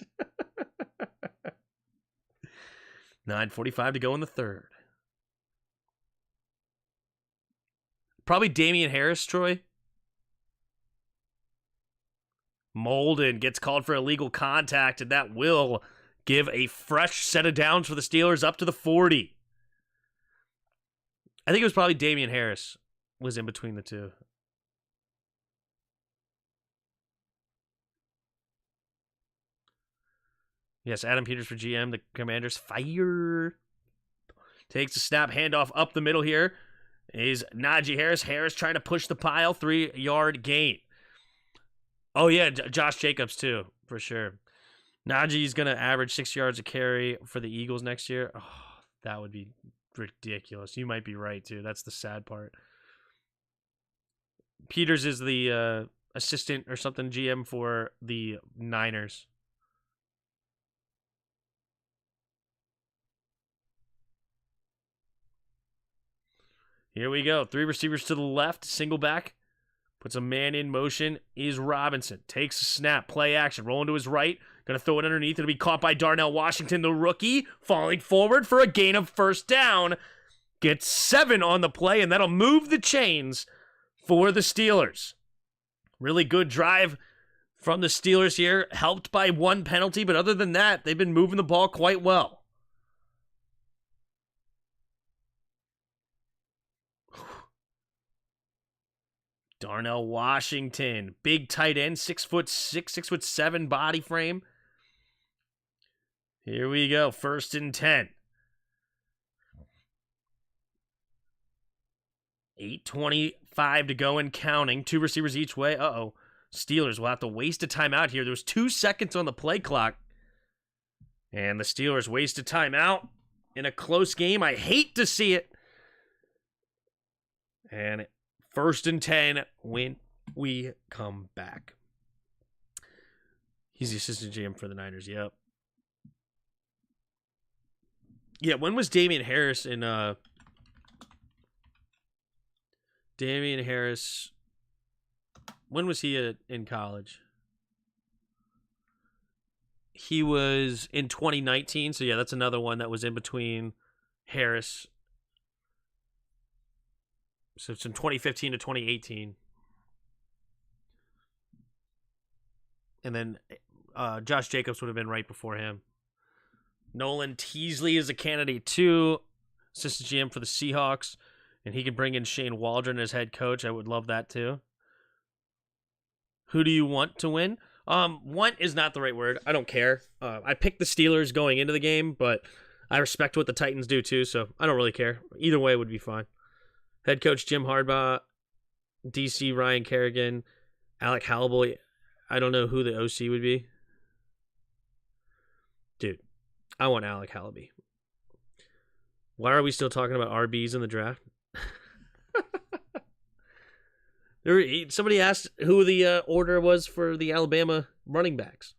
9:45 to go in the 3rd. Probably Damian Harris, Troy. Molden gets called for illegal contact, and that will give a fresh set of downs for the Steelers up to the 40. I think it was probably Damian Harris was in between the two. Yes, Adam Peters for GM. The Commanders fire. Takes a snap, handoff up the middle here. Is Najee Harris. Harris trying to push the pile. 3-yard gain. Oh, yeah, Josh Jacobs, too, for sure. Najee's going to average 6 yards a carry for the Eagles next year. Oh, that would be ridiculous. You might be right, too. That's the sad part. Peters is the assistant or something GM for the Niners. Here we go. 3 receivers to the left. Single back. Puts a man in motion. Is Robinson. Takes a snap. Play action. Rolling to his right. Going to throw it underneath. It'll be caught by Darnell Washington, the rookie. Falling forward for a gain of 1st down. Gets 7 on the play, and that'll move the chains for the Steelers. Really good drive from the Steelers here. Helped by 1 penalty, but other than that, they've been moving the ball quite well. Darnell Washington, big tight end, 6'6", 6'7" body frame. Here we go, 1st and 10. 8:25 to go and counting. 2 receivers each way. Uh-oh. Steelers will have to waste a timeout here. There was 2 seconds on the play clock. And the Steelers waste a timeout in a close game. I hate to see it. And 1st and 10 when we come back. He's the assistant GM for the Niners, yep. Yeah, when was Damian Harris in Damian Harris, when was he in college? He was in 2019, so yeah, that's another one that was in between Harris. So it's from 2015 to 2018. And then Josh Jacobs would have been right before him. Nolan Teasley is a candidate too. Assistant GM for the Seahawks. And he could bring in Shane Waldron as head coach. I would love that too. Who do you want to win? Want is not the right word. I don't care. I picked the Steelers going into the game, but I respect what the Titans do too, so I don't really care. Either way would be fine. Head coach Jim Harbaugh, DC Ryan Kerrigan, Alec Halaboy. I don't know who the OC would be. Dude, I want Alec Halaby. Why are we still talking about RBs in the draft? Somebody asked who the order was for the Alabama running backs.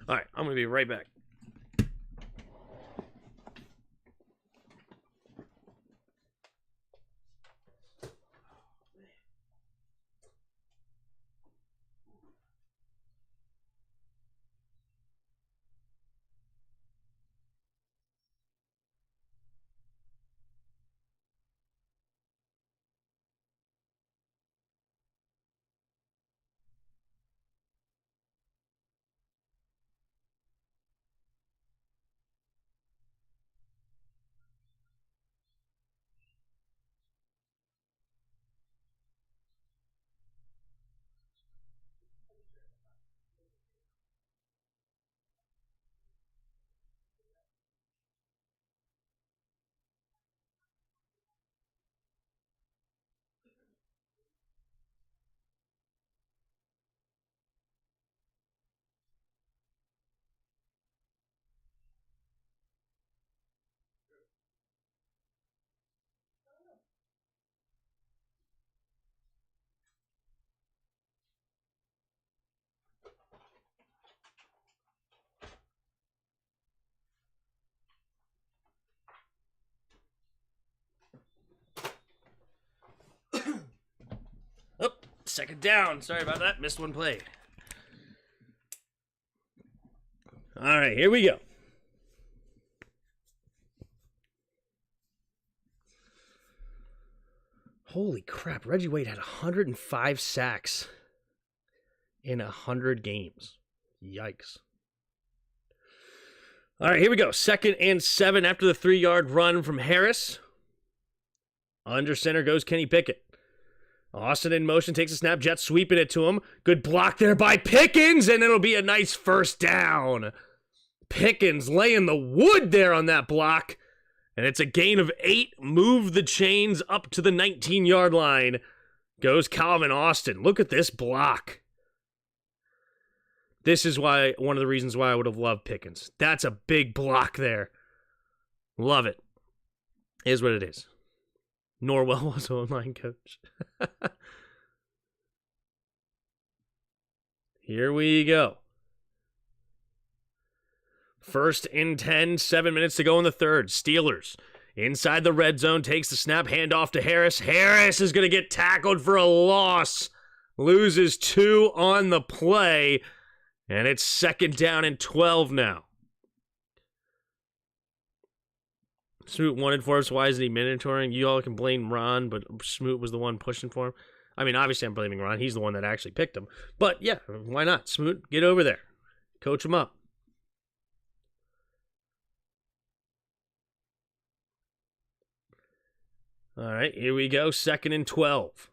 All right, I'm going to be right back. Oh, second down. Sorry about that. Missed one play. All right, here we go. Holy crap. Reggie Wade had 105 sacks in 100 games. Yikes. All right, here we go. 2nd and 7 after the 3-yard run from Harris. Under center goes Kenny Pickett. Austin in motion, takes a snap, Jets sweeping it to him. Good block there by Pickens, and it'll be a nice first down. Pickens laying the wood there on that block, and it's a gain of 8. Move the chains up to the 19-yard line. Goes Calvin Austin. Look at this block. This is one of the reasons why I would have loved Pickens. That's a big block there. Love it. Is what it is. Norwell was online coach. Here we go. 1st and 10, 7 minutes to go in the third. Steelers inside the red zone, takes the snap, handoff to Harris. Harris is going to get tackled for a loss. Loses 2 on the play, and it's 2nd down and 12 now. Smoot wanted for us. Why isn't he mentoring? You all can blame Ron, but Smoot was the one pushing for him. I mean, obviously I'm blaming Ron. He's the one that actually picked him. But yeah, why not? Smoot, get over there. Coach him up. All right, here we go. 2nd and 12.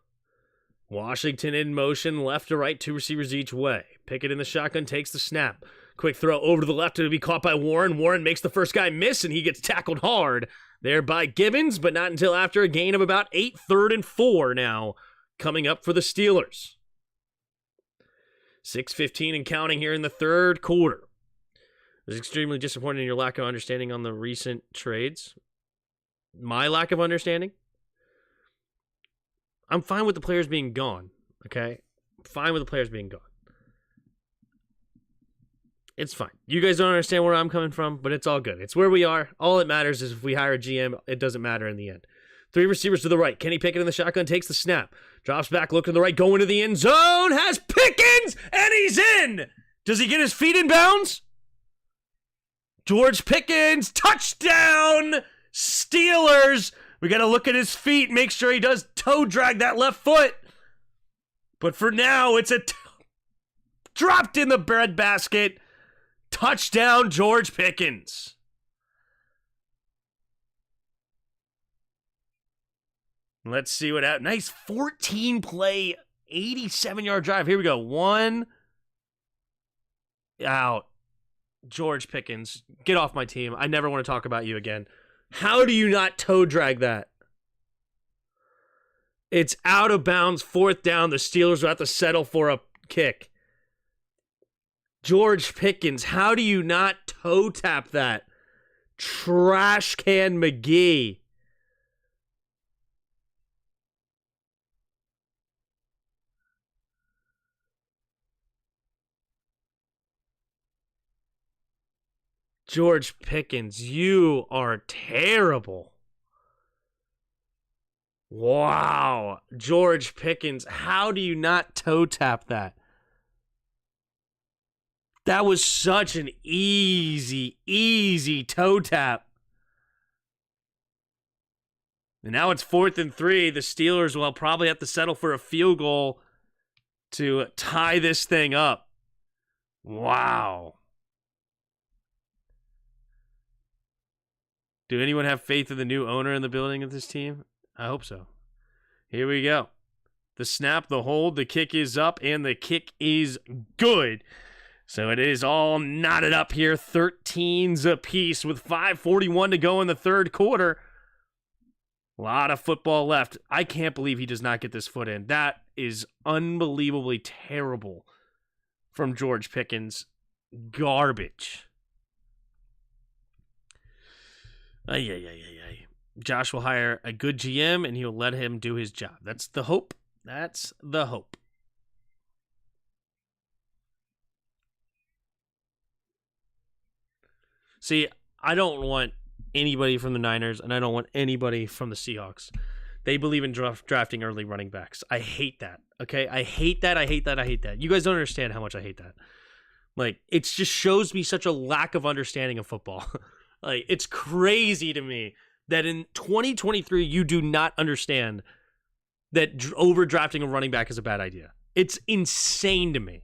Washington in motion, left to right, 2 receivers each way. Pickett in the shotgun, takes the snap. Quick throw over to the left to be caught by Warren. Warren makes the first guy miss, and he gets tackled hard there by Gibbons, but not until after a gain of about 8. 3rd and 4 now coming up for the Steelers. 6:15 and counting here in the third quarter. I was extremely disappointed in your lack of understanding on the recent trades. My lack of understanding? I'm fine with the players being gone, okay? Fine with the players being gone. It's fine. You guys don't understand where I'm coming from, but it's all good. It's where we are. All that matters is if we hire a GM, it doesn't matter in the end. 3 receivers to the right. Kenny Pickett in the shotgun, takes the snap. Drops back, looking to the right, going to the end zone. Has Pickens, and he's in! Does he get his feet in bounds? George Pickens, touchdown! Steelers! We got to look at his feet, make sure he does toe drag that left foot. But for now, it's dropped in the breadbasket. Touchdown, George Pickens. Let's see what happens. Nice 14-play, 87-yard drive. Here we go. 1 out. George Pickens, get off my team. I never want to talk about you again. How do you not toe drag that? It's out of bounds, 4th down. The Steelers will have to settle for a kick. George Pickens, how do you not toe tap that? Trash can McGee. George Pickens, you are terrible. Wow. George Pickens, how do you not toe tap that? That was such an easy toe tap. And now it's 4th and 3. The Steelers will probably have to settle for a field goal to tie this thing up. Wow. Do anyone have faith in the new owner in the building of this team? I hope so. Here we go. The snap, the hold, the kick is up, and the kick is good. So it is all knotted up here, 13s apiece with 5:41 to go in the third quarter. A lot of football left. I can't believe he does not get this foot in. That is unbelievably terrible from George Pickens. Garbage. Ay. Josh will hire a good GM, and he'll let him do his job. That's the hope. That's the hope. See, I don't want anybody from the Niners, and I don't want anybody from the Seahawks. They believe in drafting early running backs. I hate that, okay? I hate that. You guys don't understand how much I hate that. Like, it just shows me such a lack of understanding of football. Like, it's crazy to me that in 2023, you do not understand that overdrafting a running back is a bad idea. It's insane to me.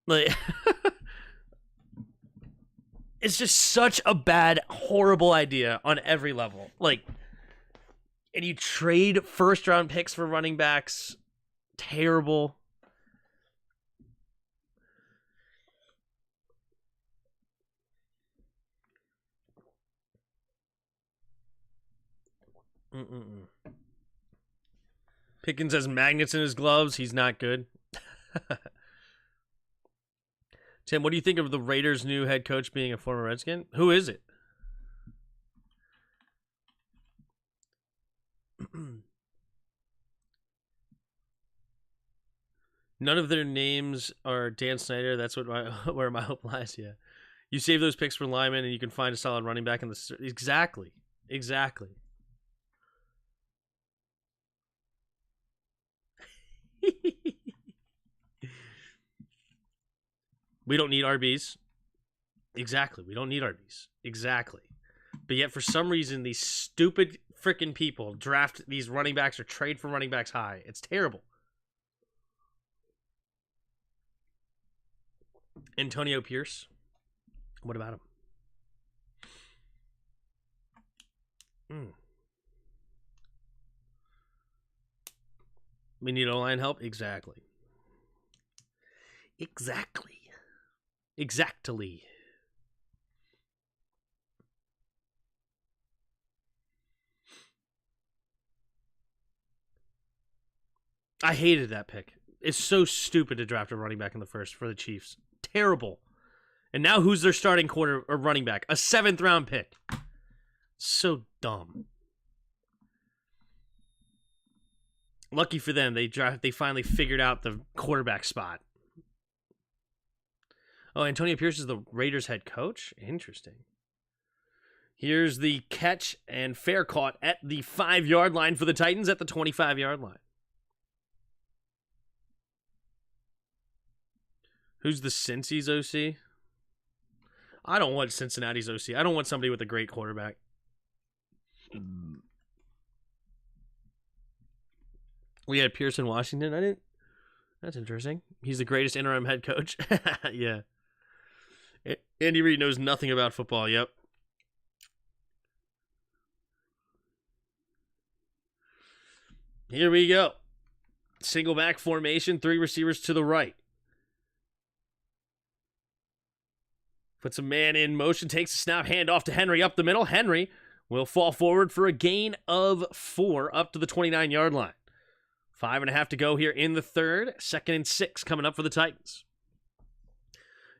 Like... It's just such a bad, horrible idea on every level. Like, and you trade first-round picks for running backs. Terrible. Pickens has magnets in his gloves. He's not good. Tim, what do you think of the Raiders' new head coach being a former Redskin? Who is it? None of their names are Dan Snyder. That's what where my hope lies. Yeah, you save those picks for linemen, and you can find a solid running back in the exactly. We don't need RBs. Exactly. We don't need RBs. Exactly. But yet, for some reason, these stupid freaking people draft these running backs or trade for running backs high. It's terrible. Antonio Pierce. What about him? We need O-line help? Exactly. I hated that pick. It's so stupid to draft a running back in the first for the Chiefs. Terrible. And now who's their starting quarter or running back? A 7th round pick. So dumb. Lucky for them, they finally figured out the quarterback spot. Oh, Antonio Pierce is the Raiders head coach? Interesting. Here's the catch and fair caught at the 5-yard line for the Titans at the 25-yard line. Who's the Cincy's OC? I don't want Cincinnati's OC. I don't want somebody with a great quarterback. We had Pierce in Washington. I didn't. That's interesting. He's the greatest interim head coach. Yeah. Andy Reid knows nothing about football. Yep. Here we go. Single back formation, 3 receivers to the right. Puts a man in motion, takes a snap, hand off to Henry up the middle. Henry will fall forward for a gain of 4 up to the 29-yard line. 5.5 to go here in the third. 2nd and 6 coming up for the Titans.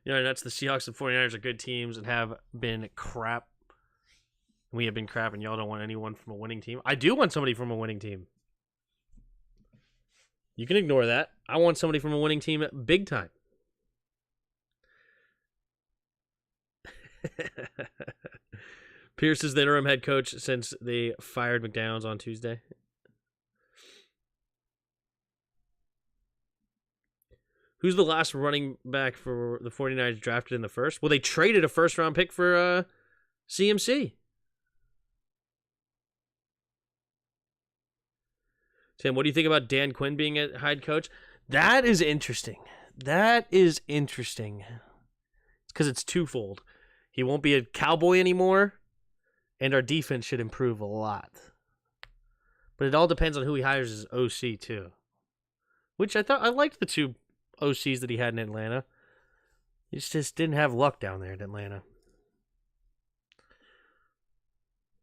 You know, that's the Seahawks and 49ers are good teams and have been crap. We have been crap, and y'all don't want anyone from a winning team. I do want somebody from a winning team. You can ignore that. I want somebody from a winning team big time. Pierce is the interim head coach since they fired McDowell's on Tuesday. Who's the last running back for the 49ers drafted in the first? Well, they traded a first-round pick for CMC. Tim, what do you think about Dan Quinn being a head coach? That is interesting. It's because it's twofold. He won't be a Cowboy anymore, and our defense should improve a lot. But it all depends on who he hires as OC, too. Which I liked the two OCs that he had in Atlanta. He just didn't have luck down there in Atlanta.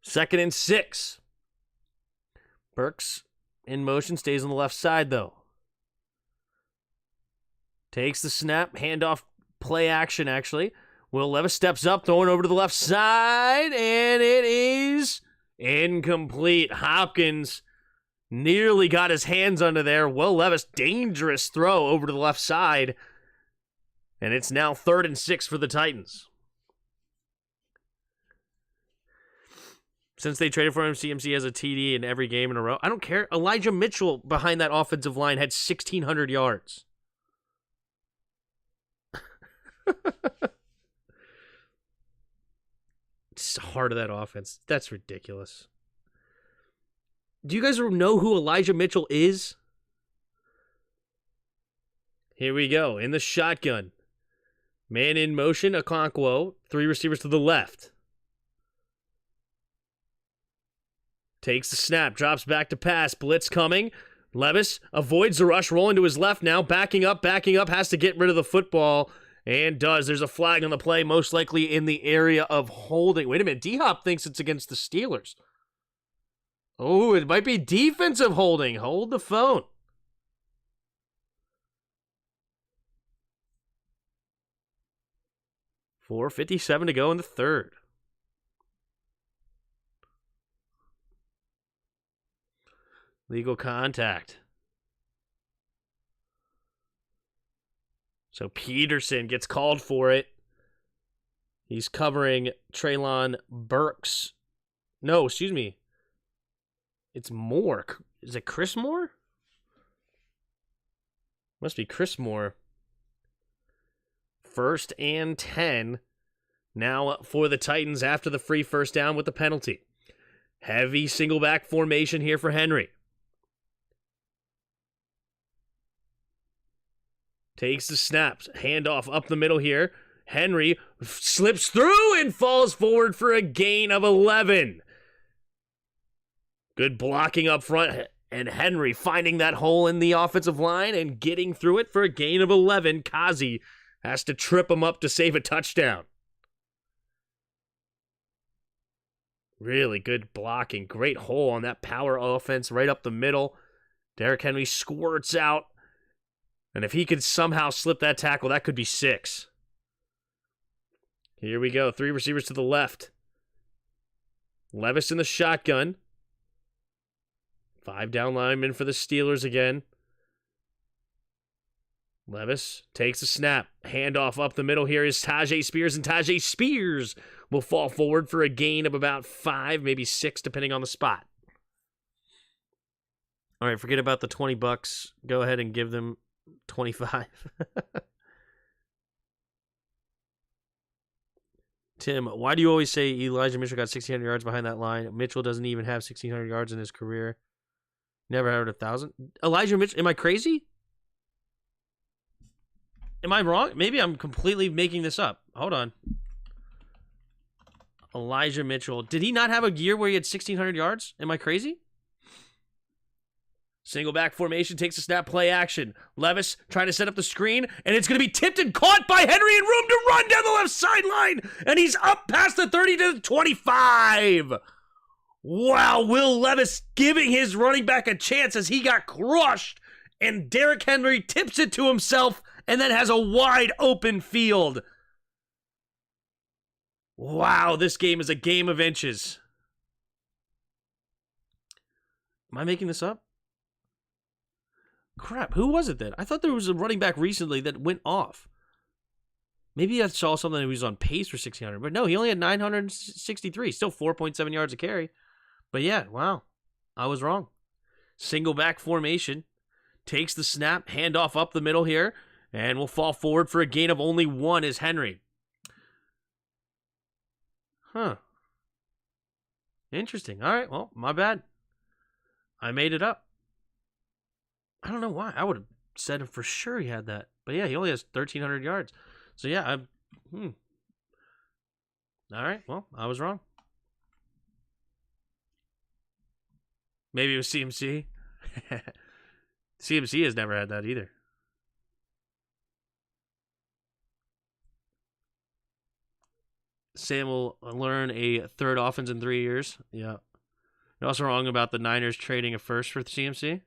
2nd and 6. Burks in motion, stays on the left side, though. Takes the snap, handoff, play action, actually. Will Levis steps up, throwing over to the left side, and it is incomplete. Hopkins nearly got his hands under there. Will Levis, dangerous throw over to the left side. And it's now 3rd and 6 for the Titans. Since they traded for him, CMC has a TD in every game in a row. I don't care. Elijah Mitchell behind that offensive line had 1,600 yards. It's the heart of that offense. That's ridiculous. Do you guys know who Elijah Mitchell is? Here we go. In the shotgun. Man in motion, Okonkwo. 3 receivers to the left. Takes the snap. Drops back to pass. Blitz coming. Levis avoids the rush. Rolling to his left now. Backing up. Has to get rid of the football. And does. There's a flag on the play. Most likely in the area of holding. Wait a minute. D-Hop thinks it's against the Steelers. Oh, it might be defensive holding. Hold the phone. .4:57 to go in the third. Legal contact. So Peterson gets called for it. He's covering Treylon Burks. No, excuse me. It's Moore. Is it Chris Moore? Must be Chris Moore. 1st and 10. Now for the Titans after the free first down with the penalty. Heavy single back formation here for Henry. Takes the snaps. Handoff up the middle here. Henry slips through and falls forward for a gain of 11. Good blocking up front. And Henry finding that hole in the offensive line and getting through it for a gain of 11. Kazi has to trip him up to save a touchdown. Really good blocking. Great hole on that power offense right up the middle. Derrick Henry squirts out. And if he could somehow slip that tackle, that could be 6. Here we go. 3 receivers to the left. Levis in the shotgun. 5 down linemen for the Steelers again. Levis takes a snap. Handoff up the middle here is Tajay Spears, and Tajay Spears will fall forward for a gain of about 5, maybe 6, depending on the spot. All right, forget about the $20. Go ahead and give them 25. Tim, why do you always say Elijah Mitchell got 1,600 yards behind that line? Mitchell doesn't even have 1,600 yards in his career. Never had 1,000. Elijah Mitchell, am I crazy? Am I wrong? Maybe I'm completely making this up. Hold on. Elijah Mitchell. Did he not have a year where he had 1,600 yards? Am I crazy? Single back formation, takes a snap, play action. Levis trying to set up the screen, and it's going to be tipped and caught by Henry and room to run down the left sideline. And he's up past the 30 to the 25. Wow, Will Levis giving his running back a chance as he got crushed. And Derrick Henry tips it to himself and then has a wide open field. Wow, this game is a game of inches. Am I making this up? Crap, who was it then? I thought there was a running back recently that went off. Maybe I saw something that he was on pace for 1,600, but no, he only had 963. Still 4.7 yards a carry. But yeah, wow, I was wrong. Single back formation. Takes the snap, handoff up the middle here, and will fall forward for a gain of only 1 is Henry. Huh. Interesting. All right, well, my bad. I made it up. I don't know why. I would have said for sure he had that. But yeah, he only has 1,300 yards. So yeah, All right, well, I was wrong. Maybe it was CMC. CMC has never had that either. Sam will learn a third offense in 3 years. Yeah. You're also wrong about the Niners trading a first for CMC.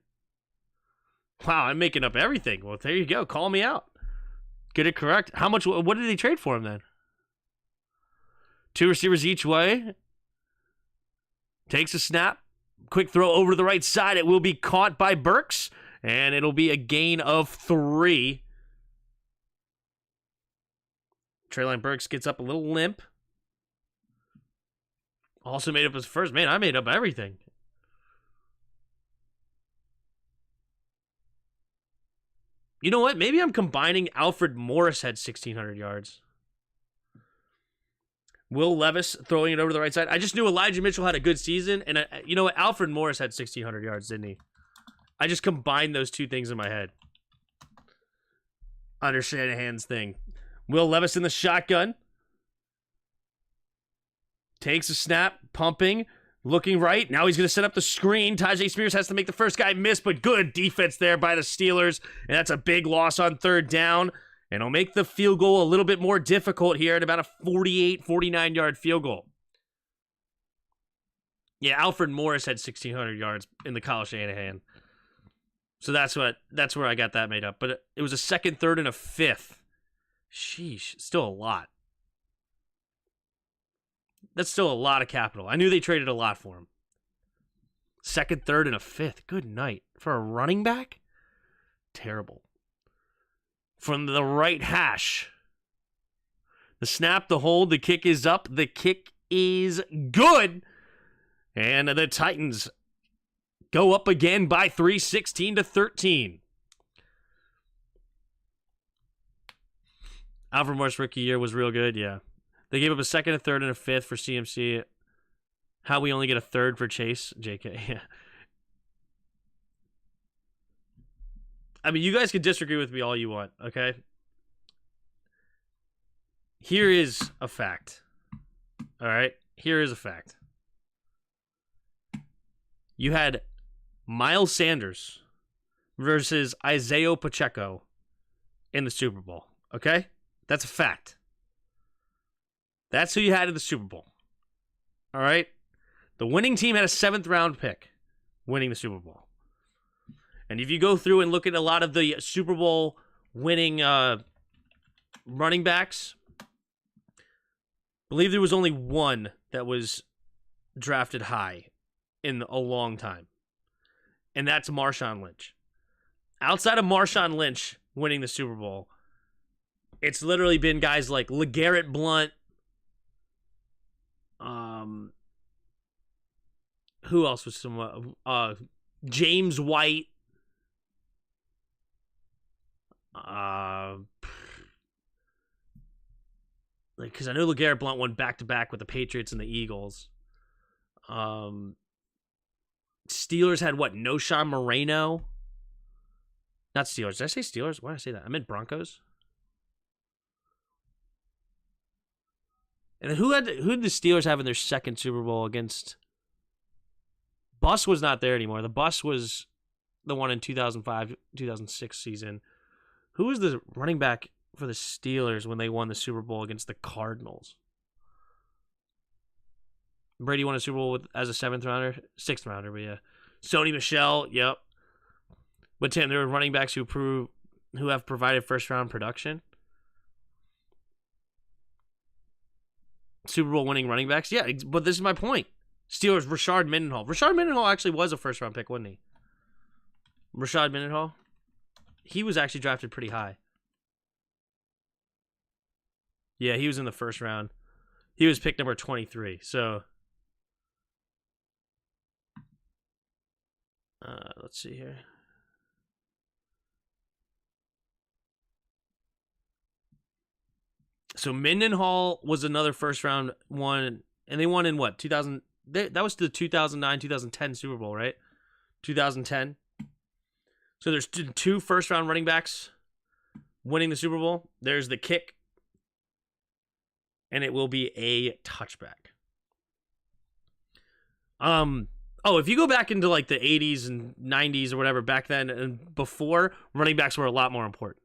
Wow, I'm making up everything. Well, there you go. Call me out. Get it correct. How much? What did they trade for him then? 2 receivers each way. Takes a snap. Quick throw over to the right side. It will be caught by Burks, and it'll be a gain of 3. Treylon Burks gets up a little limp. Also made up his first. Man, I made up everything. You know what? Maybe I'm combining. Alfred Morris had 1,600 yards. Will Levis throwing it over the right side. I just knew Elijah Mitchell had a good season. And you know what? Alfred Morris had 1,600 yards, didn't he? I just combined those two things in my head. Under Shanahan's thing. Will Levis in the shotgun. Takes a snap. Pumping. Looking right. Now he's going to set up the screen. Tajay Spears has to make the first guy miss, but good defense there by the Steelers. And that's a big loss on 3rd down. And it'll make the field goal a little bit more difficult here at about a 48, 49-yard field goal. Yeah, Alfred Morris had 1,600 yards in the Kyle Shanahan. So that's where I got that made up. But it was a 2nd, 3rd, and a 5th. Sheesh, still a lot. That's still a lot of capital. I knew they traded a lot for him. 2nd, 3rd, and a 5th. Good night. For a running back? Terrible. From the right hash. The snap, the hold, the kick is up. The kick is good. And the Titans go up again by 3, 16-13. Alfred Morris rookie year was real good, yeah. They gave up a 2nd, a 3rd, and a 5th for CMC. How we only get a 3rd for Chase? JK, yeah. I mean, you guys can disagree with me all you want, okay? Here is a fact. All right? Here is a fact. You had Miles Sanders versus Isaiah Pacheco in the Super Bowl, okay? That's a fact. That's who you had in the Super Bowl. All right? The winning team had a 7th round pick winning the Super Bowl. And if you go through and look at a lot of the Super Bowl winning running backs, I believe there was only one that was drafted high in a long time. And that's Marshawn Lynch. Outside of Marshawn Lynch winning the Super Bowl, it's literally been guys like LeGarrette Blount. Who else was some? James White. Because I know LeGarrette Blount won back-to-back with the Patriots and the Eagles. Steelers had what? Noshawn Moreno? Not Steelers. Did I say Steelers? Why did I say that? I meant Broncos. And then who did the Steelers have in their 2nd Super Bowl against? Bus was not there anymore. The Bus was the one in 2005, 2006 season. Who was the running back for the Steelers when they won the Super Bowl against the Cardinals? Brady won a Super Bowl as a 7th rounder, 6th rounder, but yeah. Sony Michel, yep. But Tim, there were running backs who have provided 1st round production. Super Bowl winning running backs, yeah. But this is my point. Steelers, Rashard Mendenhall. Rashard Mendenhall actually was a 1st round pick, wasn't he? Rashard Mendenhall. He was actually drafted pretty high. Yeah, he was in the first round. He was pick number 23. So, let's see here. So Mendenhall was another first round one, and they won in what, 2000? That was the 2009, 2010 Super Bowl, right? 2010. So there's two first round running backs winning the Super Bowl. There's the kick, and it will be a touchback. Oh, if you go back into like the 80s and 90s or whatever, back then and before, running backs were a lot more important.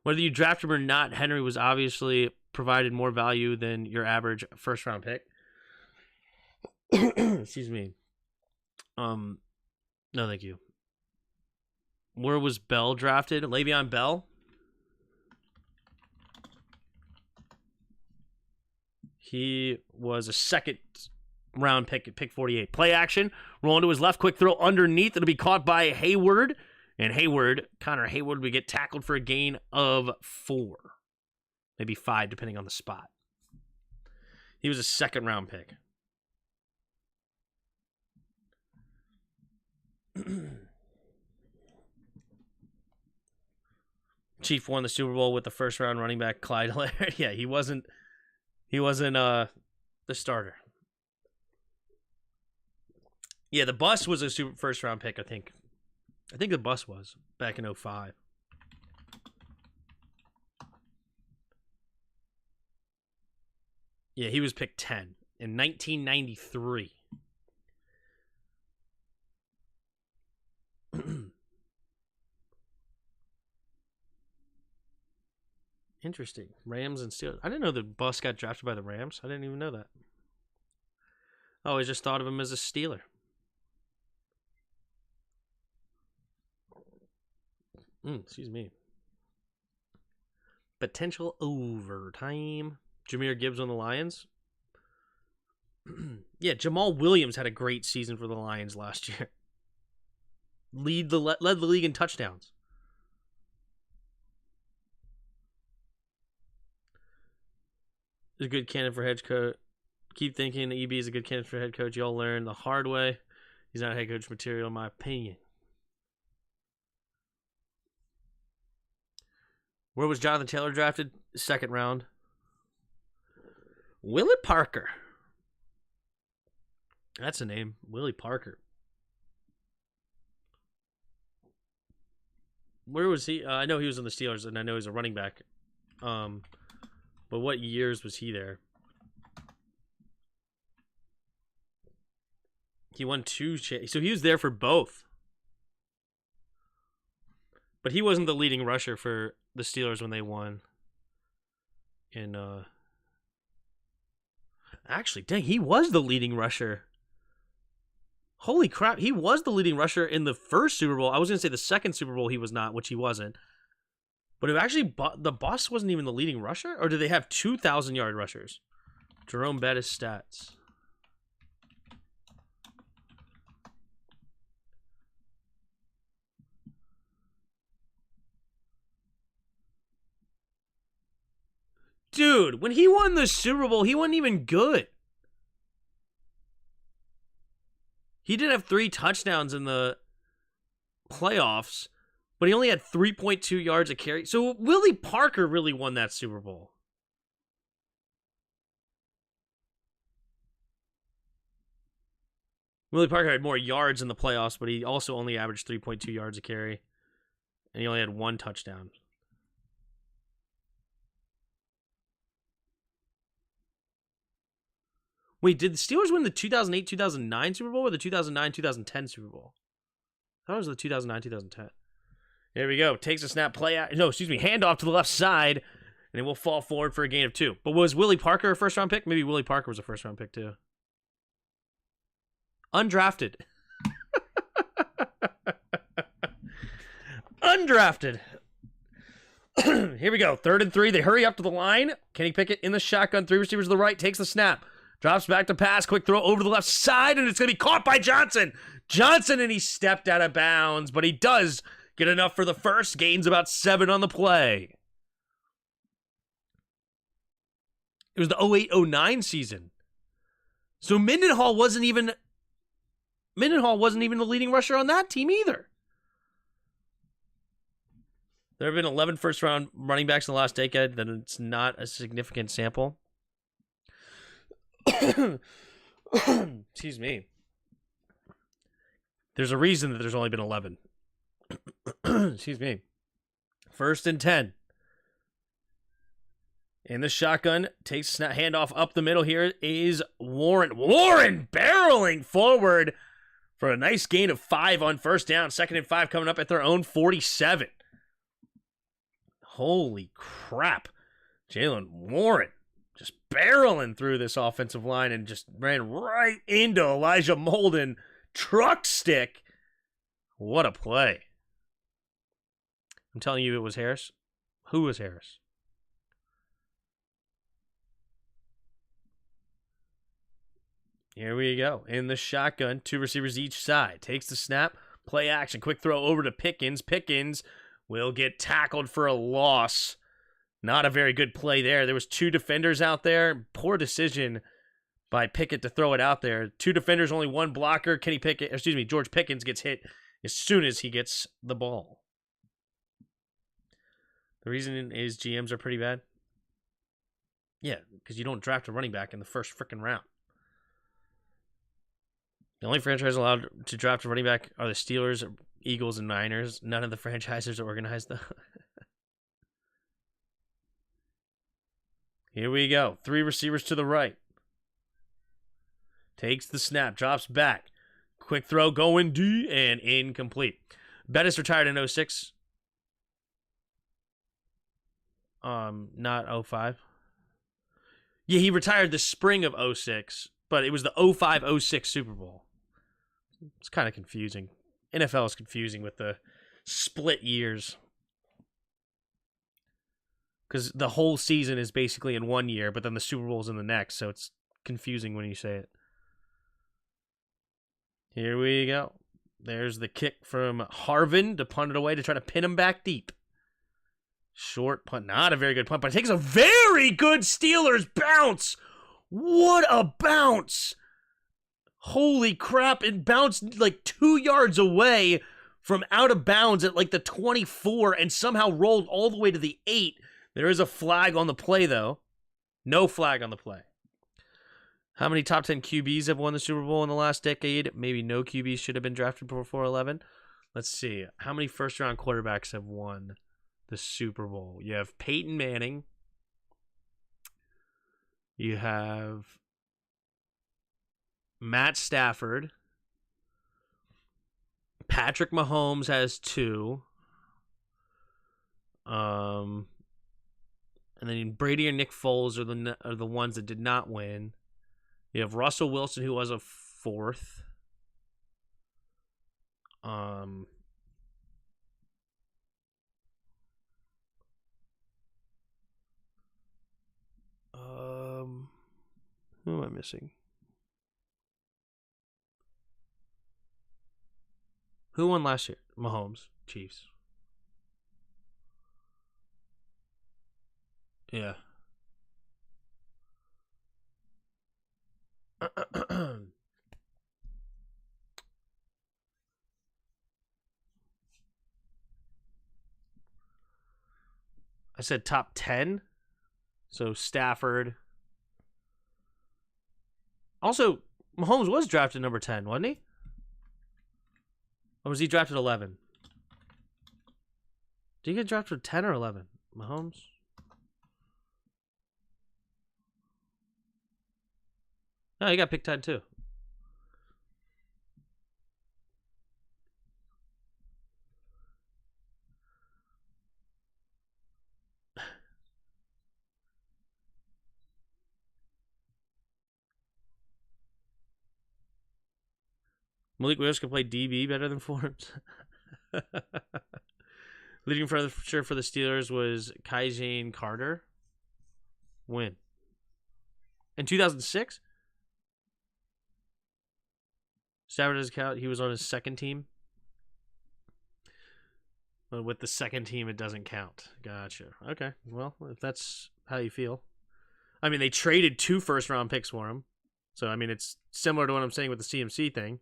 Whether you draft him or not, Henry was obviously provided more value than your average first round pick. Excuse me. No, thank you. Where was Bell drafted? Le'Veon Bell? He was a second round pick at pick 48. Play action. Rolling to his left. Quick throw underneath. It'll be caught by Hayward. And Connor Hayward, would get tackled for a gain of 4. Maybe 5, depending on the spot. He was a second round pick. Chief won the Super Bowl with the first round running back Clyde Laird. Yeah, he wasn't the starter. Yeah, the bus was a first round pick, I think. I think the bus was back in 2005. Yeah, he was picked 10 in 1993. Interesting. Rams and Steelers. I didn't know the bus got drafted by the Rams. I didn't even know that. Oh, I just thought of him as a Steeler. Excuse me. Potential overtime. Jahmyr Gibbs on the Lions. Yeah, Jamal Williams had a great season for the Lions last year. Led the league in touchdowns. A good candidate for head coach. Keep thinking the EB is a good candidate for head coach. Y'all learn the hard way. He's not head coach material, in my opinion. Where was Jonathan Taylor drafted? Second round. Willie Parker. That's a name. Willie Parker. Where was he? I know he was in the Steelers, and I know he's a running back. But what years was he there? He won 2. So he was there for both. But he wasn't the leading rusher for the Steelers when they won. And actually, dang, he was the leading rusher. Holy crap, he was the leading rusher in the first Super Bowl. I was going to say the second Super Bowl he was not, which he wasn't. But it actually, the boss wasn't even the leading rusher? Or did they have 2,000-yard rushers? Jerome Bettis stats. Dude, when he won the Super Bowl, he wasn't even good. He did have 3 touchdowns in the playoffs, but he only had 3.2 yards a carry. So Willie Parker really won that Super Bowl. Willie Parker had more yards in the playoffs, but he also only averaged 3.2 yards a carry. And he only had 1 touchdown. Wait, did the Steelers win the 2008-2009 Super Bowl or the 2009-2010 Super Bowl? That was the 2009-2010. There we go. Takes a snap, handoff to the left side, and it will fall forward for a gain of 2. But was Willie Parker a first-round pick? Maybe Willie Parker was a first-round pick, too. Undrafted. Undrafted. Here we go. 3rd and 3. They hurry up to the line. Kenny Pickett in the shotgun. 3 receivers to the right. Takes the snap. Drops back to pass. Quick throw over the left side, and it's going to be caught by Johnson. And he stepped out of bounds, but he does get enough for the first. Gains about 7 on the play. It was the 08-09 season. So Mendenhall wasn't even the leading rusher on that team either. There have been 11 first-round running backs in the last decade. Then it's not a significant sample. Excuse me. There's a reason that there's only been 11. Excuse me. 1st and 10. In the shotgun, takes snap handoff up the middle. Here is Warren. Warren barreling forward for a nice gain of 5 on first down. 2nd and 5 coming up at their own 47. Holy crap. Jalen Warren just barreling through this offensive line and just ran right into Elijah Molden. Truck stick. What a play. I'm telling you it was Harris. Who was Harris? Here we go. In the shotgun, 2 receivers each side. Takes the snap. Play action. Quick throw over to Pickens. Pickens will get tackled for a loss. Not a very good play there. There was 2 defenders out there. Poor decision by Pickett to throw it out there. 2 defenders, only 1 blocker. George Pickens gets hit as soon as he gets the ball. The reason is GMs are pretty bad. Yeah, because you don't draft a running back in the first freaking round. The only franchise allowed to draft a running back are the Steelers, Eagles, and Niners. None of the franchises are organized, though. Here we go. 3 receivers to the right. Takes the snap. Drops back. Quick throw going D and incomplete. Bettis retired in 06. Not 05. Yeah, he retired the spring of 06, but it was the 05-06 Super Bowl. It's kind of confusing. NFL is confusing with the split years. Because the whole season is basically in one year, but then the Super Bowl is in the next, so it's confusing when you say it. Here we go. There's the kick from Harvin to punt it away to try to pin him back deep. Short punt. Not a very good punt, but it takes a very good Steelers bounce. What a bounce. Holy crap. It bounced like 2 yards away from out of bounds at like the 24 and somehow rolled all the way to the 8. There is a flag on the play, though. No flag on the play. How many top 10 QBs have won the Super Bowl in the last decade? Maybe no QBs should have been drafted before 11. Let's see. How many first-round quarterbacks have won the Super Bowl? You have Peyton Manning. You have Matt Stafford. Patrick Mahomes has 2. And then Brady or Nick Foles are the ones that did not win. You have Russell Wilson, who was a 4th. Who am I missing? Who won last year? Mahomes, Chiefs. Yeah. I said top 10. So Stafford. Also, Mahomes was drafted number 10, wasn't he? Or was he drafted 11? Did he get drafted 10 or 11? Mahomes? No, he got picked 10 too. Malik Willis can play DB better than Forbes. Leading for the Steelers was Kajane Carter. When? In 2006? Stafford doesn't count. He was on his second team. But with the second team, it doesn't count. Gotcha. Okay. Well, if that's how you feel. I mean, they traded 2 first-round picks for him. So, I mean, it's similar to what I'm saying with the CMC thing.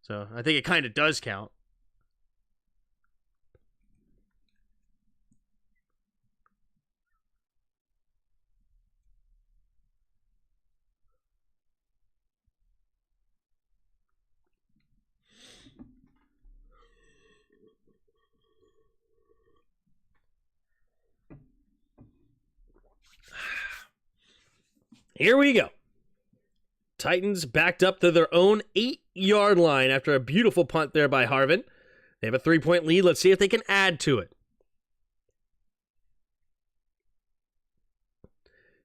So, I think it kind of does count. Here we go. Titans backed up to their own 8-yard line after a beautiful punt there by Harvin. They have a 3-point lead. Let's see if they can add to it.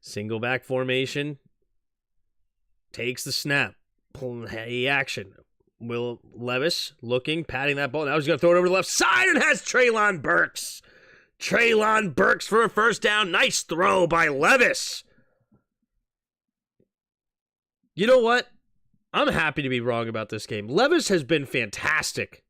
Single back formation. Takes the snap. Play action. Will Levis looking, patting that ball. Now he's going to throw it over the left side and has Treylon Burks. Treylon Burks for a first down. Nice throw by Levis. You know what? I'm happy to be wrong about this game. Levis has been fantastic.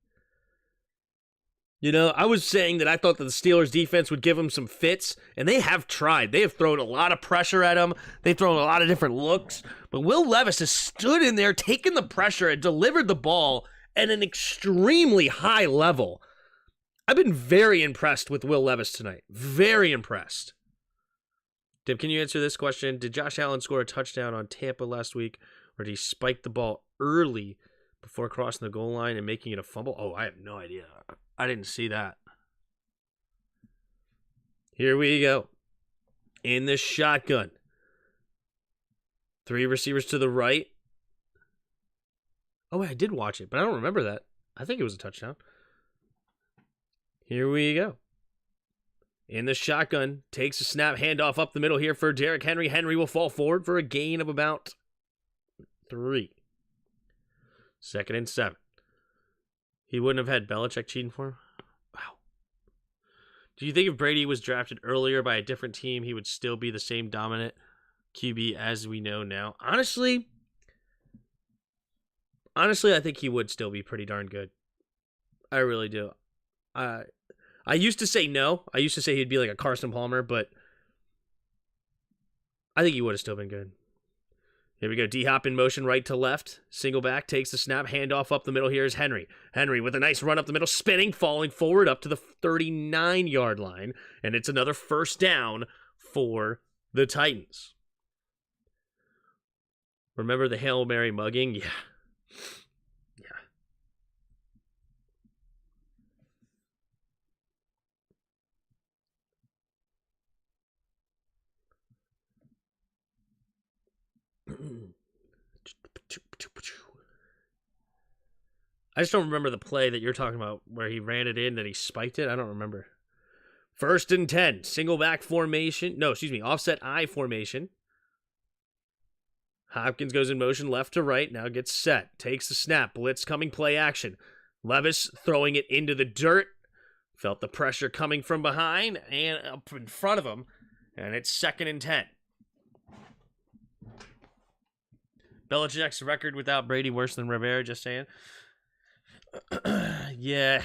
You know, I was saying that I thought that the Steelers defense would give him some fits, and they have tried. They have thrown a lot of pressure at him. They've thrown a lot of different looks. But Will Levis has stood in there, taken the pressure, and delivered the ball at an extremely high level. I've been very impressed with Will Levis tonight. Very impressed. Tim, can you answer this question? Did Josh Allen score a touchdown on Tampa last week, or did he spike the ball early before crossing the goal line and making it a fumble? Oh, I have no idea. I didn't see that. Here we go. In the shotgun. 3 receivers to the right. Oh, wait, I did watch it, but I don't remember that. I think it was a touchdown. Here we go. In the shotgun, takes a snap, handoff up the middle here for Derrick Henry. Henry will fall forward for a gain of about 3. 2nd and 7. He wouldn't have had Belichick cheating for him? Wow. Do you think if Brady was drafted earlier by a different team, he would still be the same dominant QB as we know now? Honestly, I think he would still be pretty darn good. I really do. I used to say no. I used to say he'd be like a Carson Palmer, but I think he would have still been good. Here we go. D-hop in motion right to left. Single back, takes the snap, handoff up the middle. Here's Henry. Henry with a nice run up the middle, spinning, falling forward up to the 39-yard line, and it's another first down for the Titans. Remember the Hail Mary mugging? Yeah. I just don't remember the play that you're talking about where he ran it in, that he spiked it. I don't remember. 1st and 10. Single back formation. No, excuse me. Offset I formation. Hopkins goes in motion left to right. Now gets set. Takes the snap. Blitz coming, play action. Levis throwing it into the dirt. Felt the pressure coming from behind and up in front of him. And it's 2nd and 10. Belichick's record without Brady worse than Rivera, just saying. Yeah,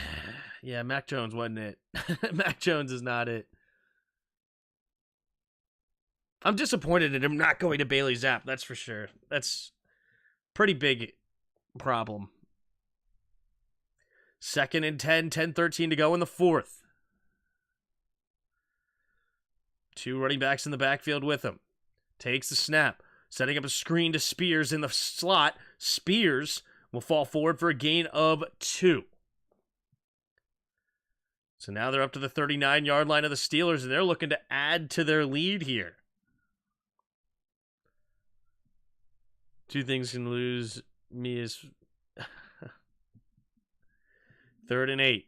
Mac Jones wasn't it. Mac Jones is not it. I'm disappointed in him not going to Bailey Zapp, that's for sure. That's pretty big problem. 2nd and 10, 10-13 to go in the 4th. 2 running backs in the backfield with him. Takes the snap. Setting up a screen to Spears in the slot. Spears will fall forward for a gain of 2. So now they're up to the 39-yard line of the Steelers, and they're looking to add to their lead here. 2 things can lose me is 3rd and 8.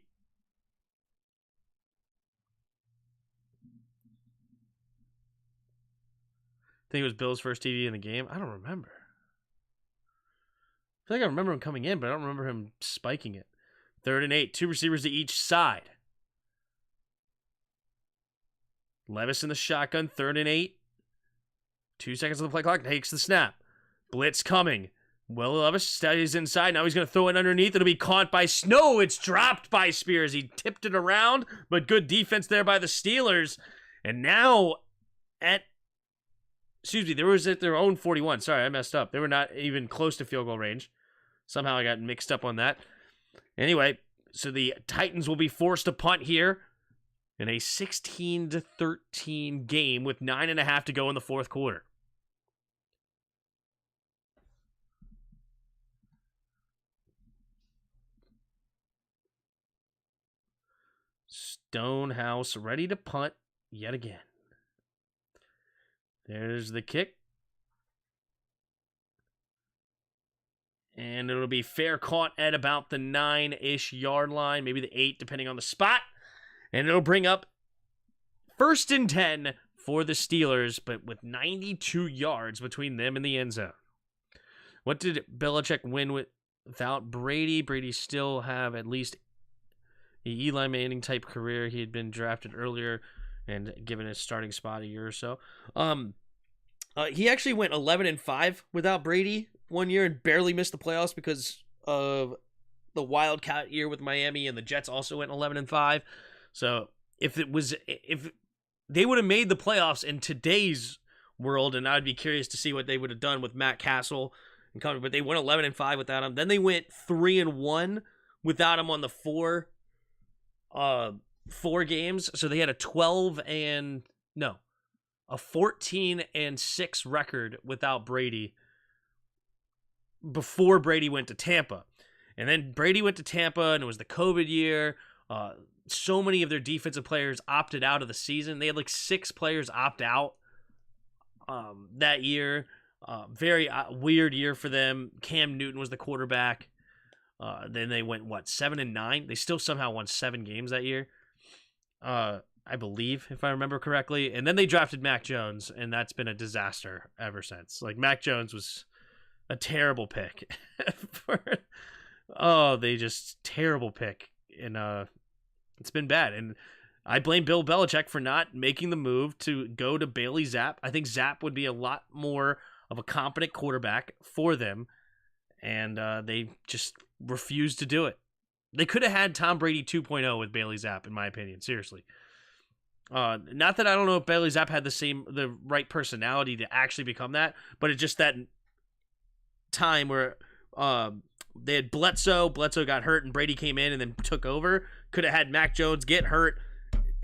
I think it was Bill's first TD in the game. I don't remember. I feel like I remember him coming in, but I don't remember him spiking it. 3rd and 8. 2 receivers to each side. Levis in the shotgun. 3rd and 8. 2 seconds on the play clock. Takes the snap. Blitz coming. Will Levis stays inside. Now he's going to throw it underneath. It'll be caught by Snow. It's dropped by Spears. He tipped it around, but good defense there by the Steelers. And now at excuse me, they were at their own 41. Sorry, I messed up. They were not even close to field goal range. Somehow I got mixed up on that. Anyway, so the Titans will be forced to punt here in a 16-13 game with 9.5 to go in the fourth quarter. Stonehouse ready to punt yet again. There's the kick. And it'll be fair caught at about the 9-ish yard line, maybe the 8, depending on the spot. And it'll bring up 1st and 10 for the Steelers, but with 92 yards between them and the end zone. What did Belichick win without Brady? Brady still have at least the Eli Manning type career. He had been drafted earlier and given his starting spot a year or so. He actually went 11-5 without Brady one year and barely missed the playoffs because of the Wildcat year with Miami, and the Jets also went 11-5. So if they would have made the playoffs in today's world, and I'd be curious to see what they would have done with Matt Castle and company, but they went 11-5 without him. Then they went 3-1 without him on the four games. So they had a 14-6 record without Brady before Brady went to Tampa. And then Brady went to Tampa, and it was the COVID year. So many of their defensive players opted out of the season. They had like 6 players opt out that year. Very weird year for them. Cam Newton was the quarterback. Then they went, 7-9? They still somehow won 7 games that year. I believe, if I remember correctly. And then they drafted Mac Jones, and that's been a disaster ever since. Like, Mac Jones was a terrible pick. Terrible pick. And it's been bad. And I blame Bill Belichick for not making the move to go to Bailey Zapp. I think Zapp would be a lot more of a competent quarterback for them. And they just refused to do it. They could have had Tom Brady 2.0 with Bailey Zapp, in my opinion. Seriously. Not that I don't know if Bailey Zapp had the right personality to actually become that, but it's just that time where they had Bledsoe got hurt, and Brady came in and then took over. Could have had Mac Jones get hurt,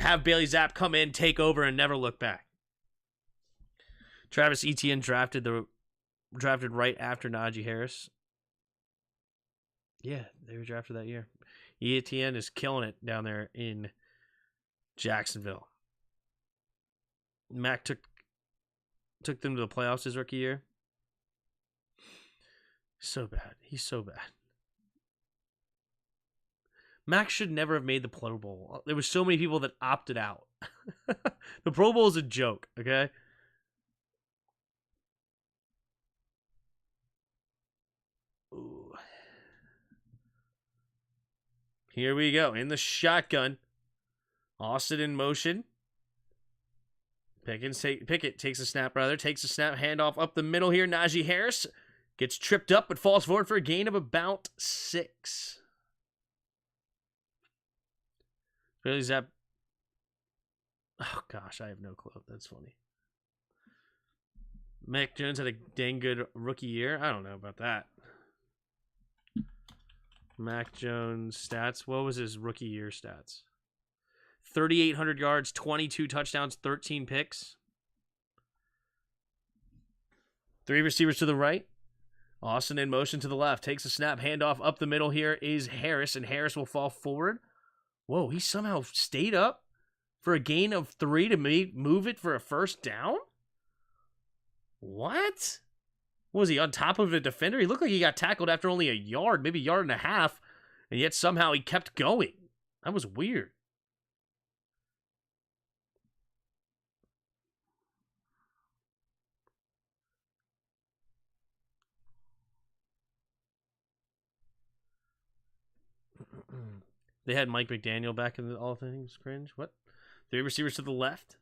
have Bailey Zapp come in, take over, and never look back. Travis Etienne drafted right after Najee Harris. Yeah, they were drafted that year. Etienne is killing it down there in Jacksonville. Mac took them to the playoffs his rookie year. So bad. He's so bad. Mac should never have made the Pro Bowl. There were so many people that opted out. The Pro Bowl is a joke, okay? Ooh. Here we go. In the shotgun. Austin in motion. Pickett takes a snap, handoff up the middle here. Najee Harris gets tripped up but falls forward for a gain of about 6. Bailey Zapp. Oh, gosh, I have no clue. That's funny. Mac Jones had a dang good rookie year. I don't know about that. Mac Jones stats. What was his rookie year stats? 3,800 yards, 22 touchdowns, 13 picks. 3 receivers to the right. Austin in motion to the left. Takes a snap. Handoff up the middle here is Harris, and Harris will fall forward. Whoa, he somehow stayed up for a gain of 3 to move it for a first down? What? Was he on top of a defender? He looked like he got tackled after only a yard, maybe a yard and a half, and yet somehow he kept going. That was weird. They had Mike McDaniel back in the All Things cringe. What? 3 receivers to the left.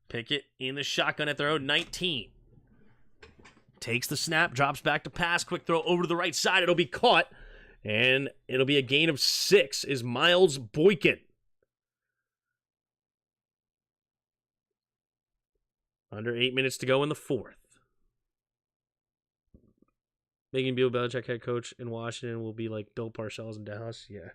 Pickett in the shotgun at their own 19. Takes the snap, drops back to pass. Quick throw over to the right side. It'll be caught. And it'll be a gain of 6 is Miles Boykin. Under 8 minutes to go in the fourth. Making Bill Belichick head coach in Washington will be like Bill Parcells in Dallas. Yeah.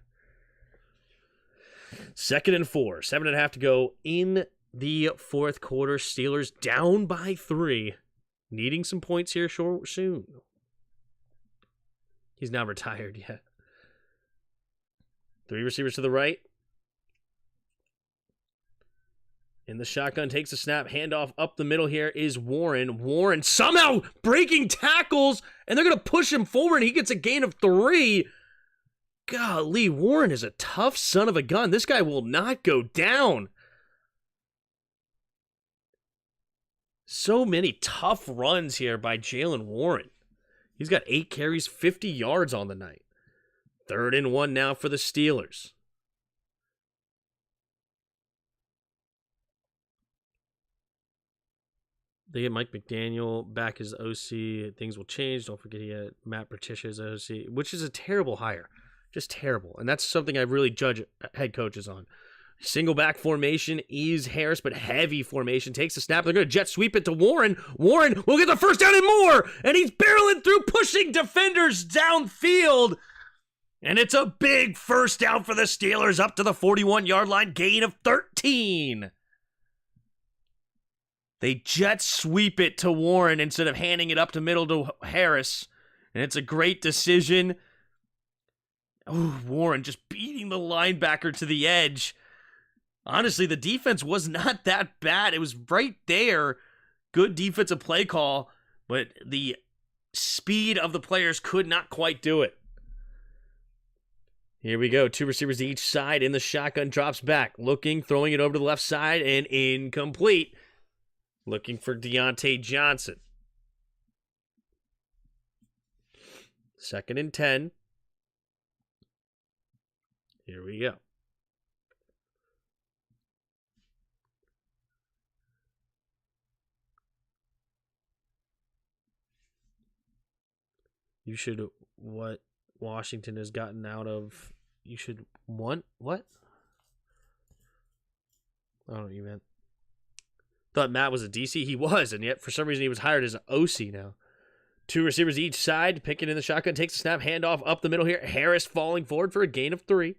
2nd and 4. 7.5 to go in the fourth quarter. Steelers down by 3. Needing some points here soon. He's now retired, yeah. 3 receivers to the right. In the shotgun, takes a snap, handoff up the middle here is Warren. Warren somehow breaking tackles, and they're going to push him forward. He gets a gain of 3. Golly, Warren is a tough son of a gun. This guy will not go down. So many tough runs here by Jaylen Warren. He's got 8 carries, 50 yards on the night. 3rd and 1 now for the Steelers. They get Mike McDaniel back as OC. Things will change. Don't forget he had Matt Patricia as OC, which is a terrible hire. Just terrible. And that's something I really judge head coaches on. Single back formation is Harris, but heavy formation. Takes the snap. They're going to jet sweep it to Warren. Warren will get the first down and more. And he's barreling through, pushing defenders downfield. And it's a big first down for the Steelers up to the 41-yard line. Gain of 13. They jet sweep it to Warren instead of handing it up to middle to Harris. And it's a great decision. Oh, Warren just beating the linebacker to the edge. Honestly, the defense was not that bad. It was right there. Good defensive play call, but the speed of the players could not quite do it. Here we go. 2 receivers each side in the shotgun. Drops back. Looking, throwing it over to the left side, and incomplete. Looking for Deontay Johnson. 2nd and 10. Here we go. You should, what Washington has gotten out of, you should want, what? I don't know what you meant. Thought Matt was a DC. He was, and yet for some reason he was hired as an OC now. 2 receivers each side. Picking in the shotgun. Takes a snap. Handoff up the middle here. Harris falling forward for a gain of 3.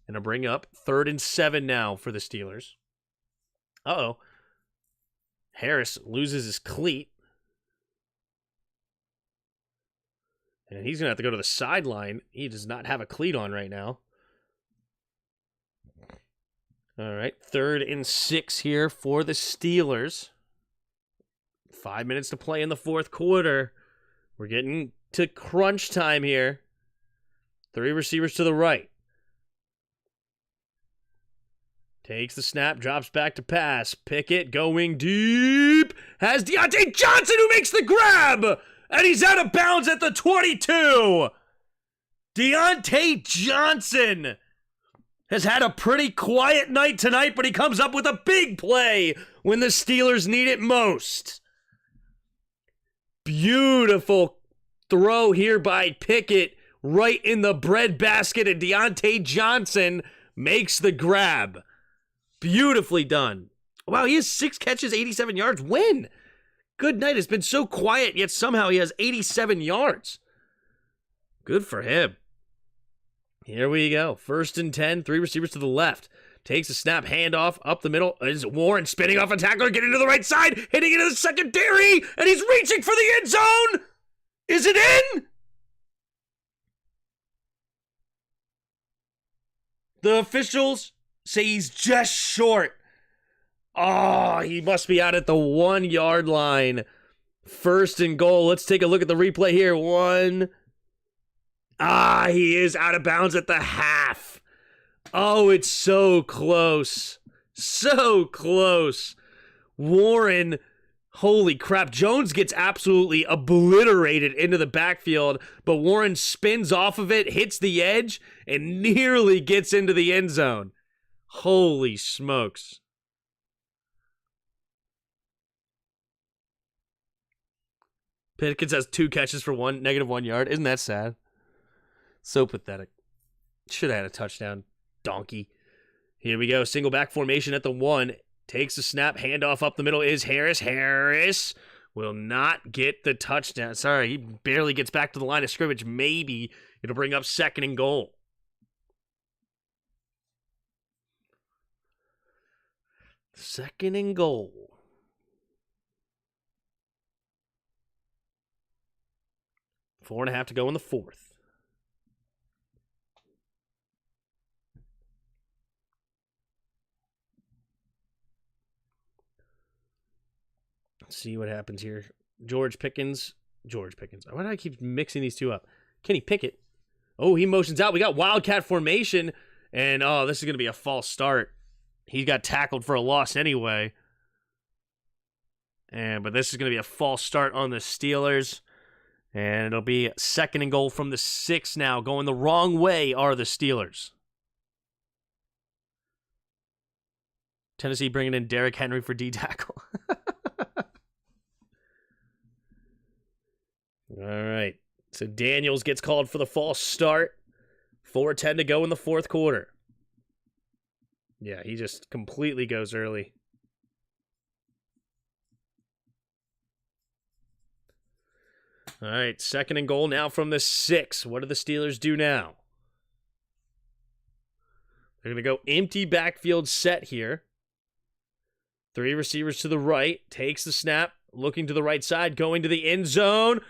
And a bring up. 3rd and 7 now for the Steelers. Uh-oh. Harris loses his cleat. And he's going to have to go to the sideline. He does not have a cleat on right now. All right, 3rd and 6 here for the Steelers. 5 minutes to play in the fourth quarter. We're getting to crunch time here. 3 receivers to the right. Takes the snap, drops back to pass. Pickett going deep. Has Deontay Johnson who makes the grab. And he's out of bounds at the 22. Deontay Johnson has had a pretty quiet night tonight, but he comes up with a big play when the Steelers need it most. Beautiful throw here by Pickett right in the breadbasket, and Deontay Johnson makes the grab. Beautifully done. Wow, he has 6 catches, 87 yards. When? Good night. It's been so quiet, yet somehow he has 87 yards. Good for him. Here we go. 1st and 10, 3 receivers to the left. Takes a snap, handoff up the middle. Is Warren spinning off a tackler, getting to the right side, hitting into the secondary, and he's reaching for the end zone. Is it in? The officials say he's just short. Oh, he must be out at the 1-yard line. 1st and goal. Let's take a look at the replay here. 1. He is out of bounds at the half. Oh, it's so close. So close. Warren, holy crap. Jones gets absolutely obliterated into the backfield, but Warren spins off of it, hits the edge, and nearly gets into the end zone. Holy smokes. Pickens has 2 catches for -1 yard. Isn't that sad? So pathetic. Should have had a touchdown, donkey. Here we go. Single back formation at the 1. Takes the snap. Handoff up the middle is Harris. Harris will not get the touchdown. Sorry, he barely gets back to the line of scrimmage. Maybe it'll bring up 2nd and goal. Second and goal. Four and a half to go in the 4th. Let's see what happens here. George Pickens. Why do I keep mixing these two up? Kenny Pickett. Oh, he motions out. We got Wildcat formation. And, oh, this is going to be a false start. He got tackled for a loss anyway. But this is going to be a false start on the Steelers. And it'll be 2nd and goal from the 6 now. Going the wrong way are the Steelers. Tennessee bringing in Derrick Henry for D-tackle. All right. So Daniels gets called for the false start. 4:10 to go in the 4th quarter. Yeah, he just completely goes early. All right, 2nd and goal now from the 6. What do the Steelers do now? They're going to go empty backfield set here. 3 receivers to the right. Takes the snap. Looking to the right side. Going to the end zone.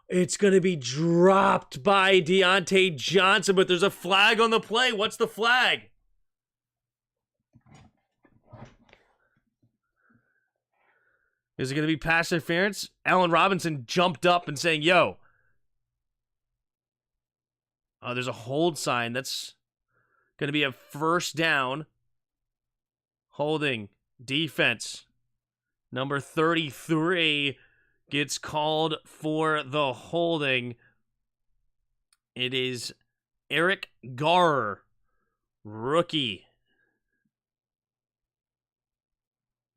It's going to be dropped by Deontay Johnson, but there's a flag on the play. What's the flag? Is it going to be pass interference? Allen Robinson jumped up and saying, yo. Oh, there's a hold sign. That's going to be a 1st down. Holding. Defense. Number 33 gets called for the holding. It is Eric Garr, rookie.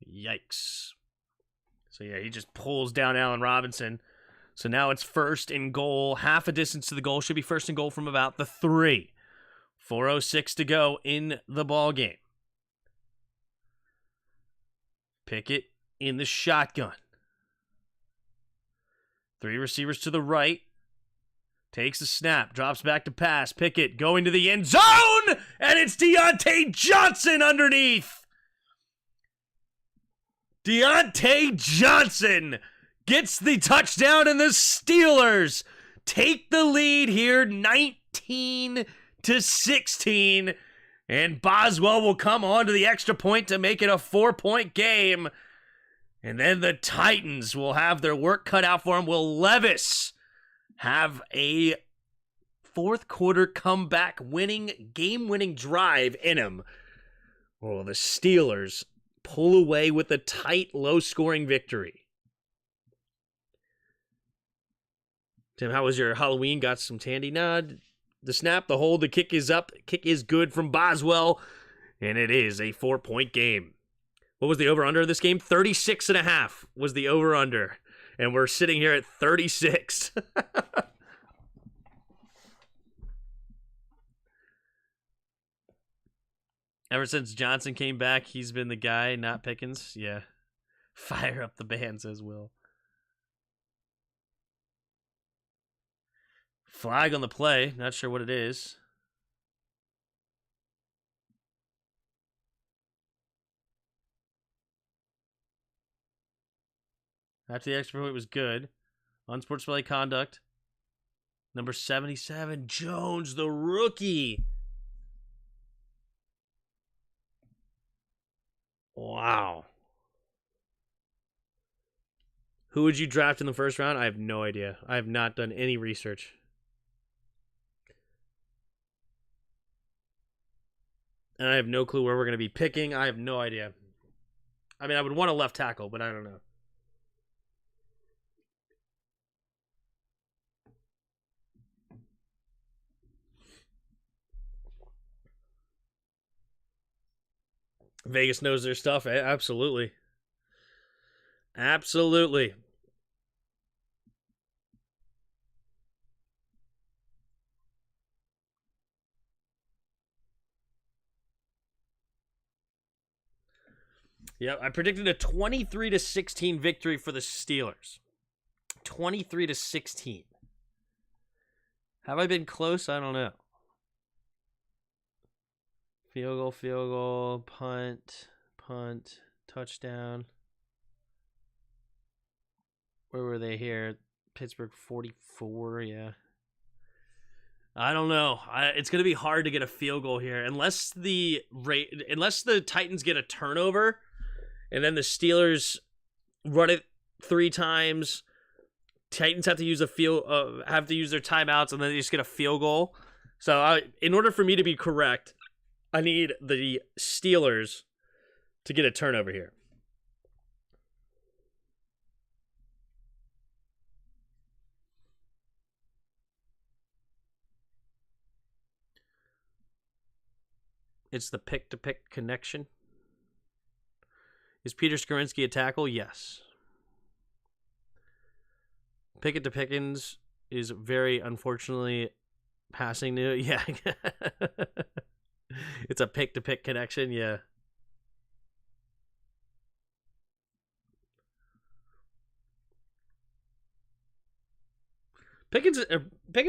Yikes. So, yeah, he just pulls down Allen Robinson. So now it's 1st and goal. Half a distance to the goal. Should be 1st and goal from about the 3. 4:06 to go in the ball game. Pickett in the shotgun. 3 receivers to the right. Takes the snap. Drops back to pass. Pickett going to the end zone. And it's Deontay Johnson underneath. Deontay Johnson gets the touchdown, and the Steelers take the lead here 19-16. And Boswell will come on to the extra point to make it a 4-point game. And then the Titans will have their work cut out for them. Will Levis have a 4th quarter comeback game-winning drive in him? Or will the Steelers pull away with a tight, low-scoring victory? Tim, how was your Halloween? Got some tandy? Nah, the snap, the hold, the kick is up. Kick is good from Boswell, and it is a 4-point game. What was the over-under of this game? 36.5 was the over-under, and we're sitting here at 36. Ever since Johnson came back, he's been the guy, not Pickens. Yeah. Fire up the band, says Will. Flag on the play. Not sure what it is. After the extra point was good. Unsportsmanlike conduct. Number 77, Jones, the rookie. Wow. Who would you draft in the 1st round? I have no idea. I have not done any research. And I have no clue where we're going to be picking. I have no idea. I mean, I would want a left tackle, but I don't know. Vegas knows their stuff. Absolutely. Absolutely. Yep, I predicted a 23-16 victory for the Steelers. 23-16. Have I been close? I don't know. Field goal, punt, touchdown. Where were they here? Pittsburgh 44, yeah. I don't know. It's going to be hard to get a field goal here unless the Titans get a turnover and then the Steelers run it 3 times. Titans have to use their timeouts and then they just get a field goal. So in order for me to be correct, I need the Steelers to get a turnover here. It's the pick-to-pick connection. Is Peter Skorinski a tackle? Yes. Pickett to Pickens is very unfortunately passing to yeah. It's a pick-to-pick connection, yeah. Pickens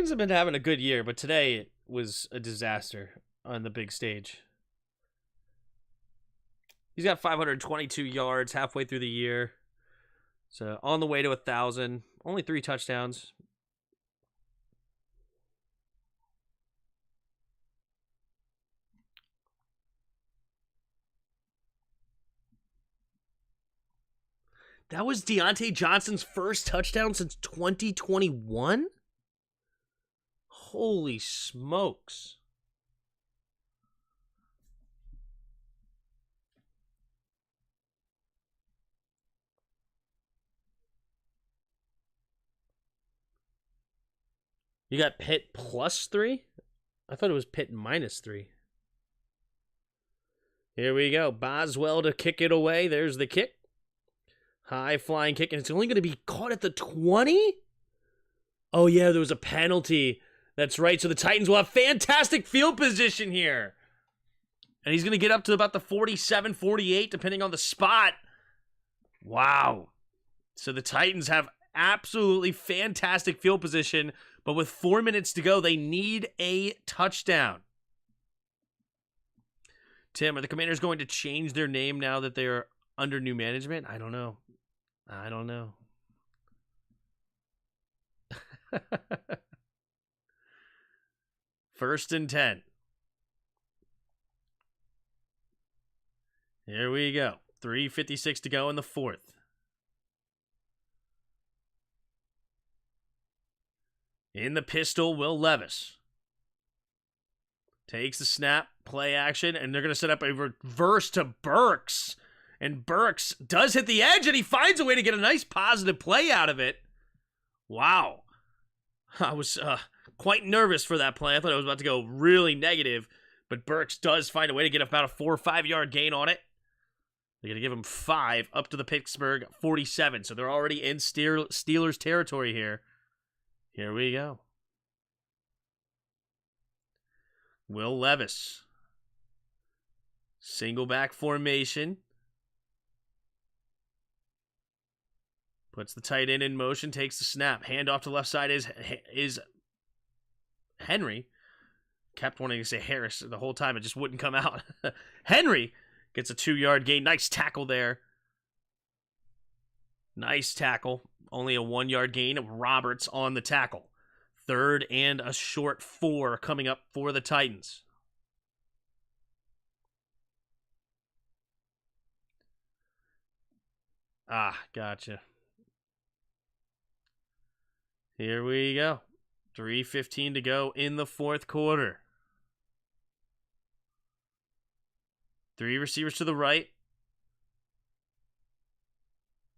have been having a good year, but today was a disaster on the big stage. He's got 522 yards halfway through the year. So on the way to 1,000. Only 3 touchdowns. That was Deontay Johnson's first touchdown since 2021? Holy smokes. You got Pitt +3? I thought it was Pitt -3. Here we go. Boswell to kick it away. There's the kick. High flying kick, and it's only going to be caught at the 20? Oh, yeah, there was a penalty. That's right. So the Titans will have fantastic field position here. And he's going to get up to about the 47, 48, depending on the spot. Wow. So the Titans have absolutely fantastic field position, but with 4 minutes to go, they need a touchdown. Tim, are the Commanders going to change their name now that they are under new management? I don't know. First and 10. Here we go. 3:56 to go in the fourth. In the pistol, Will Levis. Takes the snap, play action, and they're going to set up a reverse to Burks. And Burks does hit the edge, and he finds a way to get a nice positive play out of it. Wow. I was quite nervous for that play. I thought it was about to go really negative, but Burks does find a way to get about a 4 or 5 yard gain on it. They're going to give him 5 up to the Pittsburgh 47, so they're already in Steelers territory here. Here we go. Will Levis. Single back formation. Puts the tight end in motion, takes the snap. Handoff to left side is Henry. Kept wanting to say Harris the whole time. It just wouldn't come out. Henry gets a 2 yard gain. Nice tackle there. Nice tackle. Only a 1 yard gain. Roberts on the tackle. 3rd and a short 4 coming up for the Titans. Gotcha. Here we go. 3:15 to go in the fourth quarter. 3 receivers to the right.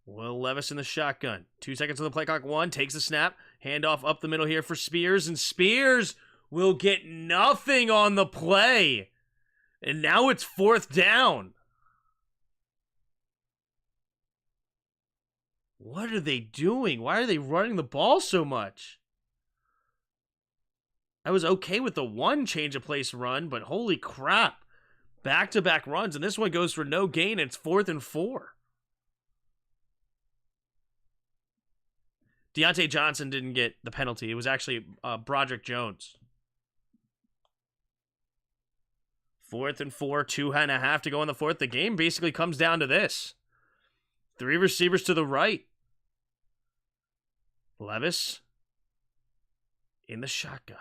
Will Levis in the shotgun. 2 seconds on the play clock. 1 takes the snap. Handoff up the middle here for Spears. And Spears will get nothing on the play. And now it's 4th down. What are they doing? Why are they running the ball so much? I was okay with the 1 change of place run, but holy crap. Back-to-back runs, and this one goes for no gain. It's 4th and 4. Deontay Johnson didn't get the penalty. It was actually Broderick Jones. 4th and 4, 2.5 to go in the 4th. The game basically comes down to this. 3 receivers to the right. Levis in the shotgun.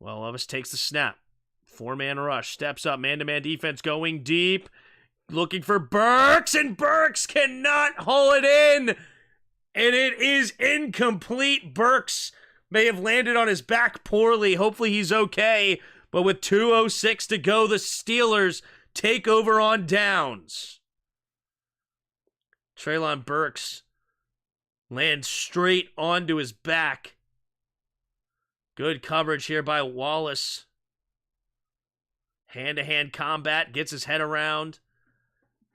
Well, Levis takes the snap. 4-man rush. Steps up. Man-to-man defense going deep. Looking for Burks, and Burks cannot haul it in. And it is incomplete. Burks may have landed on his back poorly. Hopefully he's okay. But with 2:06 to go, the Steelers take over on downs. Treylon Burks lands straight onto his back. Good coverage here by Wallace. Hand-to-hand combat, gets his head around.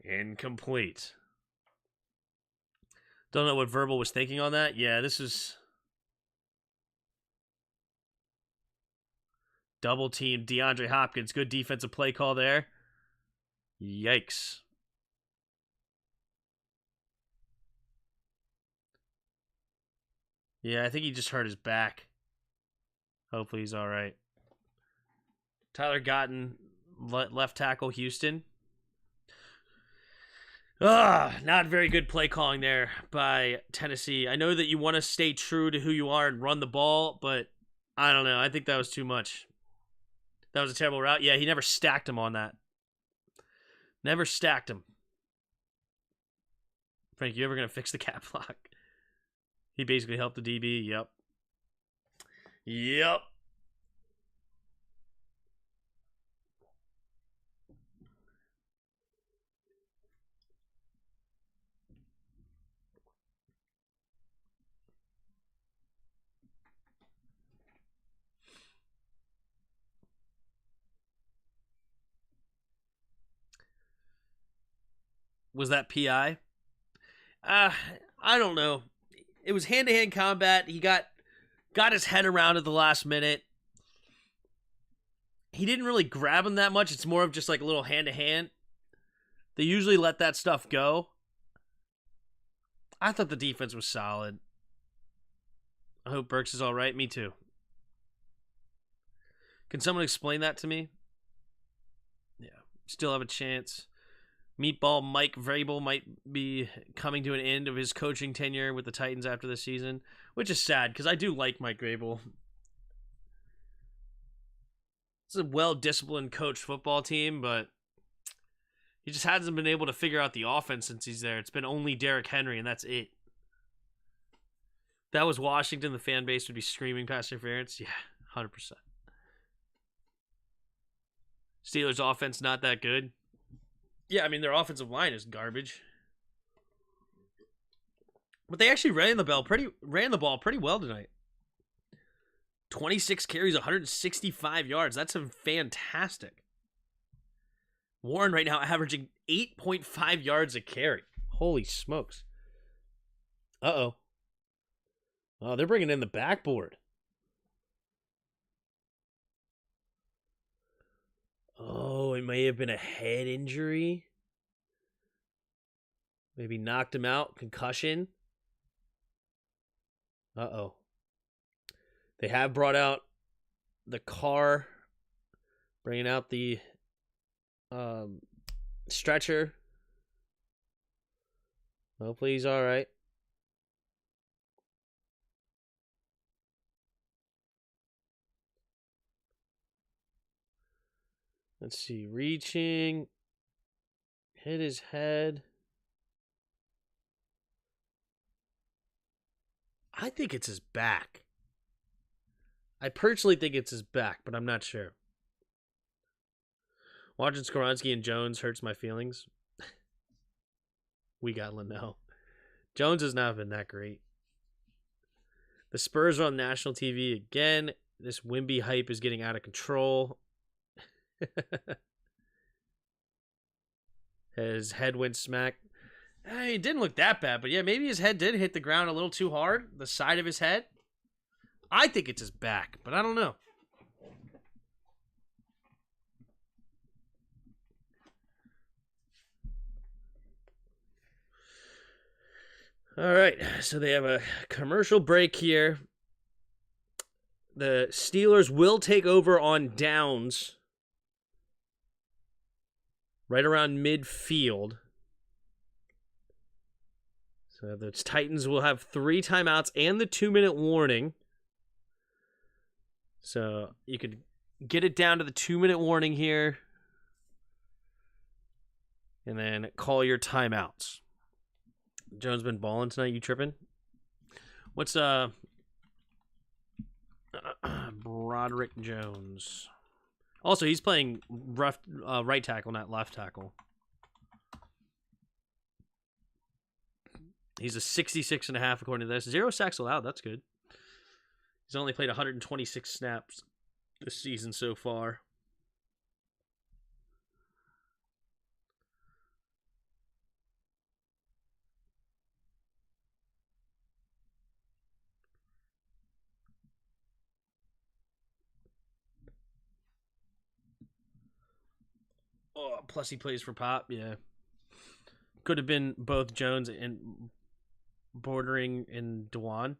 Incomplete. Don't know what Verbal was thinking on that. Yeah, this is double team DeAndre Hopkins. Good defensive play call there. Yikes. Yeah, I think he just hurt his back. Hopefully he's all right. Tyler Gotton, left tackle, Houston. Not very good play calling there by Tennessee. I know that you want to stay true to who you are and run the ball, but I don't know. I think that was too much. That was a terrible route. Yeah, he never stacked him on that. Never stacked him. Frank, you ever going to fix the cap lock? He basically helped the DB. Yep. Yep. Was that PI? I don't know. It was hand-to-hand combat. He got his head around at the last minute. He didn't really grab him that much. It's more of just like a little hand-to-hand. They usually let that stuff go. I thought the defense was solid. I hope Burks is all right. Me too. Can someone explain that to me? Yeah, still have a chance. Meatball Mike Vrabel might be coming to an end of his coaching tenure with the Titans after this season, which is sad because I do like Mike Vrabel. It's a well-disciplined coached football team, but he just hasn't been able to figure out the offense since he's there. It's been only Derrick Henry, and that's it. If that was Washington, the fan base would be screaming pass interference. Yeah, 100%. Steelers' offense not that good. Yeah, I mean, their offensive line is garbage. But they actually ran the ball pretty well tonight. 26 carries, 165 yards. That's fantastic. Warren right now averaging 8.5 yards a carry. Holy smokes. Uh-oh. Oh, they're bringing in the backboard. Oh, it may have been a head injury. Maybe knocked him out. Concussion. Uh-oh. They have brought out the car. Bringing out the stretcher. Hopefully he's all right. Let's see. Reaching. Hit his head. I think it's his back. I personally think it's his back, but I'm not sure. Watching Skoronski and Jones hurts my feelings. We got Linnell. Jones has not been that great. The Spurs are on national TV again. This Wimby hype is getting out of control. His head went smack. It didn't look that bad, but yeah, maybe his head did hit the ground a little too hard. The side of his head. I think it's his back, but I don't know. All right, so they have a commercial break here. The Steelers will take over on downs right around midfield. So the Titans will have 3 timeouts and the 2-minute warning. So you could get it down to the 2-minute warning here and then call your timeouts. Jones been balling tonight. You tripping? What's Broderick Jones? Also, he's playing right tackle, not left tackle. He's a 66.5 according to this. 0 sacks allowed. That's good. He's only played 126 snaps this season so far. Oh, plus he plays for Pop. Yeah. Could have been both Jones and bordering in Dewan.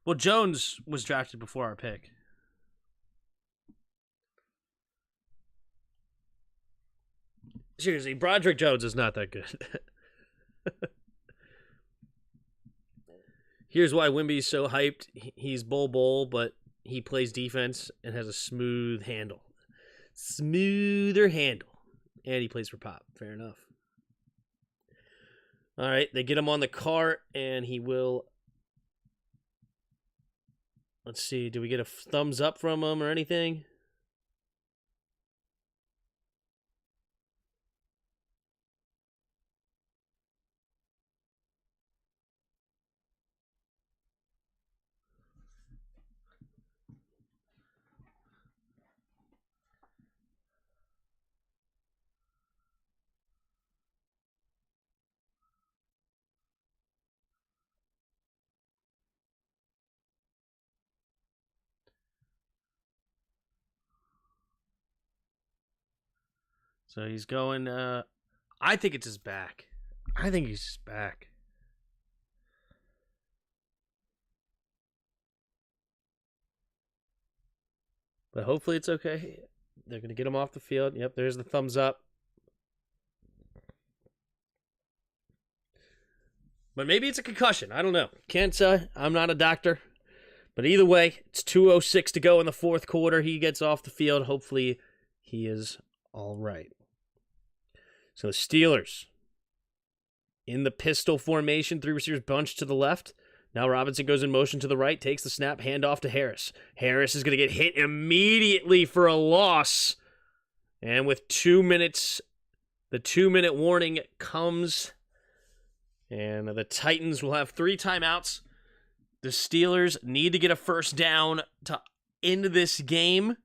Well, Jones was drafted before our pick. Seriously, Broderick Jones is not that good. Here's why Wimby's so hyped. He's bull, but he plays defense and has a smooth handle. Smoother handle. And he plays for Pop. Fair enough. All right, they get him on the cart, and he will... Let's see, do we get a thumbs up from him or anything? So he's going, I think it's his back. I think he's just back. But hopefully it's okay. They're going to get him off the field. Yep, there's the thumbs up. But maybe it's a concussion. I don't know. Can't say. I'm not a doctor. But either way, it's 2:06 to go in the fourth quarter. He gets off the field. Hopefully he is all right. So the Steelers in the pistol formation, 3 receivers bunched to the left. Now Robinson goes in motion to the right, takes the snap, handoff to Harris. Harris is going to get hit immediately for a loss. And with 2 minutes, the 2-minute warning comes. And the Titans will have 3 timeouts. The Steelers need to get a first down to end this game.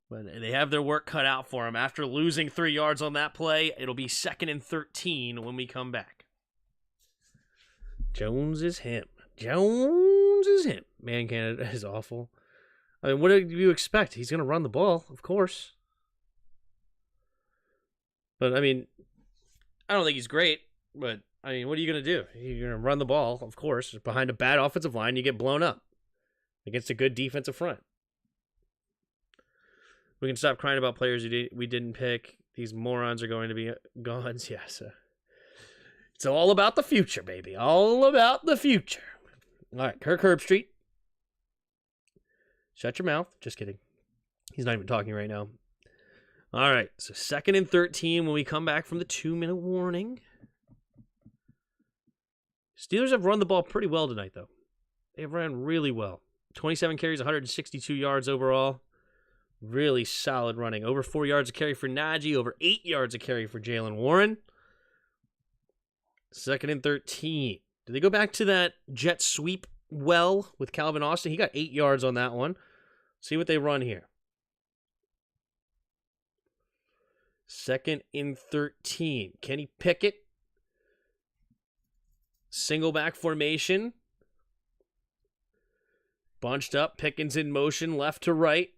But they have their work cut out for them. After losing 3 yards on that play, it'll be 2nd and 13 when we come back. Jones is him. Jones is him. Man, Canada is awful. I mean, what do you expect? He's going to run the ball, of course. But, I mean, I don't think he's great. But, I mean, what are you going to do? You're going to run the ball, of course. Behind a bad offensive line, you get blown up against a good defensive front. We can stop crying about players we didn't pick. These morons are going to be gone. Yes. It's all about the future, baby. All about the future. All right, Kirk Herbstreit. Shut your mouth. Just kidding. He's not even talking right now. All right, so 2nd and 13 when we come back from the 2-minute warning. Steelers have run the ball pretty well tonight, though. They've run really well. 27 carries, 162 yards overall. Really solid running. Over 4 yards a carry for Najee. Over 8 yards a carry for Jalen Warren. 2nd and 13. Do they go back to that jet sweep well with Calvin Austin? He got 8 yards on that one. See what they run here. 2nd and 13. Kenny Pickett. Single back formation. Bunched up. Pickens in motion left to right.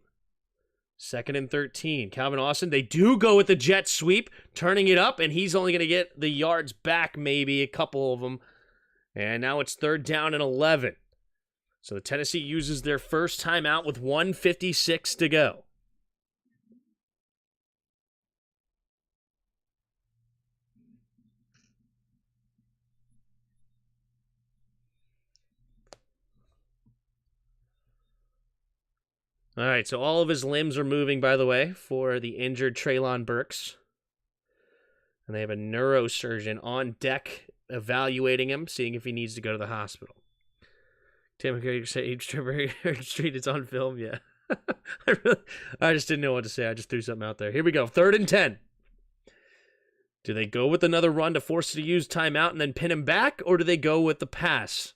2nd and 13. Calvin Austin, they do go with the jet sweep, turning it up, and he's only going to get the yards back, maybe a couple of them. And now it's 3rd down and 11. So the Tennessee uses their first timeout with 1:56 to go. All right, so all of his limbs are moving, by the way, for the injured Treylon Burks. And they have a neurosurgeon on deck evaluating him, seeing if he needs to go to the hospital. Tim McGregor said Street is on film, yeah. I just didn't know what to say. I just threw something out there. Here we go, 3rd and 10. Do they go with another run to force it to use timeout and then pin him back, or do they go with the pass?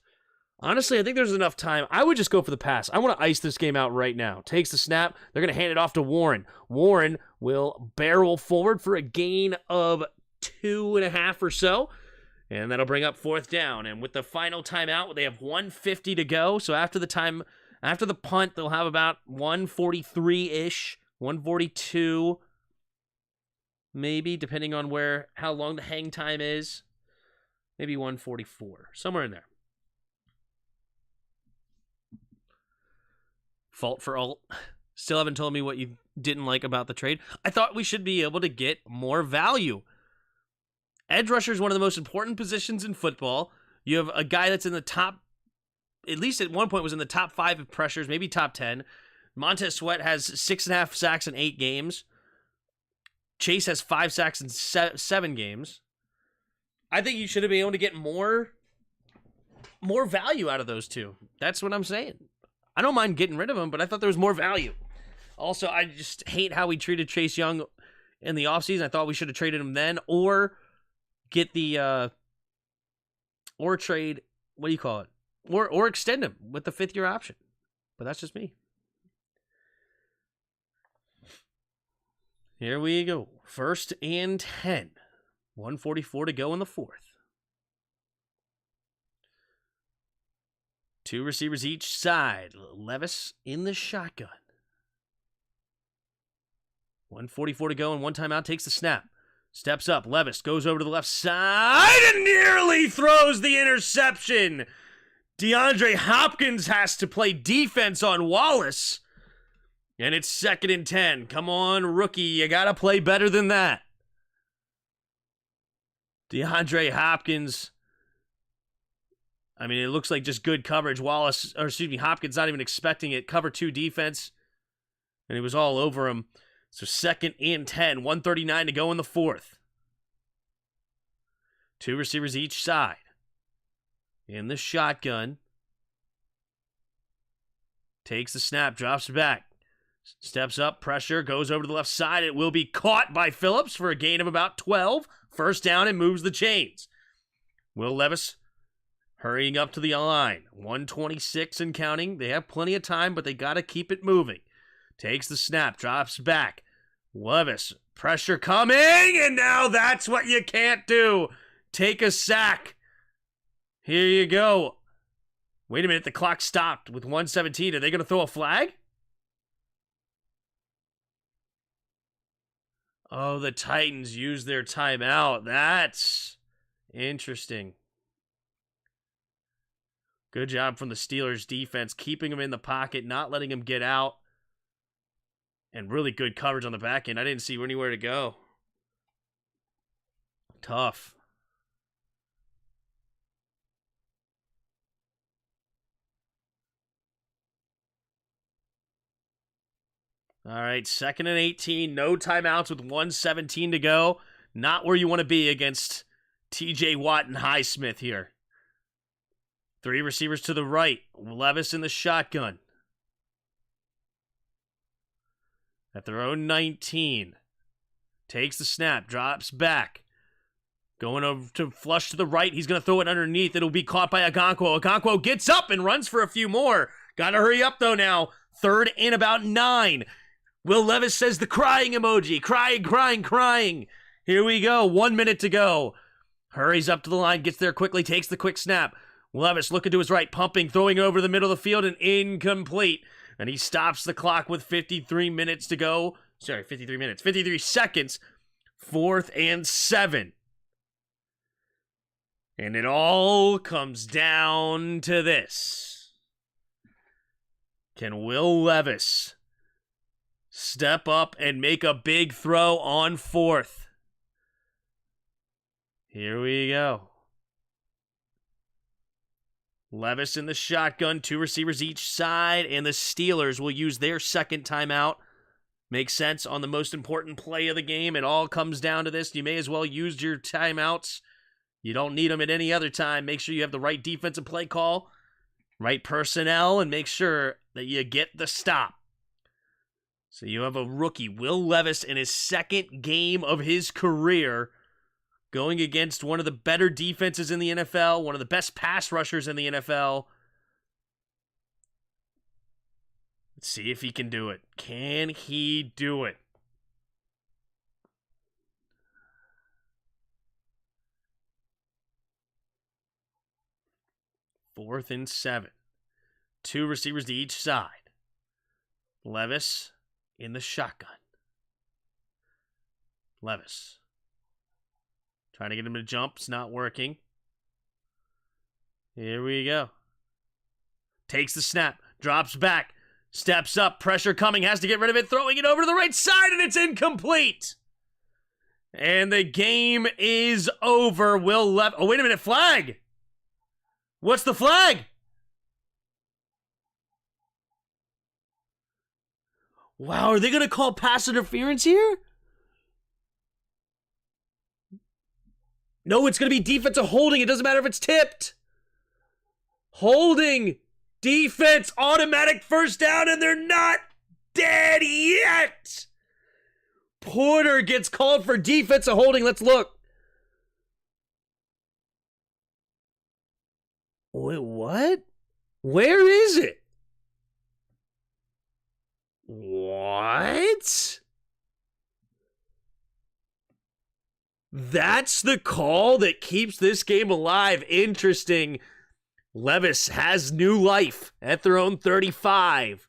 Honestly, I think there's enough time. I would just go for the pass. I want to ice this game out right now. Takes the snap. They're going to hand it off to Warren. Warren will barrel forward for a gain of 2.5 or so. And that'll bring up 4th down. And with the final timeout, they have 1:50 to go. So after the punt, they'll have about 1:43-ish, 1:42, maybe, depending on how long the hang time is. Maybe 1:44, somewhere in there. Fault for alt. Still haven't told me what you didn't like about the trade. I thought we should be able to get more value. Edge rusher is one of the most important positions in football. You have a guy that's in the top, at least at one point was in the top 5 of pressures, maybe top 10. Montez Sweat has 6.5 sacks in 8 games. Chase has 5 sacks in 7 games. I think you should have been able to get more value out of those two. That's what I'm saying. I don't mind getting rid of him, but I thought there was more value. Also, I just hate how we treated Chase Young in the offseason. I thought we should have traded him then, or get the, or trade, what do you call it? Or extend him with the 5th-year option. But that's just me. Here we go. 1st and 10. 1:44 to go in the 4th. 2 receivers each side. Levis in the shotgun. 1:44 to go and 1 timeout. Takes the snap. Steps up. Levis goes over to the left side and nearly throws the interception. DeAndre Hopkins has to play defense on Wallace. And it's 2nd and 10. Come on, rookie. You got to play better than that. DeAndre Hopkins. I mean, it looks like just good coverage. Hopkins not even expecting it. Cover 2 defense. And he was all over him. So 2nd and 10. 1:39 to go in the 4th. 2 receivers each side. In the shotgun. Takes the snap. Drops back. Steps up. Pressure. Goes over to the left side. It will be caught by Phillips for a gain of about 12. 1st down and moves the chains. Will Levis hurrying up to the line. 1:26 and counting. They have plenty of time, but they got to keep it moving. Takes the snap. Drops back. Levis. Pressure coming. And now that's what you can't do. Take a sack. Here you go. Wait a minute. The clock stopped with 1:17. Are they going to throw a flag? Oh, the Titans use their timeout. That's interesting. Good job from the Steelers defense, keeping him in the pocket, not letting him get out. And really good coverage on the back end. I didn't see anywhere to go. Tough. All right, 2nd and 18. No timeouts with 1:17 to go. Not where you want to be against TJ Watt and Highsmith here. 3 receivers to the right. Levis in the shotgun. At their own 19. Takes the snap. Drops back. Going over to flush to the right. He's going to throw it underneath. It'll be caught by Okonkwo. Okonkwo gets up and runs for a few more. Got to hurry up, though, now. 3rd and about 9. Will Levis says the crying emoji. Crying, crying, crying. Here we go. 1 minute to go. Hurries up to the line. Gets there quickly. Takes the quick snap. Levis looking to his right. Pumping. Throwing over the middle of the field and incomplete. And he stops the clock with 53 minutes to go. Sorry, 53 minutes. 53 seconds. 4th and 7. And it all comes down to this. Can Will Levis step up and make a big throw on 4th? Here we go. Levis in the shotgun, 2 receivers each side, and the Steelers will use their second timeout. Makes sense on the most important play of the game. It all comes down to this. You may as well use your timeouts. You don't need them at any other time. Make sure you have the right defensive play call, right personnel, and make sure that you get the stop. So you have a rookie, Will Levis, in his second game of his career, going against one of the better defenses in the NFL, one of the best pass rushers in the NFL. Let's see if he can do it. Can he do it? Fourth and 7. 2 receivers to each side. Levis in the shotgun. Levis trying to get him to jump. It's not working. Here we go. Takes the snap. Drops back. Steps up. Pressure coming. Has to get rid of it. Throwing it over to the right side, and it's incomplete. And the game is over. Oh, wait a minute. Flag. What's the flag? Wow, are they going to call pass interference here? No, it's going to be defensive holding. It doesn't matter if it's tipped. Holding. Defense. Automatic first down, and they're not dead yet. Porter gets called for defensive holding. Let's look. Wait, what? Where is it? What? That's the call that keeps this game alive. Interesting. Levis has new life at their own 35.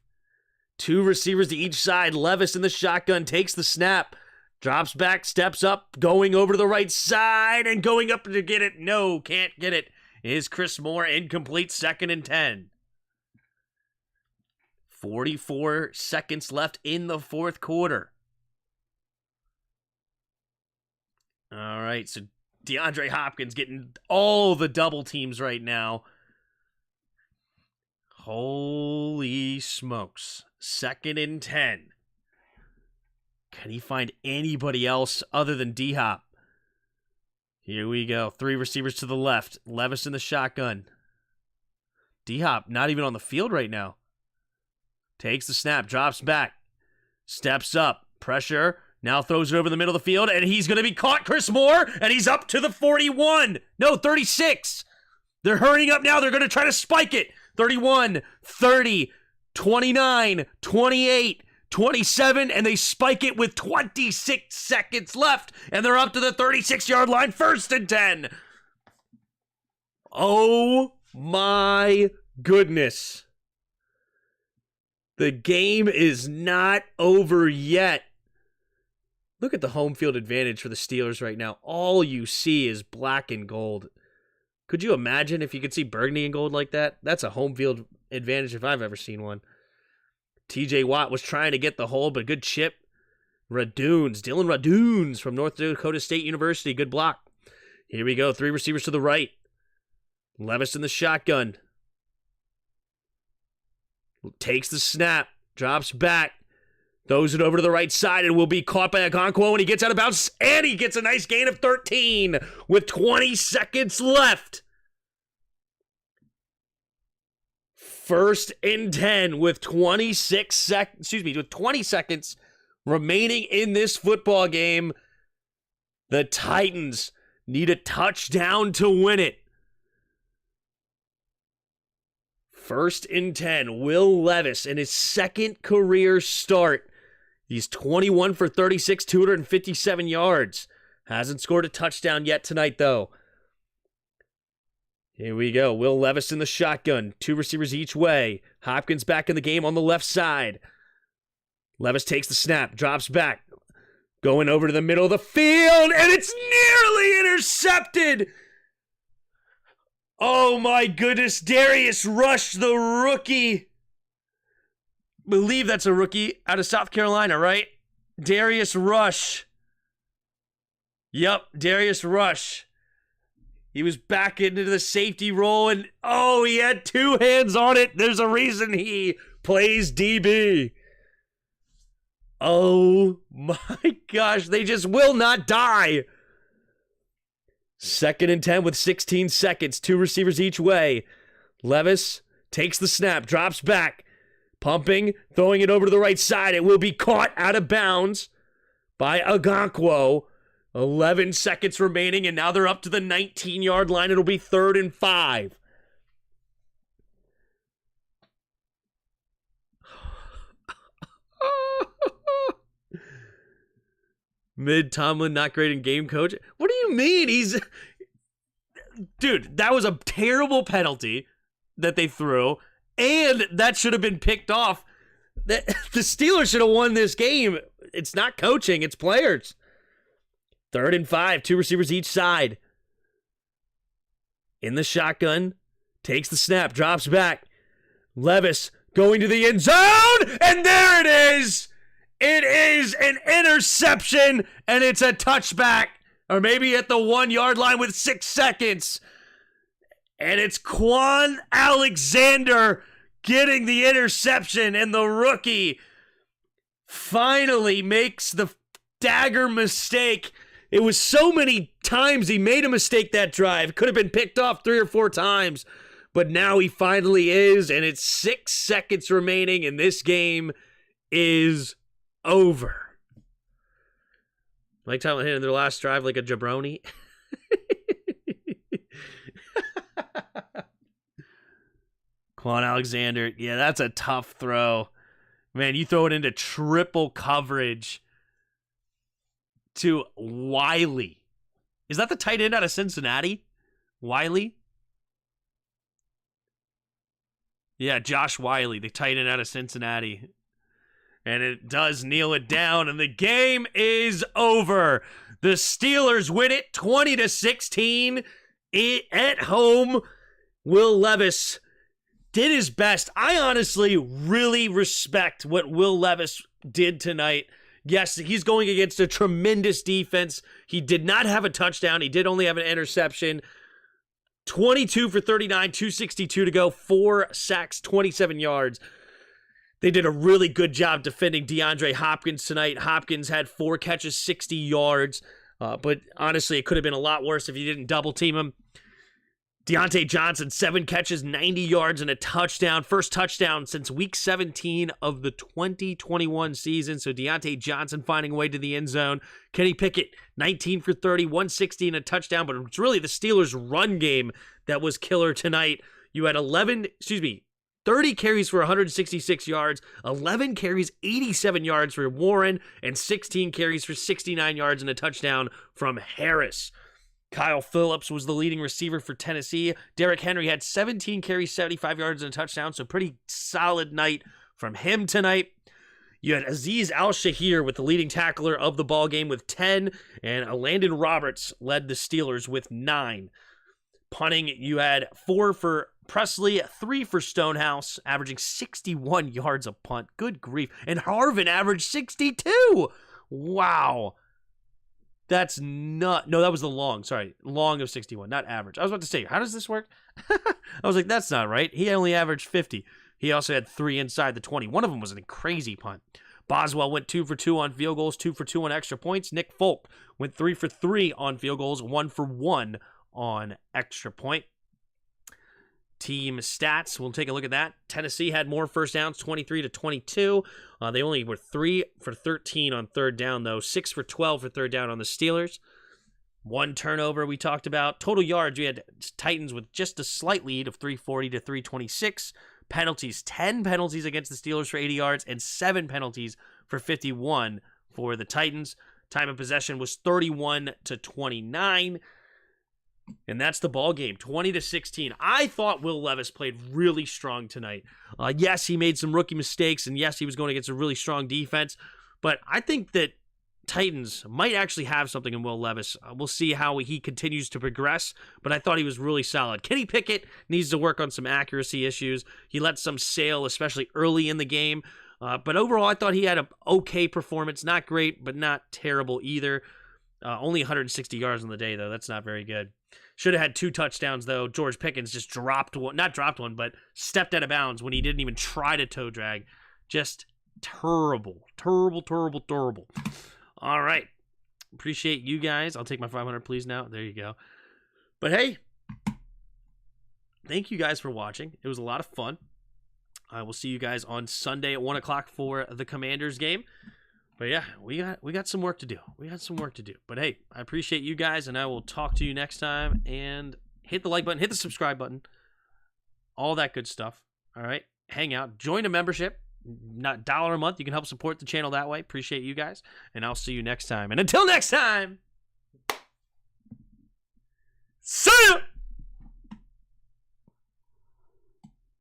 2 receivers to each side. Levis in the shotgun takes the snap. Drops back, steps up, going over to the right side and going up to get it. No, can't get it. Is Chris Moore. Incomplete. 2nd and 10. 44 seconds left in the 4th quarter. All right, so DeAndre Hopkins getting all the double teams right now. Holy smokes. 2nd and 10. Can he find anybody else other than D-Hop? Here we go. 3 receivers to the left. Levis in the shotgun. D-Hop not even on the field right now. Takes the snap. Drops back. Steps up. Pressure. Now throws it over the middle of the field, and he's going to be caught, Chris Moore, and he's up to the 41. No, 36. They're hurrying up now. They're going to try to spike it. 31, 30, 29, 28, 27, and they spike it with 26 seconds left, and they're up to the 36-yard line, 1st and 10. Oh, my goodness. The game is not over yet. Look at the home field advantage for the Steelers right now. All you see is black and gold. Could you imagine if you could see burgundy and gold like that? That's a home field advantage if I've ever seen one. TJ Watt was trying to get the hold, but good chip. Dylan Radunes from North Dakota State University. Good block. Here we go. 3 receivers to the right. Levis in the shotgun. Takes the snap. Drops back. Throws it over to the right side and will be caught by Okonkwo when he gets out of bounds. And he gets a nice gain of 13 with 20 seconds left. 1st and 10 with 20 seconds remaining in this football game. The Titans need a touchdown to win it. 1st and 10. Will Levis in his 2nd career start. He's 21 for 36, 257 yards. Hasn't scored a touchdown yet tonight, though. Here we go. Will Levis in the shotgun. 2 receivers each way. Hopkins back in the game on the left side. Levis takes the snap, drops back. Going over to the middle of the field, and it's nearly intercepted. Oh my goodness. Darius Rush, the rookie. Believe that's a rookie out of South Carolina, right? Darius Rush. Yep, Darius Rush. He was back into the safety role, and oh, he had 2 hands on it. There's a reason he plays DB. Oh my gosh, they just will not die. 2nd and 10 with 16 seconds. 2 receivers each way. Levis takes the snap, drops back, pumping, throwing it over to the right side. It will be caught out of bounds by Okonkwo. 11 seconds remaining, and now they're up to the 19-yard line. It'll be 3rd and 5. Mid-Tomlin, not great in game coach. What do you mean? Dude, that was a terrible penalty that they threw, and that should have been picked off. The Steelers should have won this game. It's not coaching, it's players. 3rd and 5, 2 receivers each side. In the shotgun, takes the snap, drops back. Levis going to the end zone, and there it is. It is an interception, and it's a touchback, or maybe at the 1-yard line with 6 seconds. And it's Quan Alexander getting the interception, and the rookie finally makes the dagger mistake. It was so many times he made a mistake that drive. Could have been picked off 3 or 4 times. But now he finally is, and it's 6 seconds remaining, and this game is over. Mike Tomlin hit in their last drive like a jabroni. Quan Alexander. Yeah, that's a tough throw. Man, you throw it into triple coverage to Wiley. Is that the tight end out of Cincinnati? Wiley? Yeah, Josh Wiley, the tight end out of Cincinnati. And it does kneel it down, and the game is over. The Steelers win it 20-16 at home. Will Levis did his best. I honestly really respect what Will Levis did tonight. Yes, he's going against a tremendous defense. He did not have a touchdown. He did only have an interception. 22 for 39, 262 to go, 4 sacks, 27 yards. They did a really good job defending DeAndre Hopkins tonight. Hopkins had 4 catches, 60 yards. But honestly, it could have been a lot worse if you didn't double team him. Deontay Johnson, 7 catches, 90 yards, and a touchdown. First touchdown since week 17 of the 2021 season. So Deontay Johnson finding a way to the end zone. Kenny Pickett, 19 for 30, 160 and a touchdown. But it's really the Steelers' run game that was killer tonight. You had 30 carries for 166 yards, 11 carries, 87 yards for Warren, and 16 carries for 69 yards and a touchdown from Harris. Kyle Phillips was the leading receiver for Tennessee. Derrick Henry had 17 carries, 75 yards, and a touchdown, so pretty solid night from him tonight. You had Azeez Al-Shahir with the leading tackler of the ball game with 10, and Landon Roberts led the Steelers with 9. Punting, you had 4 for Presley, 3 for Stonehouse, averaging 61 yards a punt. Good grief. And Harvin averaged 62. Wow. That's not... No, that was the long. Sorry. Long of 61, not average. I was about to say, how does this work? I was like, that's not right. He only averaged 50. He also had 3 inside the 20. One of them was a crazy punt. Boswell went 2 for 2 on field goals, 2 for 2 on extra points. Nick Folk went 3 for 3 on field goals, 1 for 1 on extra point. Team stats, we'll take a look at that. Tennessee had more first downs, 23-22. They only were 3 for 13 on third down, though. 6 for 12 for third down on the Steelers. 1 turnover we talked about. Total yards, we had Titans with just a slight lead of 340 to 326. Penalties, 10 penalties against the Steelers for 80 yards and 7 penalties for 51 for the Titans. Time of possession was 31-29. And that's the ball game, 20-16. I thought Will Levis played really strong tonight. Yes, he made some rookie mistakes, and yes, he was going against a really strong defense. But I think that Titans might actually have something in Will Levis. We'll see how he continues to progress, but I thought he was really solid. Kenny Pickett needs to work on some accuracy issues. He let some sail, especially early in the game. But overall, I thought he had an okay performance. Not great, but not terrible either. Only 160 yards on the day, though. That's not very good. Should have had 2 touchdowns, though. George Pickens just dropped one. Not dropped one, but stepped out of bounds when he didn't even try to toe drag. Just terrible. Terrible. All right. Appreciate you guys. I'll take my 500, please, now. There you go. But, hey, thank you guys for watching. It was a lot of fun. I will see you guys on Sunday at 1 o'clock for the Commanders game. But yeah, we got some work to do. But hey, I appreciate you guys, and I will talk to you next time. And hit the like button, hit the subscribe button, all that good stuff. All right, hang out, join a membership, not $1 a month. You can help support the channel that way. Appreciate you guys, and I'll see you next time. And until next time, see ya.